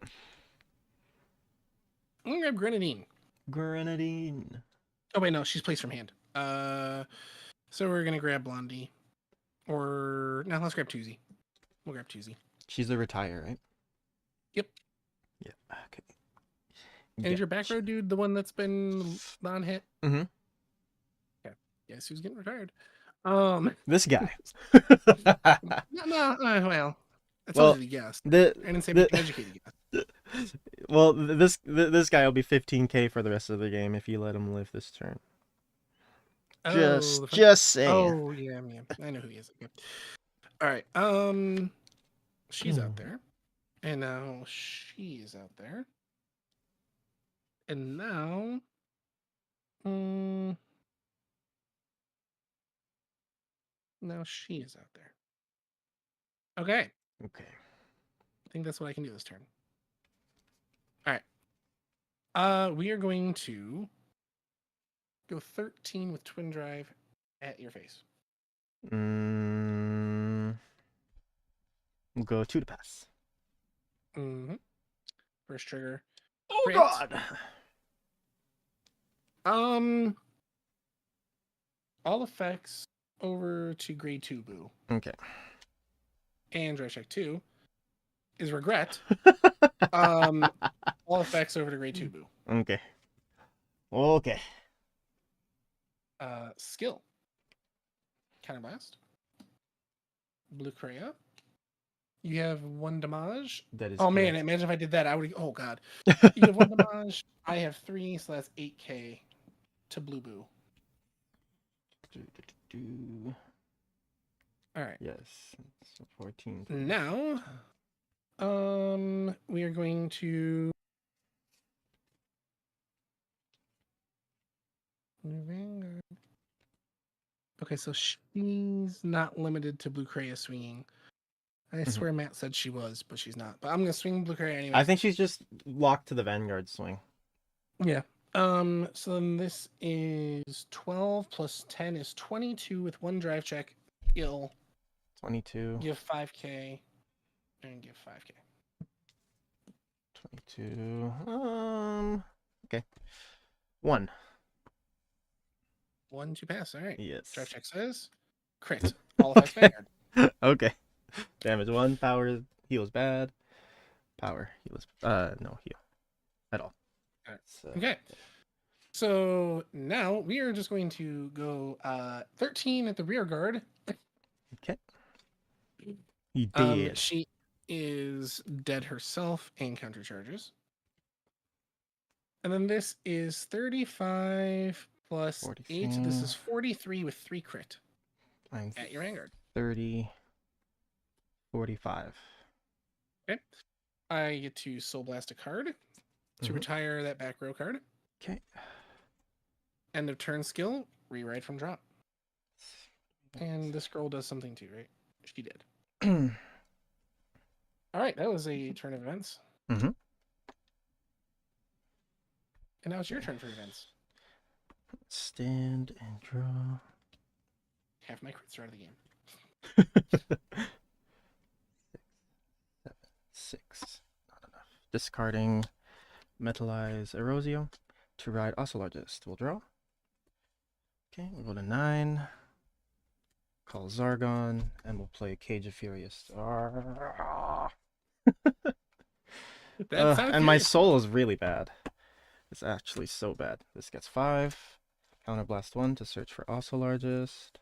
Grenadine. Grenadine. Oh wait, no, she's placed from hand. So we're gonna grab Blondie, or no, let's grab Toozy. We'll grab Toozy. She's a retire, right? Yep. Yeah. Okay. And is your back row dude the one that's been non-hit? Mm-hmm. Okay. Guess who's getting retired? This guy. No, well, that's Well, easy to guess. I didn't say an educated guess. Well, this guy will be 15k for the rest of the game if you let him live this turn. Just saying. Oh yeah, I know who he is. Okay. All right. She's out there, and now she's out there, and now, now she is out there. Okay. Okay. I think that's what I can do this turn. All right. We are going to go 13 with Twin Drive at your face. We'll go 2 to pass. Mm-hmm. First trigger. Oh Crit. God. All effects over to grade 2 boo. Okay. And Drive Check 2 is regret. All effects over to grade 2 boo. Okay. Okay. Skill. Counterblast. Blue Crea. You have 1 damage. That is. Oh man, correct. imagine if I did that. I would. Oh god. You have 1 damage. I have 3, so that's 8k to Blue Boo. All right. Yes. So 14. Now, we are going to. Vanguard. Okay, so she's not limited to Blue Crea swinging. I swear Matt said she was, but she's not. But I'm gonna swing Blue Crea anyway. I think she's just locked to the Vanguard swing. Yeah. So then this is 12 plus 10 is 22 with 1 drive check. Skill. 22. Give 5k and give 5k. 22. Okay. 1. 1 to pass. All right. Yes. Drive check says crit. All effects Vanguard. Okay. Damage 1. Power heal is bad. Power heal is no heal at all. Alright. So, Okay. So now we are just going to go 13 at the rear guard. Okay. He did. She is dead herself and counter charges. And then this is 35 plus 8. This 43. is 43 with 3 crit I'm at your Vanguard. 30. 45. Okay. I get to Soul Blast a card to Mhm. retire that back row card. Okay. End of turn skill, rewrite from drop. And this girl does something too, right? She did. All right, that was a turn of events. Mhm. And now it's your turn for events. Stand and draw. Half my crits are out of the game. 6. Not enough. Discarding Metallize Erosio to ride Oselargest. We'll draw. Okay, we'll go to 9. Call Zargon, and we'll play Cage of Furious. And my soul is really bad. It's actually so bad. This gets 5. Counterblast 1 to search for Oselargest.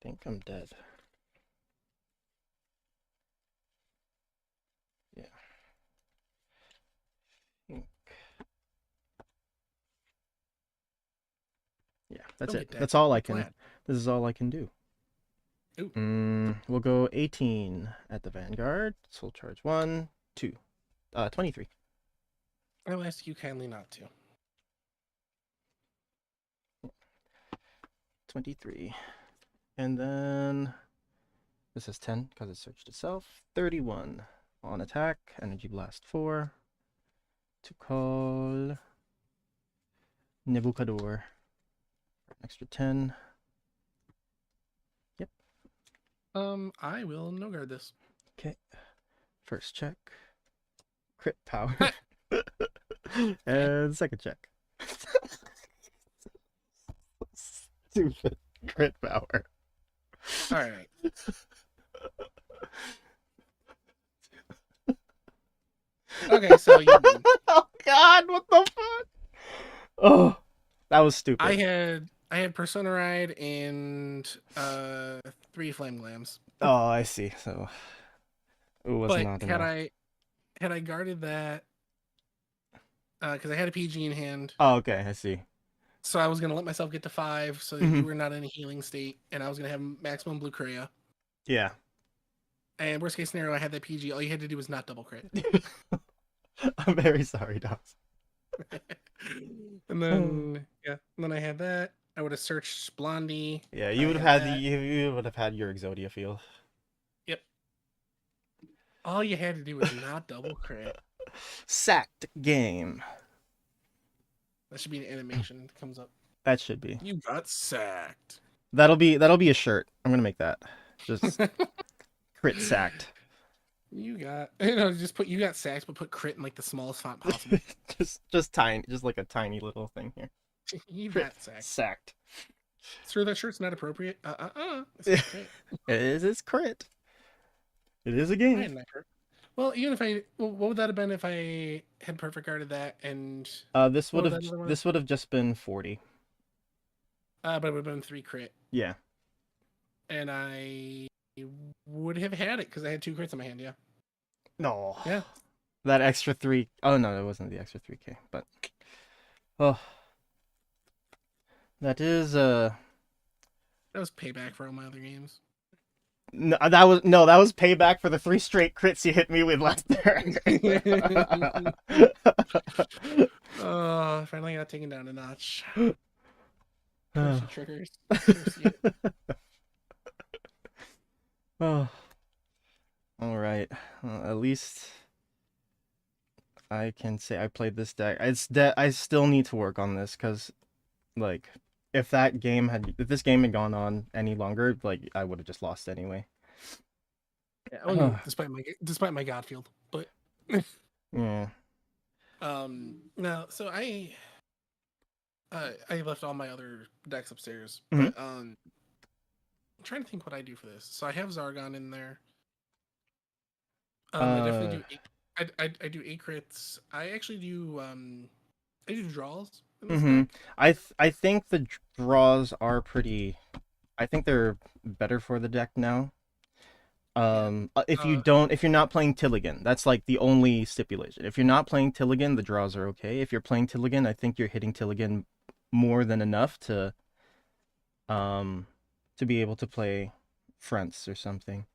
Think I'm dead. Yeah. Yeah, that's Don't it. get dead. That's all I I'm can. glad. This is all I can do. Ooh. We'll go 18 at the Vanguard. Soul charge 1, 2. 23. I'll ask you kindly not to. 23. And then this is 10 because it searched itself. 31 on attack. Energy blast 4 to call Nebuchador. Extra 10. Yep. I will no guard this. Okay. First check. Crit power. And second check. Stupid crit power. All right. Okay, so you win. Oh God! What the fuck? Oh, that was stupid. I had Persona Ride and 3 Flame Glams. Oh, I see. So it was But not had enough. I guarded that because I had a PG in hand, Oh, okay. I see. so I was gonna let myself get to 5, so that you were not in a healing state, and I was gonna have maximum blue Kreia. Yeah. And worst case scenario, I had that PG. All you had to do was not double crit. I'm very sorry, Doss. And then I had that. I would have searched Blondie. Yeah, you would have had you would have had your Exodia field. Yep. All you had to do was not double crit. Sacked game. That should be an animation that comes up. That should be. You got sacked. That'll be a shirt. I'm gonna make that. Just crit sacked. You got just put you got sacked, but put crit in like the smallest font possible. just tiny, just like a tiny little thing here. You Crit got sacked. sacked. Sir, that shirt's not appropriate. It's crit. It's crit. It is a game. Well, even if what would that have been if I had perfect guarded that and This would have just been 40. but it would have been 3 crit. Yeah. And I would have had it because I had 2 crits in my hand. Yeah. No. Yeah. That extra 3. Oh no, it wasn't the extra 3k. But oh, that is That was payback for all my other games. No, that was payback for the 3 straight crits you hit me with last turn. Oh, finally got taken down a notch. Triggers. Oh. All right. At least I can say I played this deck. I still need to work on this because, like, if this game had gone on any longer, like I would have just lost anyway. Yeah, only despite my Godfield, but Yeah. no. So I left all my other decks upstairs, Mhm. but I'm trying to think what I do for this. So I have Zargon in there. I definitely do. I do 8 crits. I actually do. I do draws in this deck. I think the draws are pretty. I think they're better for the deck now. If you're not playing Tilligan, that's like the only stipulation. If you're not playing Tilligan, the draws are okay. If you're playing Tilligan, I think you're hitting Tilligan more than enough to be able to play fronts or something.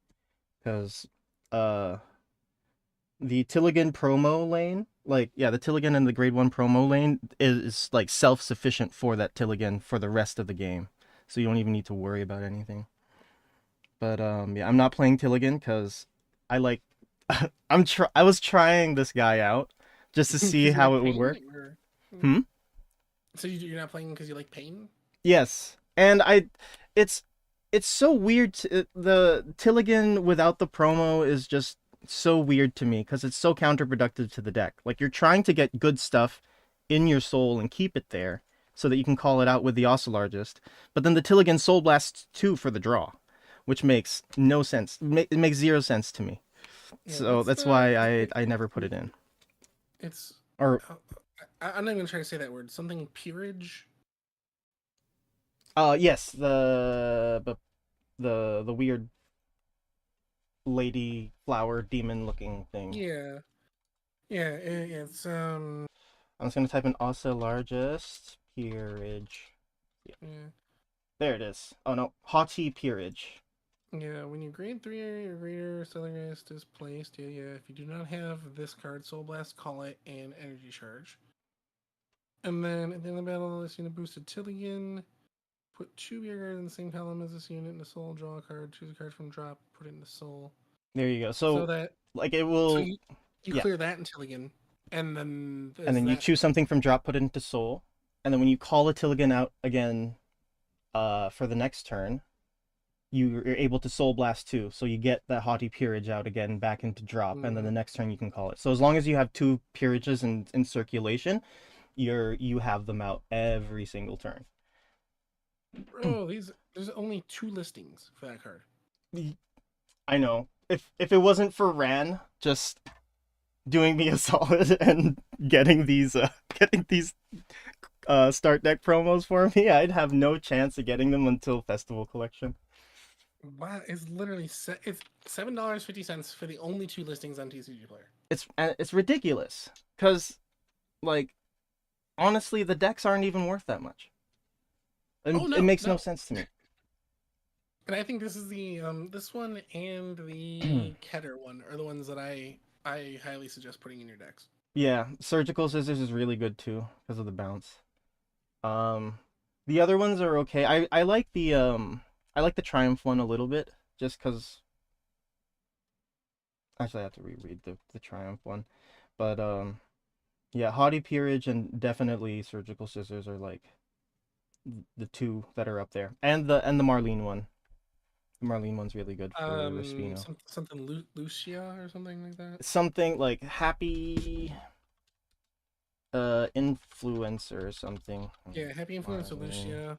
Because the Tilligan promo lane, the Tilligan and the grade 1 promo lane is like self-sufficient for that Tilligan for the rest of the game. So you don't even need to worry about anything. But yeah, I'm not playing Tilligan because I like I was trying this guy out just to see how it would work. So you're not playing because you like pain? Yes, and it's so weird. The Tilligan without the promo is just so weird to me because it's so counterproductive to the deck. Like you're trying to get good stuff in your soul and keep it there so that you can call it out with the Oselargest, but then the Tilligan Soul Blasts 2 for the draw, which makes no sense. It makes zero sense to me. Yeah, so that's why I never put it in. It's or I'm not even trying to say that word. Something peerage. Yes, the weird lady flower demon looking thing. Yeah. It's I'm just gonna type in Oselargest peerage. Yeah. There it is. Oh no, haughty peerage. Yeah, when you grade 3 or your greater, Oselargest is placed. Yeah. If you do not have this card, Soul Blast, call it an energy charge. And then at the end of the battle, this unit boosted Tilligan. Put 2 of your cards in the same column as this unit in the soul. Draw a card. Choose a card from drop. Put it in the soul. There you go. So that like it will. So you clear that in Tilligan, and then you choose something from drop, put it into soul, and then when you call a Tilligan out again, for the next turn, you're able to soul blast 2, so you get that haughty peerage out again back into drop, and then the next turn you can call it. So as long as you have 2 peerages in circulation, you have them out every single turn. Bro, there's only 2 listings for that card. I know. If it wasn't for Ran just doing me a solid and getting these start deck promos for me, I'd have no chance of getting them until Festival Collection. Wow, it's literally it's $7.50 for the only 2 listings on TCG Player. It's ridiculous because, like, honestly, the decks aren't even worth that much. It makes no sense to me. And I think this is the this one and the Keter one are the ones that I highly suggest putting in your decks. Yeah, Surgical Scissors is really good too because of the bounce. The other ones are okay. I like the Triumph one a little bit just because. Actually, I have to reread the Triumph one, but yeah, Haughty Peerage and definitely Surgical Scissors are like the 2 that are up there, and the Marlene one. The Marlene one's really good for Respino. Something Lucia or something like that. Something like Happy Influencer or something. Yeah, Happy Influencer Lucia.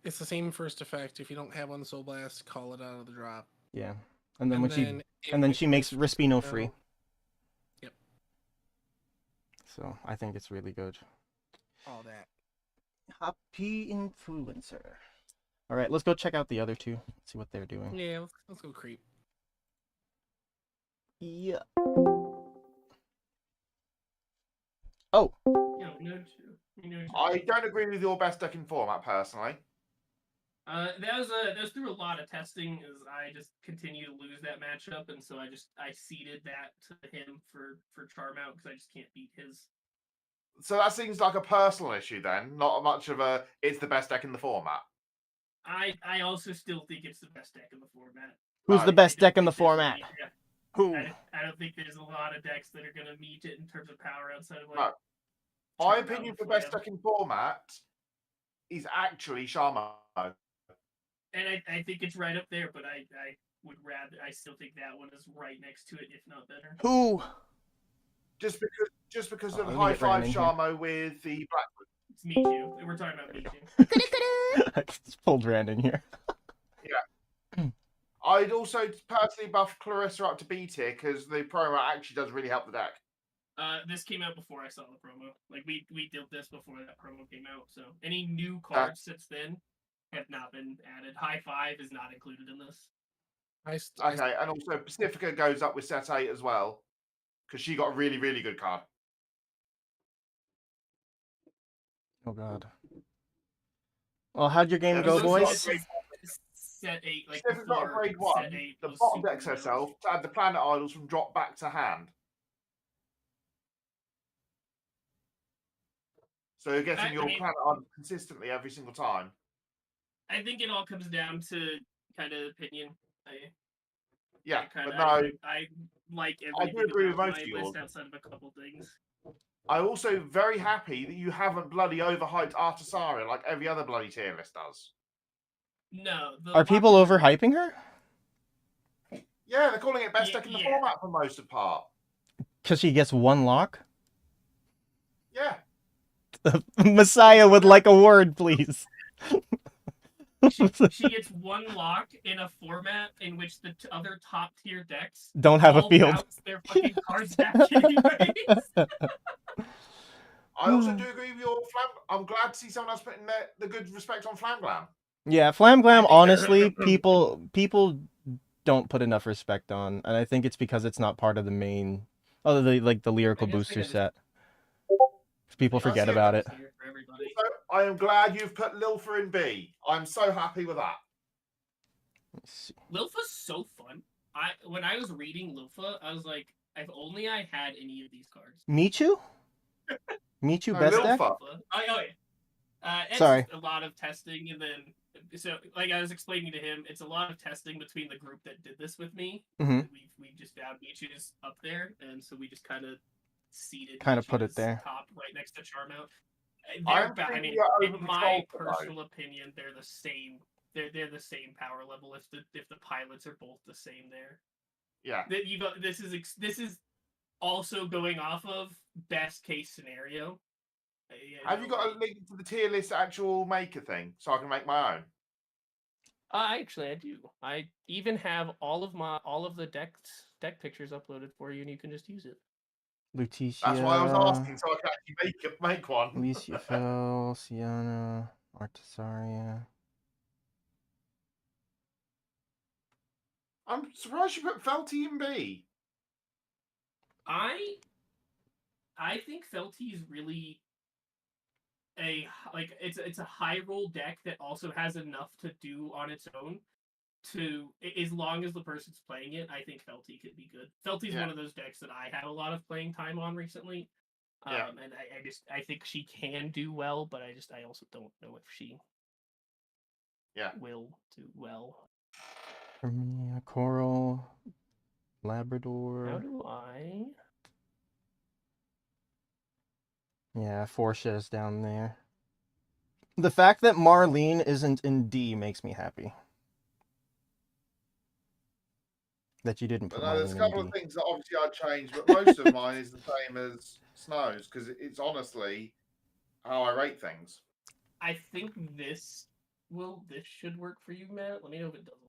It's the same first effect. If you don't have one Soul Blast, call it out of the drop. Yeah, and then she makes Respino free. Yep. So I think it's really good. All that. Happy Influencer. All right, let's go check out the other 2. See what they're doing. Yeah, let's go creep. Yeah. Oh. I don't agree with your best deck in format personally. That was through a lot of testing as I just continue to lose that matchup, and so I ceded that to him for Charm Out because I just can't beat his. So that seems like a personal issue then, not much of a it's the best deck in the format. I also still think it's the best deck in the format. Who's the best deck in the format? Who? I don't think there's a lot of decks that are going to meet it in terms of power outside of like. No. My opinion for best deck in format is actually Shamo. And I think it's right up there, but I would rather. I still think that one is right next to it, if not better. Who? Just because of let me High get Five Brandon here. Shamo with the Blackwood. It's Michu. We're talking about Michu. I just pulled Brandon here. Yeah. I'd also personally buff Clarissa up to B tier because the promo actually does really help the deck. This came out before I saw the promo. Like we did this before that promo came out. So any new cards since then have not been added. High Five is not included in this. Okay, and also Pacifica goes up with set 8 as well because she got a really, really good card. Oh god. Well, how'd your game go, boys? Set 8, like Pacifica got a before grade 1. set 8 The was bottom super decks low. herself to add the planet idols from drop back to hand. So you're getting your planet idol consistently every single time. I think it all comes down to kind of opinion. Yeah, but no, I like I everything do agree with about most my of yours. list outside of a couple things. I'm also very happy that you haven't bloody overhyped Artisaria like every other bloody tier list does. No. Are people overhyping her? Yeah, they're calling it best deck in the format for most of the part. Because she gets one lock? Yeah. Messiah would like a word, please. She gets one lock in a format in which the other top tier decks don't have a field. Bounce their fucking cards back anyways. I also do agree with your Flam. I'm glad to see someone else putting the good respect on Flamglam. Yeah, Flamglam, honestly, people don't put enough respect on, and I think it's because it's not part of the main, the lyrical booster set. People forget about it. So, I am glad you've put Lilfa in B. I'm so happy with that. Lilfa's so fun. When I was reading Lilfa, I was like, if only I had any of these cards. Michu? Michu best Lilfa. deck? It's Sorry. a lot of testing, and then so like I was explaining to him, it's a lot of testing between the group that did this with me. Mm-hmm. We just found Michu's up there, and so we just kind of seated. Put it there. Top right next to Charmount. In my personal opinion, they're the same. They're the same power level if the pilots are both the same there. Yeah. This is also going off of best case scenario. Have you got a link to the tier list actual maker thing so I can make my own? Actually, I do. I even have all of the deck pictures uploaded for you, and you can just use it. Lutetia. That's why I was asking, so I can actually make one. Alicia Fell, Sienna, Artisaria. I'm surprised you put Felty in B. I think Felty is really it's a high roll deck that also has enough to do on its own. As long as the person's playing it, I think Felty could be good. Felty's one of those decks that I had a lot of playing time on recently. And I think she can do well, but I also don't know if she will do well. For me, Coral, Labrador. How do I? Yeah, Forsha's down there. The fact that Marlene isn't in D makes me happy. That you didn't put Marlene in D. There's a couple of things that obviously I'd change, but most of mine is the same as Snow's because it's honestly how I rate things. I think this should work for you, Matt. Let me know if it doesn't.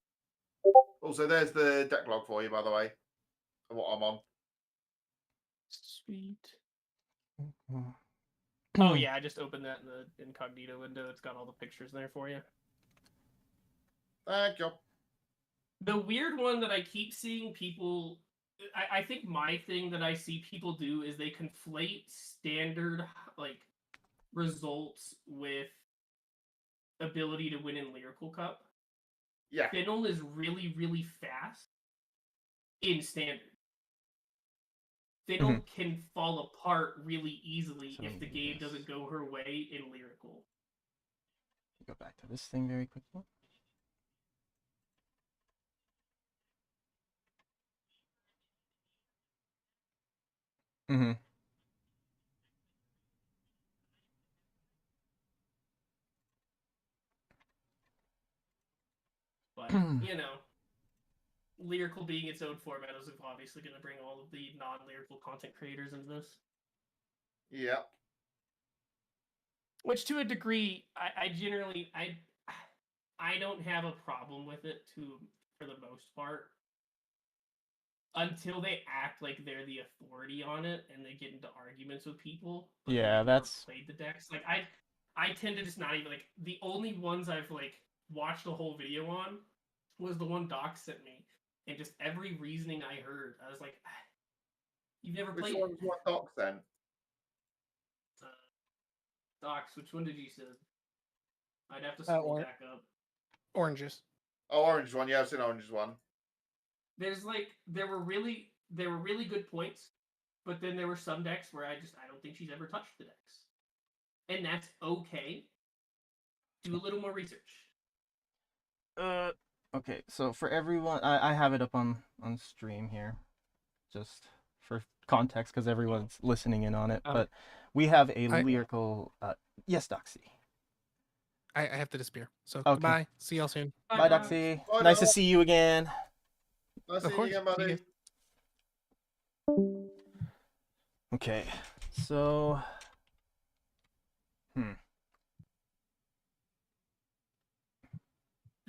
Also, there's the deck log for you, by the way, of what I'm on. Sweet. Oh yeah, I just opened that in the incognito window. It's got all the pictures there for you. Thank you. The weird one that I keep seeing people, I think my thing that I see people do is they conflate standard results with ability to win in Lyrical Cup. Yeah. Fiddle is really, really fast in standard. Fiddle can fall apart really easily if the game doesn't go her way in Lyrical. Go back to this thing very quickly. Mm-hmm. you know, lyrical being its own format is obviously going to bring all of the non-lyrical content creators into this. Yeah. Which, to a degree, I generally I don't have a problem with it for the most part, until they act like they're the authority on it and they get into arguments with people. But Yeah, that's played the decks. Like I tend to just not even like the only ones I've like watched a whole video on was the one Doc sent me, and just every reasoning I heard, I was like, "You've never Which played one's it." what Doc then? Docs, which one did you say? I'd have to scroll back up. Oranges. Oh, orange one. Yeah, I've seen orange one. There's like there were really good points, but then there were some decks where I don't think she's ever touched the decks, and that's okay. Do a little more research. Okay, so for everyone, I have it up on stream here, just for context, because everyone's listening in on it. But we have a lyrical. Yes, Doxy. I have to disappear. So Okay. goodbye. See y'all soon. Bye, Doxy. Bye, Nice to Doc. see you again. Nice Of seeing you course. again, See buddy. you. Okay, so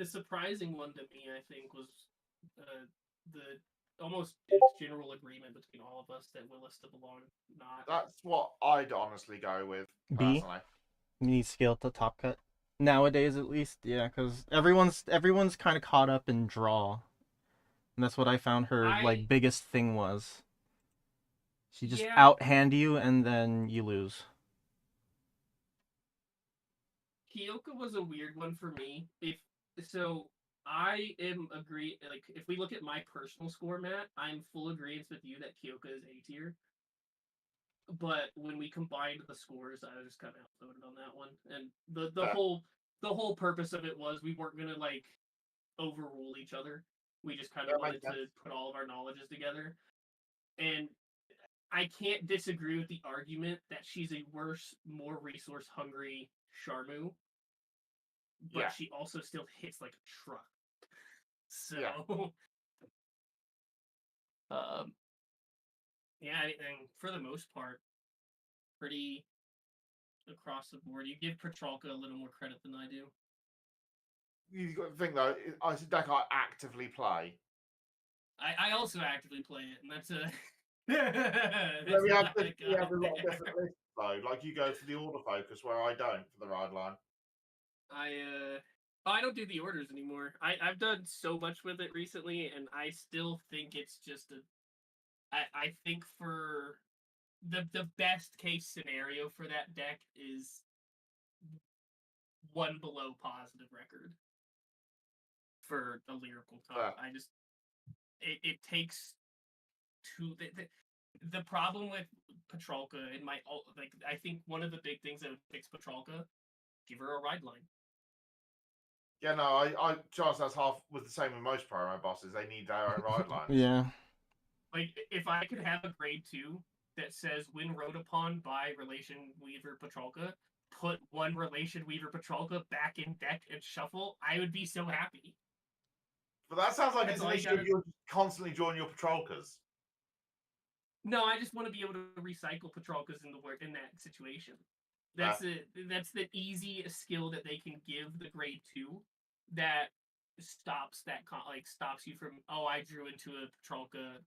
The surprising one to me, I think, was the almost general agreement between all of us that Willista belonged not. That's what I'd honestly go with. B. Personally. Need skill to top cut nowadays, at least. Yeah, because everyone's kind of caught up in draw, and that's what I found her like biggest thing was. She just outhand you and then you lose. Kyoka was a weird one for me. I am agree. Like, if we look at my personal score, Matt, I'm full agreement with you that Kyoka is A tier. But when we combined the scores, I was just kind of outvoted on that one. And the whole purpose of it was we weren't gonna like overrule each other. We just kind of wanted to put all of our knowledges together. And I can't disagree with the argument that she's a worse, more resource hungry Sharmu, but she also still hits like a truck. So, and for the most part, pretty across the board. You give Petralka a little more credit than I do. You've got to think though, it's a deck I actively play. I also actively play it, and that's a. We have a lot of different lists though. Like you go for the order focus, where I don't for the ride line. I don't do the orders anymore. I've done so much with it recently, and I still think it's just I think for the best case scenario for that deck is one below positive record for a lyrical top. It takes two. The problem with Petralka and I think one of the big things that would fix Petralka, give her a ride line. Yeah, no, I chance that's half with the same with most promo bosses. They need their own ride lines. Yeah. Like, if I could have a grade 2 that says when rode upon by Relation Weaver Petralka, put one Relation Weaver Petralka back in deck and shuffle, I would be so happy. But that sounds like it's an issue of you're constantly drawing your Petralkas. No, I just want to be able to recycle Petralkas in that situation. That's the easy skill that they can give the grade 2 that stops stops you from, I drew into a Petralka,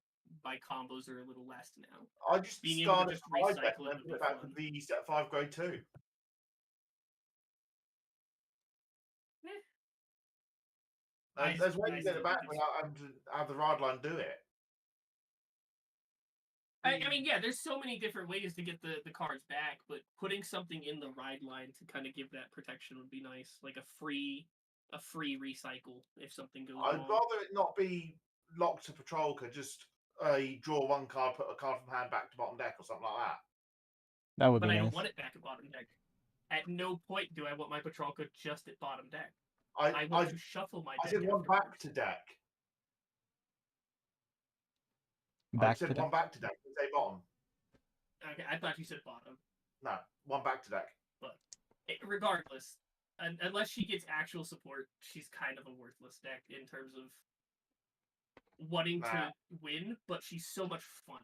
my combos are a little less now. I just being able to just recycle it and back to the set 5 grade 2. There's ways to get it back without having to have the ride line do it. I mean, yeah, there's so many different ways to get the cards back, but putting something in the ride line to kind of give that protection would be nice, like a free recycle if something goes wrong. I'd rather it not be locked to Petralka, just draw one card, put a card from hand back to bottom deck or something like that. That would be nice. But I don't want it back at bottom deck. At no point do I want my Petralka just at bottom deck. I want to shuffle my deck. I said one back to deck. I said one back to deck. Say bottom. Okay, I thought you said bottom. No, one back to deck. But regardless, unless she gets actual support, she's kind of a worthless deck in terms of wanting to win, but she's so much fun.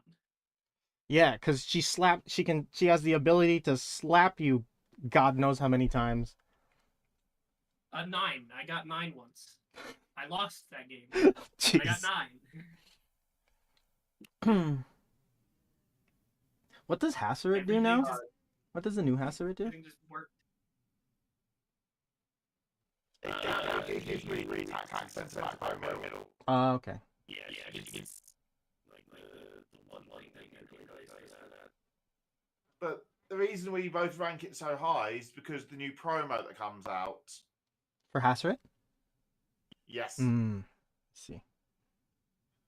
Yeah, because she has the ability to slap you God knows how many times. 9. I got 9 once. I lost that game. I got 9. What does Hasserit do now? What does the new Hasserit do? Everything just worked. It gives me attack sense back by middle. Okay. Yeah, it's like the one thing that really says that. But the reason we both rank it so high is because the new promo that comes out. For Hasserit? Yes. I see.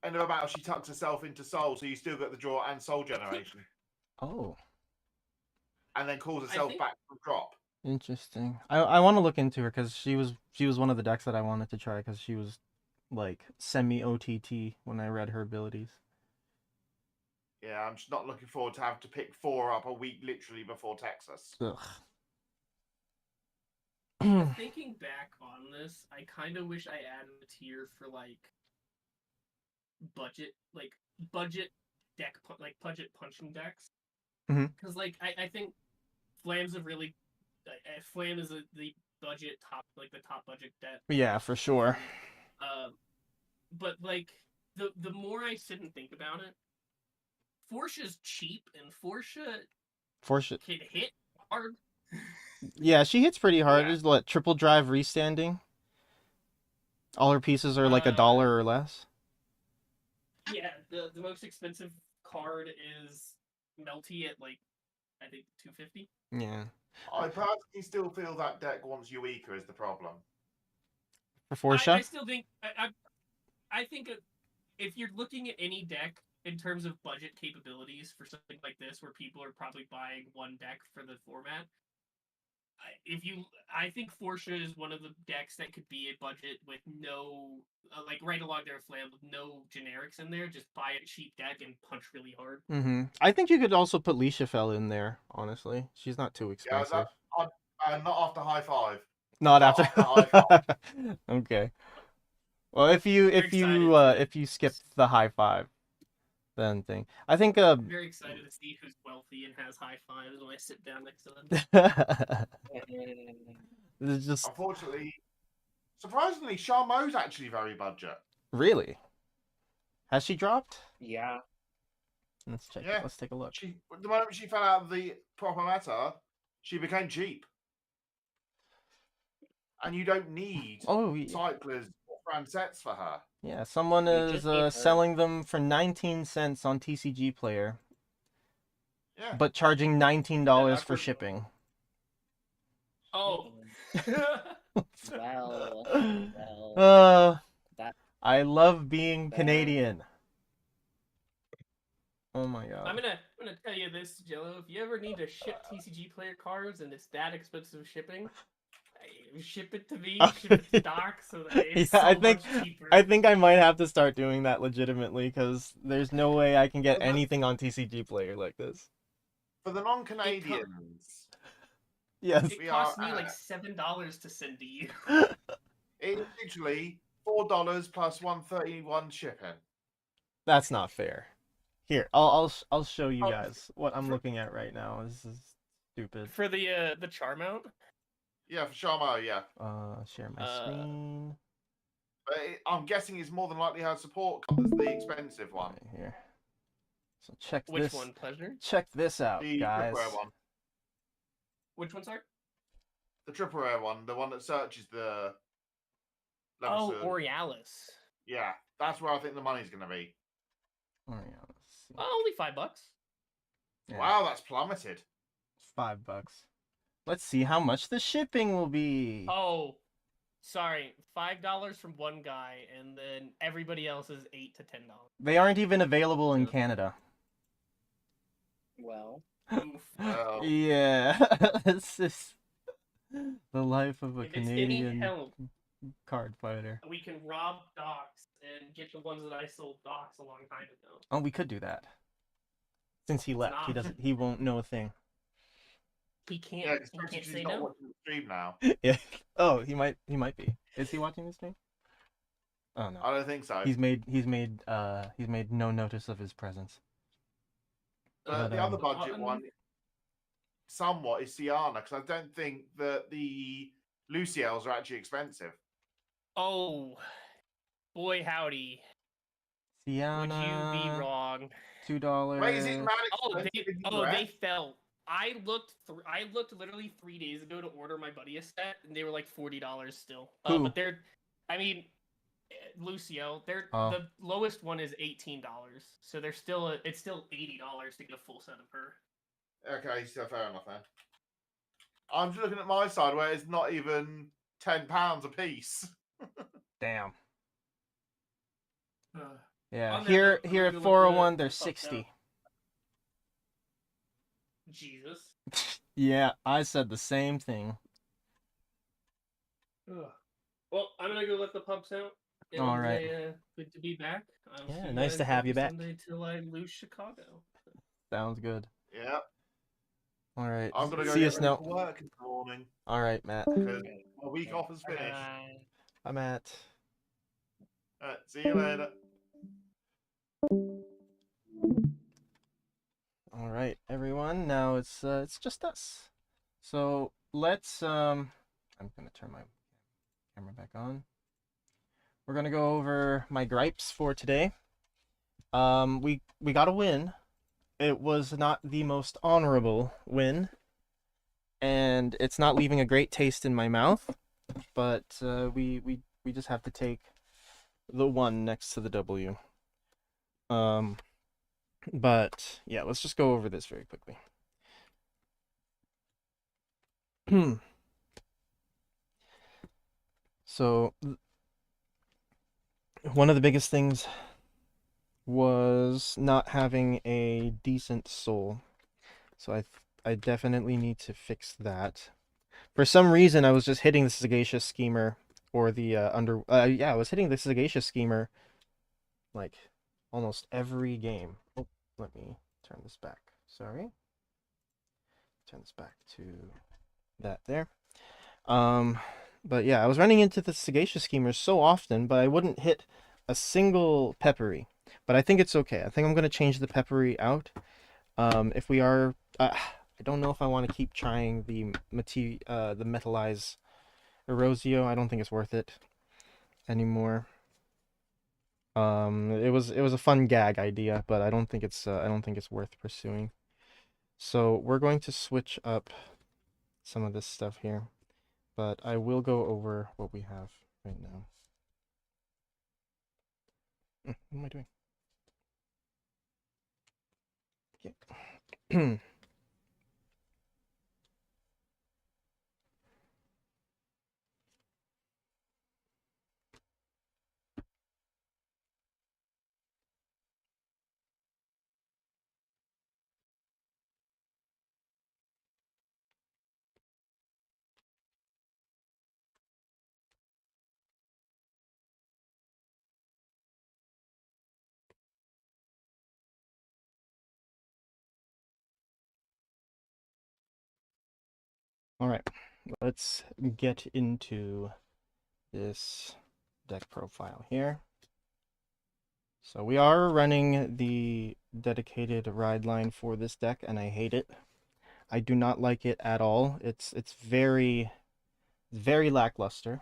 End of a battle, she tucks herself into soul, so you still get the draw and soul generation. Oh. And then calls herself back from drop. Interesting. I want to look into her because she was one of the decks that I wanted to try because she was like semi OTT when I read her abilities. Yeah, I'm just not looking forward to have to pick 4 up a week literally before Texas. Ugh. Thinking back on this, I kind of wish I added a tier for like budget deck, like budget punching decks. Because like I think Flam's a really Flam is the budget top, like the top budget deck. Yeah, for sure. But like the more I sit and think about it, Forsha's cheap and Forsha can hit hard. Yeah, she hits pretty hard. There's what, triple drive restanding? All her pieces are like $1 or less. Yeah, the most expensive card is Melty at like I think 250. Yeah. I personally still feel that deck wants Eureka is the problem. For Forsha? I still think I think if you're looking at any deck in terms of budget capabilities for something like this, where people are probably buying one deck for the format, I think Forsha is one of the decks that could be a budget with no, like right along there with Flam, with no generics in there. Just buy a cheap deck and punch really hard. I think you could also put Lishafel in there, honestly. She's not too expensive. Yeah, not after high 5. Not after high 5. Okay. Well, if you skip the high 5, then thing. I think I'm very excited to see who's wealthy and has high 5s when I sit down next to them. It's just unfortunately, surprisingly, Charmot's actually very budget. Really? Has she dropped? Yeah. Let's check. Yeah. Let's take a look. The moment she fell out of the proper meta, she became cheap. And you don't need cyclers or brand sets for her. Yeah, someone is selling them for 19 cents on TCG Player. Yeah. But charging $19 for shipping. Oh. well. I love being Canadian. Oh my god. I'm gonna tell you this, Jello. If you ever need to ship TCG Player cards and it's that expensive shipping, ship it to me. Ship it to Doc so that it's much cheaper. I think I might have to start doing that legitimately because there's no way I can get anything on TCG Player like this. For the non-Canadians, yes, it costs me like $7 to send to you. It's literally $4 plus $1.31 shipping. That's not fair. Here, I'll show you guys what I'm looking at right now. This is stupid. For the char mount. Yeah, for Charmo, yeah. Share my screen. But I'm guessing it's more than likely her support card that's the expensive one. Right here. So check Which this. one, Pleasure? Check this out, the guys. Triple Rare one. Which one, sorry? The Triple Rare one, the one that searches the. Aurealis. Yeah, that's where I think the money's going to be. Aurealis. Only $5. Yeah. Wow, that's plummeted. $5. Let's see how much the shipping will be. Oh, sorry, $5 from one guy, and then everybody else is $8 to $10. They aren't even available in Canada. Well. Yeah, it's just the life of a Canadian card fighter. We can rob Docs and get the ones that I sold Docs a long time ago. Oh, we could do that. Since he left, he won't know a thing. He Yeah, can't. He especially can't 'cause say he's not no. watching the stream now. Yeah. Oh, he might be. Is he watching this stream? Oh no. I don't think so. He's made no notice of his presence. But But, the other budget on- one, somewhat, is Sienna, because I don't think that the Luciels are actually expensive. Oh, boy, howdy. Sienna, Would you be wrong? $2. Wait, is it mad Oh, expensive in the they US? fell. I looked literally 3 days ago to order my buddy a set, and they were like $40 still. Who? But I mean, Lucio. Oh. The lowest one is $18, so it's still $80 to get a full set of her. Okay, so fair enough then. I'm just looking at my side where it's not even £10 a piece. Damn. Uh, Yeah. On that Here note, I'm here gonna at go with 401 they're the fuck 60. Jesus. Yeah, I said the same thing. Ugh. Well, I'm gonna go let the pups out. It All was, right. good to be back. I'll Yeah, see nice guys to have every you back. Sunday till I lose Chicago. Sounds good. Yeah. All right. I'm going to go See get us ready now. for work in the morning All right, Matt. because my week off is finished. Bye, Matt. See you later. All right, everyone. Now it's just us. So let's I'm gonna turn my camera back on. We're gonna go over my gripes for today. We got a win. It was not the most honorable win, and it's not leaving a great taste in my mouth. But we just have to take the one next to the W. But yeah, let's just go over this very quickly. So one of the biggest things was not having a decent soul. So I definitely need to fix that. For some reason, I was just hitting the Sagacious Schemer or the I was hitting the Sagacious Schemer like almost every game. Oh, let me turn this back. Sorry. Turn this back to that there. But yeah, I was running into the Sagacious Schemers so often, but I wouldn't hit a single Peppery. But I think it's okay. I think I'm gonna change the Peppery out. If we are, I don't know if I want to keep trying the Metalize Erosio. I don't think it's worth it anymore. It was a fun gag idea, but I don't think it's worth pursuing. So we're going to switch up some of this stuff here, but I will go over what we have right now. What am I doing? Okay. All right, let's get into this deck profile here. So we are running the dedicated ride line for this deck, and I hate it. I do not like it at all. It's very lackluster.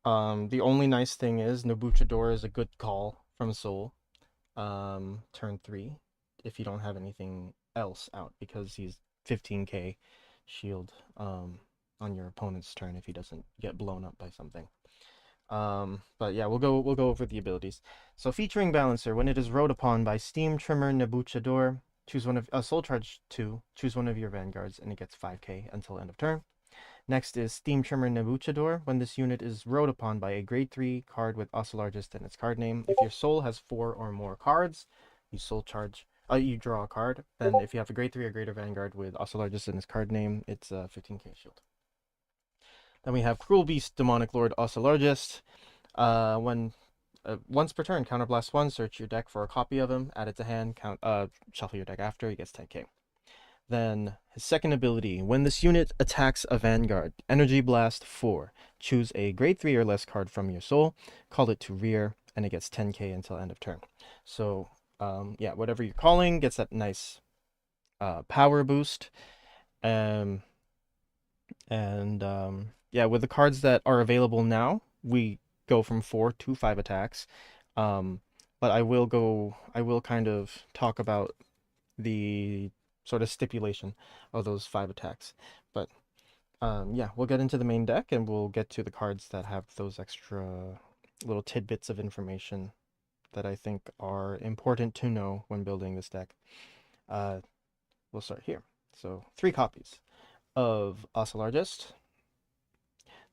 The only nice thing is Nobuchador is a good call from Soul. Turn 3, if you don't have anything else out, because he's 15k shield on your opponent's turn if he doesn't get blown up by something. But yeah, we'll go over the abilities. So featuring Balancer, when it is rode upon by Steam Trimmer Nebuchador, choose one of Soul Charge 2, choose one of your vanguards, and it gets 5k until end of turn. Next is Steam Trimmer Nebuchador. When this unit is rode upon by a grade 3 card with Oselargest in its card name, if your soul has 4 or more cards, you soul charge. You draw a card. Then if you have a grade 3 or greater vanguard with Oselargest in its card name, it's 15k shield. Then we have Cruel Beast Demonic Lord Oselargest. Once per turn, counterblast 1, search your deck for a copy of him, add it to hand, shuffle your deck after, he gets 10k. Then his second ability, when this unit attacks a Vanguard, Energy Blast 4. Choose a grade 3 or less card from your soul, call it to rear, and it gets 10k until end of turn. So, yeah, whatever you're calling gets that nice power boost. Yeah, with the cards that are available now, we go from 4 to 5 attacks. But I will kind of talk about the sort of stipulation of those 5 attacks. But yeah, we'll get into the main deck and we'll get to the cards that have those extra little tidbits of information that I think are important to know when building this deck. We'll start here. So 3 copies of Oselargest,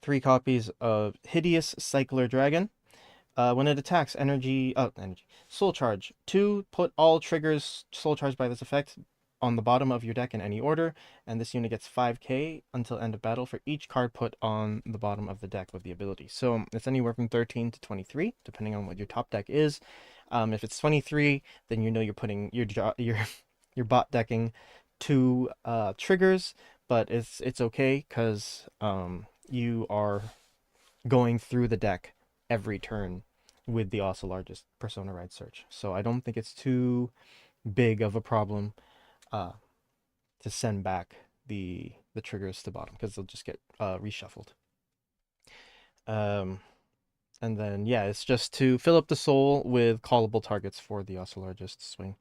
3 copies of Hideous Cycler Dragon. When it attacks, Soul Charge 2, put all triggers Soul Charged by this effect on the bottom of your deck in any order, and this unit gets 5k until end of battle for each card put on the bottom of the deck with the ability. So it's anywhere from 13 to 23, depending on what your top deck is. If it's 23, then you know you're putting your bot decking 2 triggers, but it's okay because you are going through the deck every turn with the Oselargest Persona Ride Search. So I don't think it's too big of a problem to send back the triggers to bottom because they'll just get reshuffled. And then yeah, it's just to fill up the soul with callable targets for the Oselargest swing.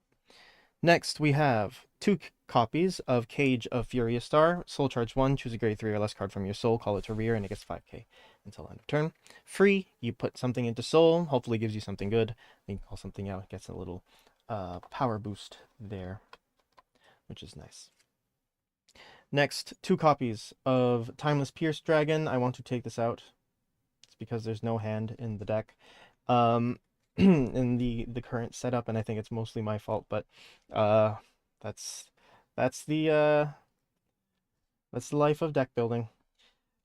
Next, we have 2 copies of Cage of Furious Star. Soul Charge 1, choose a grade 3 or less card from your soul, call it to rear, and it gets 5k until end of turn. Free, you put something into soul, hopefully gives you something good. Then you call something out, gets a little power boost there, which is nice. Next, 2 copies of Timeless Pierce Dragon. I want to take this out. It's because there's no hand in the deck. In the current setup, and I think it's mostly my fault, but that's the life of deck building.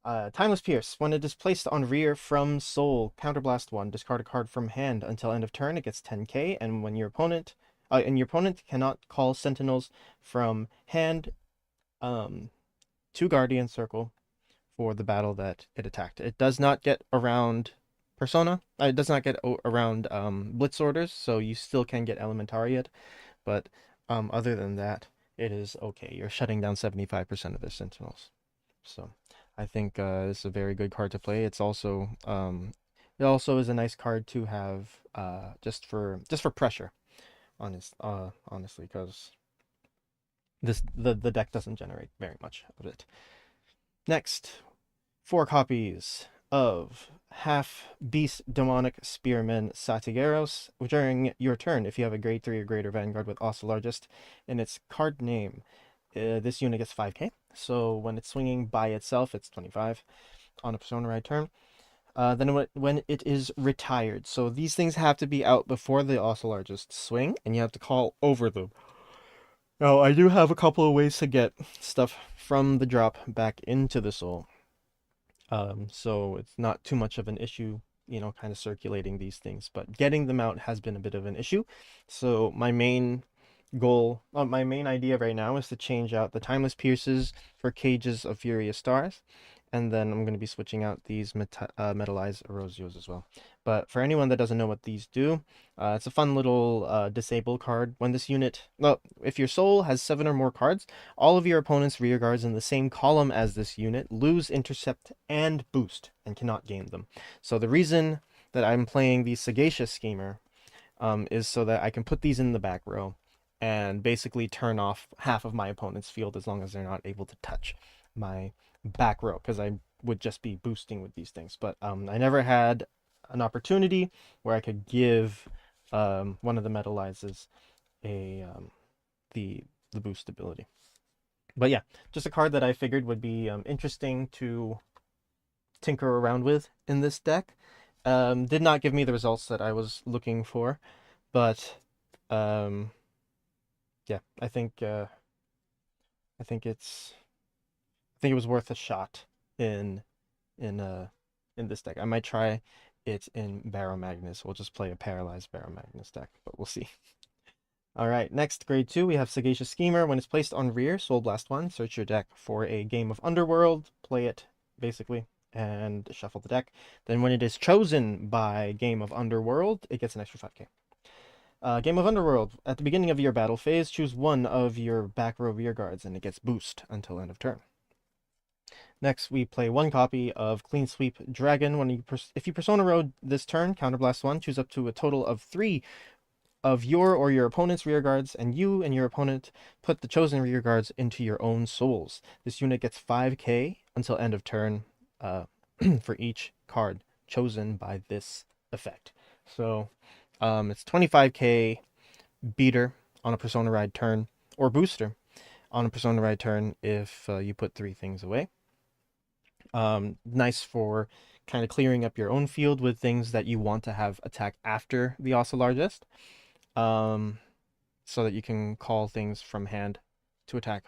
Timeless Pierce. When it is placed on rear from soul, counterblast 1, discard a card from hand until end of turn, it gets 10k, and when your opponent cannot call sentinels from hand to Guardian Circle for the battle that it attacked. It does not get around Persona. It does not get around Blitz orders, so you still can get Elementariat, but other than that, it is okay. You're shutting down 75% of their Sentinels. So I think this is a very good card to play. It's also it also is a nice card to have just for pressure, honestly, because the deck doesn't generate very much of it. Next, 4 copies of Half Beast Demonic Spearman Satigeros. During your turn, if you have a grade 3 or greater Vanguard with Oselargest in its card name, this unit gets 5k. So when it's swinging by itself, it's 25 on a Persona Ride turn. Then when it is retired. So these things have to be out before the Oselargest swing, and you have to call over them. Now, I do have a couple of ways to get stuff from the drop back into the soul. So it's not too much of an issue, kind of circulating these things, but getting them out has been a bit of an issue. So my main idea right now is to change out the Timeless Pierces for Cages of Furious Stars, and then I'm going to be switching out these Metallized Erosios as well. But for anyone that doesn't know what these do, it's a fun little disable card. When this unit, if your soul has 7 or more cards, all of your opponent's rear guards in the same column as this unit lose intercept and boost and cannot gain them. So the reason that I'm playing the Sagacious Schemer is so that I can put these in the back row and basically turn off half of my opponent's field as long as they're not able to touch my back row, because I would just be boosting with these things. But I never had an opportunity where I could give one of the Metallizes the boost ability. But yeah, just a card that I figured would be interesting to tinker around with in this deck. Did not give me the results that I was looking for, but yeah, I think it was worth a shot in this deck. I might try it in Barrow Magnus. We'll just play a paralyzed Barrow Magnus deck, but we'll see. All right, next, grade 2, we have Sagacious Schemer. When it's placed on rear, Soul Blast 1, search your deck for a game of Underworld, play it, basically, and shuffle the deck. Then when it is chosen by Game of Underworld, it gets an extra 5k. Game of Underworld, at the beginning of your battle phase, choose one of your back row rear guards, and it gets boost until end of turn. Next, we play one copy of Clean Sweep Dragon. If you Persona Road this turn, Counterblast 1, choose up to a total of 3 of your or your opponent's rear guards, and you and your opponent put the chosen rear guards into your own souls. This unit gets 5k until end of turn for each card chosen by this effect. So it's 25k beater on a Persona Ride turn, or booster on a Persona Ride turn if you put 3 things away. Nice for kind of clearing up your own field with things that you want to have attack after the Oselargest. So that you can call things from hand to attack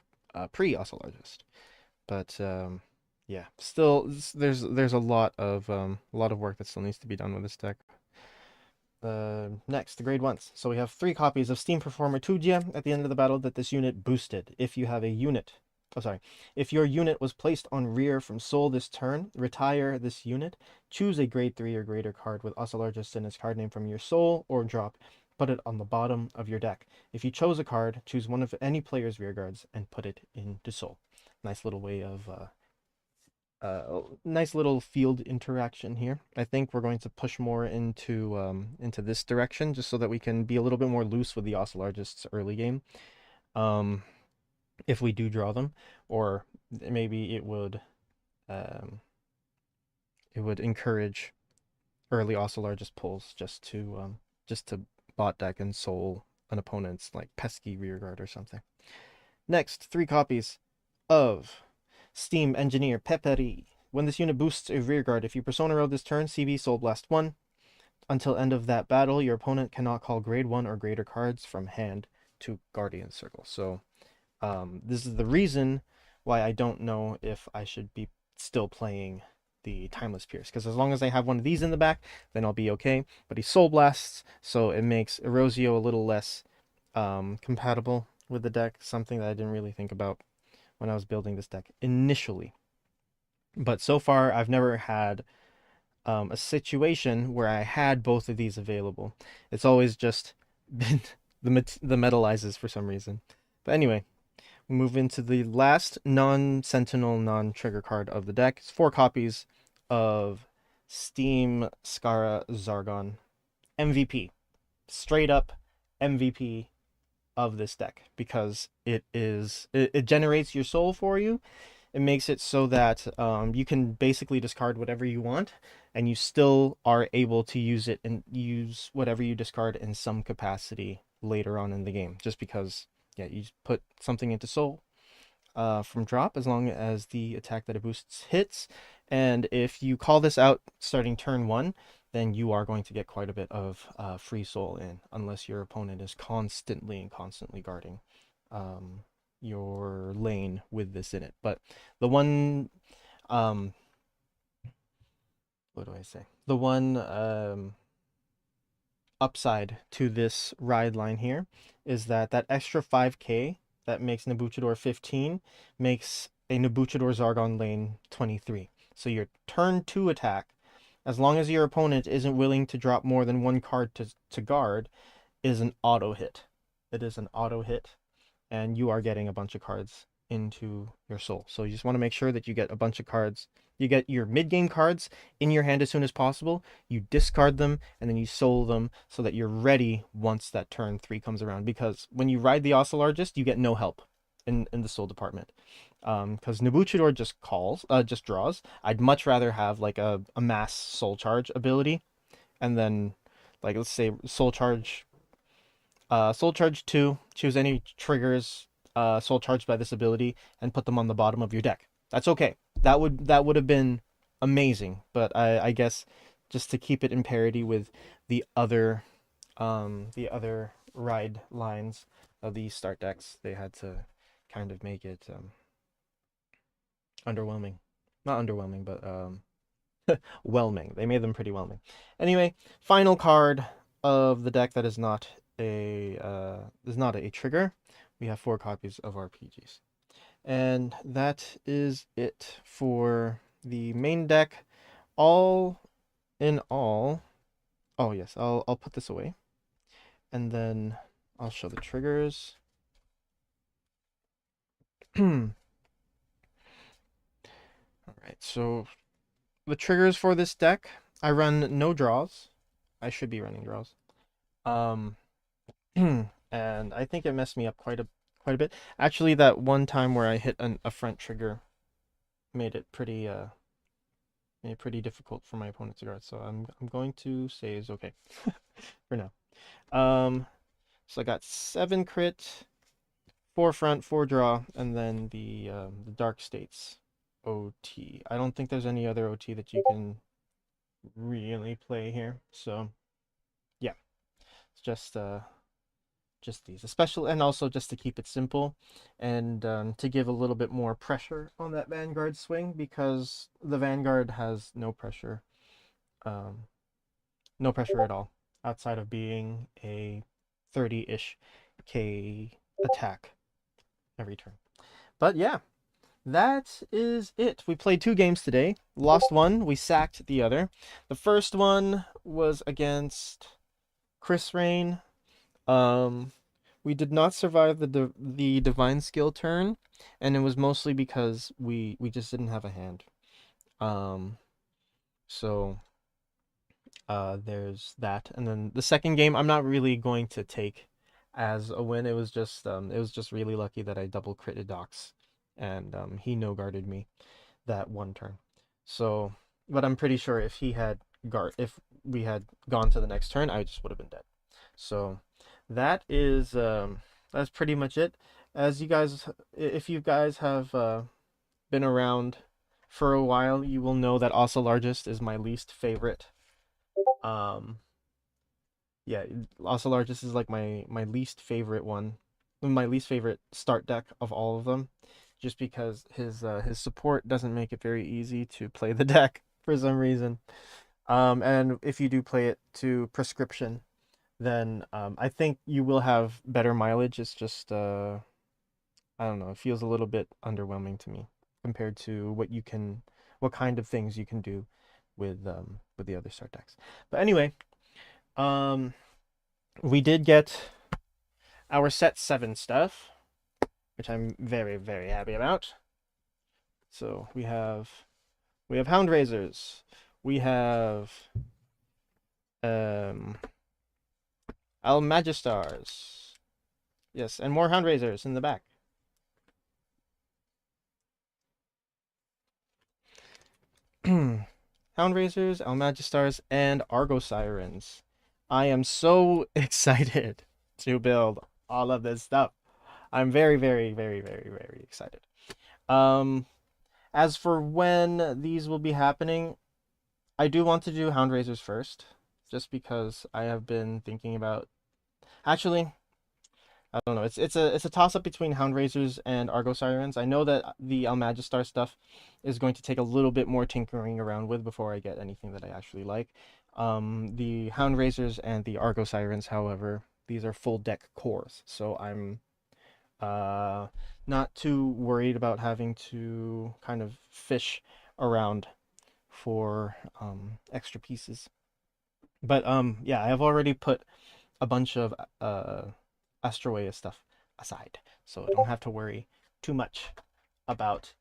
pre-Oselargest. But yeah, still there's a lot of work that still needs to be done with this deck. Next, the grade 1s. So we have 3 copies of Steam Performer Tugia at the end of the battle that this unit boosted. If you have a unit, if your unit was placed on rear from soul this turn, retire this unit, choose a grade 3 or greater card with Oselargest in its card name from your soul, or drop, put it on the bottom of your deck. If you chose a card, choose one of any player's rear guards and put it into soul. Nice little way of nice little field interaction here. I think we're going to push more into this direction, just so that we can be a little bit more loose with the Oselargests early game. If we do draw them, or maybe it would encourage early Oselargest pulls just to bot deck and soul an opponent's like pesky rearguard or something. Next, 3 copies of Steam Engineer Peperi. When this unit boosts a rearguard, if you Persona Road this turn, CB Soul Blast 1. Until end of that battle, your opponent cannot call grade 1 or greater cards from hand to Guardian Circle. So this is the reason why I don't know if I should be still playing the Timeless Pierce, because as long as I have one of these in the back, then I'll be okay. But he Soul Blasts, so it makes Erosio a little less compatible with the deck, something that I didn't really think about when I was building this deck initially. But so far, I've never had a situation where I had both of these available. It's always just been the metalizes for some reason. But anyway, we move into the last non-sentinel, non-trigger card of the deck. It's 4 copies of Steam Skara Zargon. MVP. Straight up MVP of this deck, because it generates your soul for you. It makes it so that you can basically discard whatever you want, and you still are able to use it and use whatever you discard in some capacity later on in the game, just because, yeah, you put something into soul from drop as long as the attack that it boosts hits. And if you call this out starting turn 1, then you are going to get quite a bit of free soul in, unless your opponent is constantly guarding your lane with this in it. But the one what do I say? The one upside to this ride line here is that extra 5k that makes Nabuchador 15 makes a Nabuchador Zargon lane 23. So your turn 2 attack, as long as your opponent isn't willing to drop more than 1 card to guard, is an auto hit. It is an auto hit, and you are getting a bunch of cards into your soul. So you just want to make sure that you get a bunch of cards. You get your mid-game cards in your hand as soon as possible. You discard them, and then you soul them so that you're ready once that turn 3 comes around. Because when you ride the Oselargest, you get no help in the soul department. Because Nabuchador just draws. I'd much rather have like a mass soul charge ability, and then like let's say soul charge 2, choose any triggers soul charged by this ability and put them on the bottom of your deck. That's okay. That would have been amazing, but I guess just to keep it in parity with the other ride lines of these start decks, they had to kind of make it underwhelming. Not underwhelming, but whelming. They made them pretty whelming. Anyway, final card of the deck that is not a trigger. We have 4 copies of RPGs. And that is it for the main deck. All in all, oh yes, I'll put this away. And then I'll show the triggers. All right, so the triggers for this deck, I run no draws. I should be running draws. And I think it messed me up quite a bit. Actually, that one time where I hit a front trigger made it pretty difficult for my opponent to guard. So I'm going to say is okay for now. So I got 7 crit, 4 front, 4 draw, and then the Dark States OT. I don't think there's any other OT that you can really play here. So yeah, it's just these, especially, and also just to keep it simple, and to give a little bit more pressure on that Vanguard swing, because the Vanguard has no pressure at all, outside of being a 30-ish K attack every turn. But yeah, that is it. We played 2 games today. Lost one, we sacked the other. The first one was against Chris Rain. We did not survive the divine skill turn, and it was mostly because we just didn't have a hand. So there's that. And then the second game, I'm not really going to take as a win. It was just really lucky that I double critted Dox, and he no guarded me that one turn. So, but I'm pretty sure if we had gone to the next turn, I just would have been dead. So that is that's pretty much it. As you guys, if you guys have been around for a while, you will know that Oselargest is my least favorite. Yeah, Oselargest is like my least favorite one, my least favorite start deck of all of them, just because his support doesn't make it very easy to play the deck for some reason. And if you do play it to prescription, then I think you will have better mileage. It's just I don't know, it feels a little bit underwhelming to me compared to what kind of things you can do with the other start decks. But anyway, we did get our set 7 stuff, which I'm very, very happy about. So we have Hound Razors, we have Almagistars. Yes, and more Hound Razors in the back. Hound Razors, Almagistars, and Argo Sirens. I am so excited to build all of this stuff. I'm very, very, very, very, very excited. As for when these will be happening, I do want to do Hound Razors first, just because I have been thinking about. Actually, I don't know. It's a toss up between Hound Razors and Argo Sirens. I know that the Almagistar stuff is going to take a little bit more tinkering around with before I get anything that I actually like. The Hound Razors and the Argo Sirens, however, these are full deck cores, so I'm not too worried about having to kind of fish around for extra pieces. But yeah, I have already put a bunch of Astroea stuff aside, so I don't have to worry too much about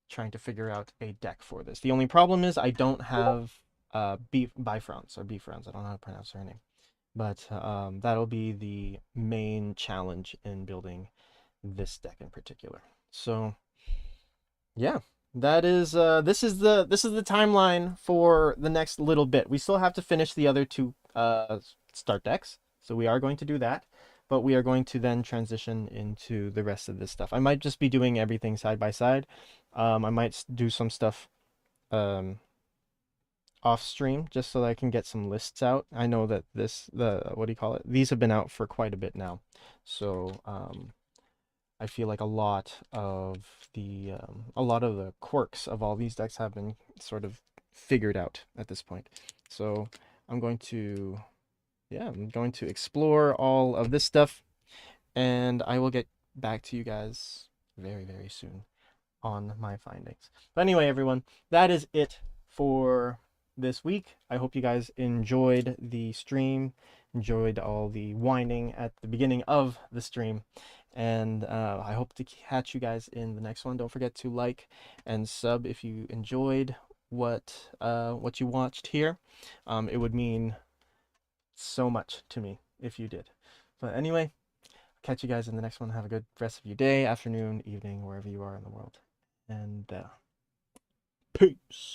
trying to figure out a deck for this. The only problem is I don't have Bifrons. I don't know how to pronounce her name, but that'll be the main challenge in building this deck in particular. So yeah, that is this is the timeline for the next little bit. We still have to finish the other 2 start decks, so we are going to do that, but we are going to then transition into the rest of this stuff. I might just be doing everything side by side. I might do some stuff off stream just so that I can get some lists out. I know that these have been out for quite a bit now, so I feel like a lot of the quirks of all these decks have been sort of figured out at this point. So I'm going to explore all of this stuff, and I will get back to you guys very, very soon on my findings. But anyway, everyone, that is it for this week. I hope you guys enjoyed the stream, enjoyed all the whining at the beginning of the stream, and I hope to catch you guys in the next one. Don't forget to like and sub if you enjoyed what you watched here. It would mean so much to me if you did. But anyway, catch you guys in the next one. Have a good rest of your day, afternoon, evening, wherever you are in the world. And peace.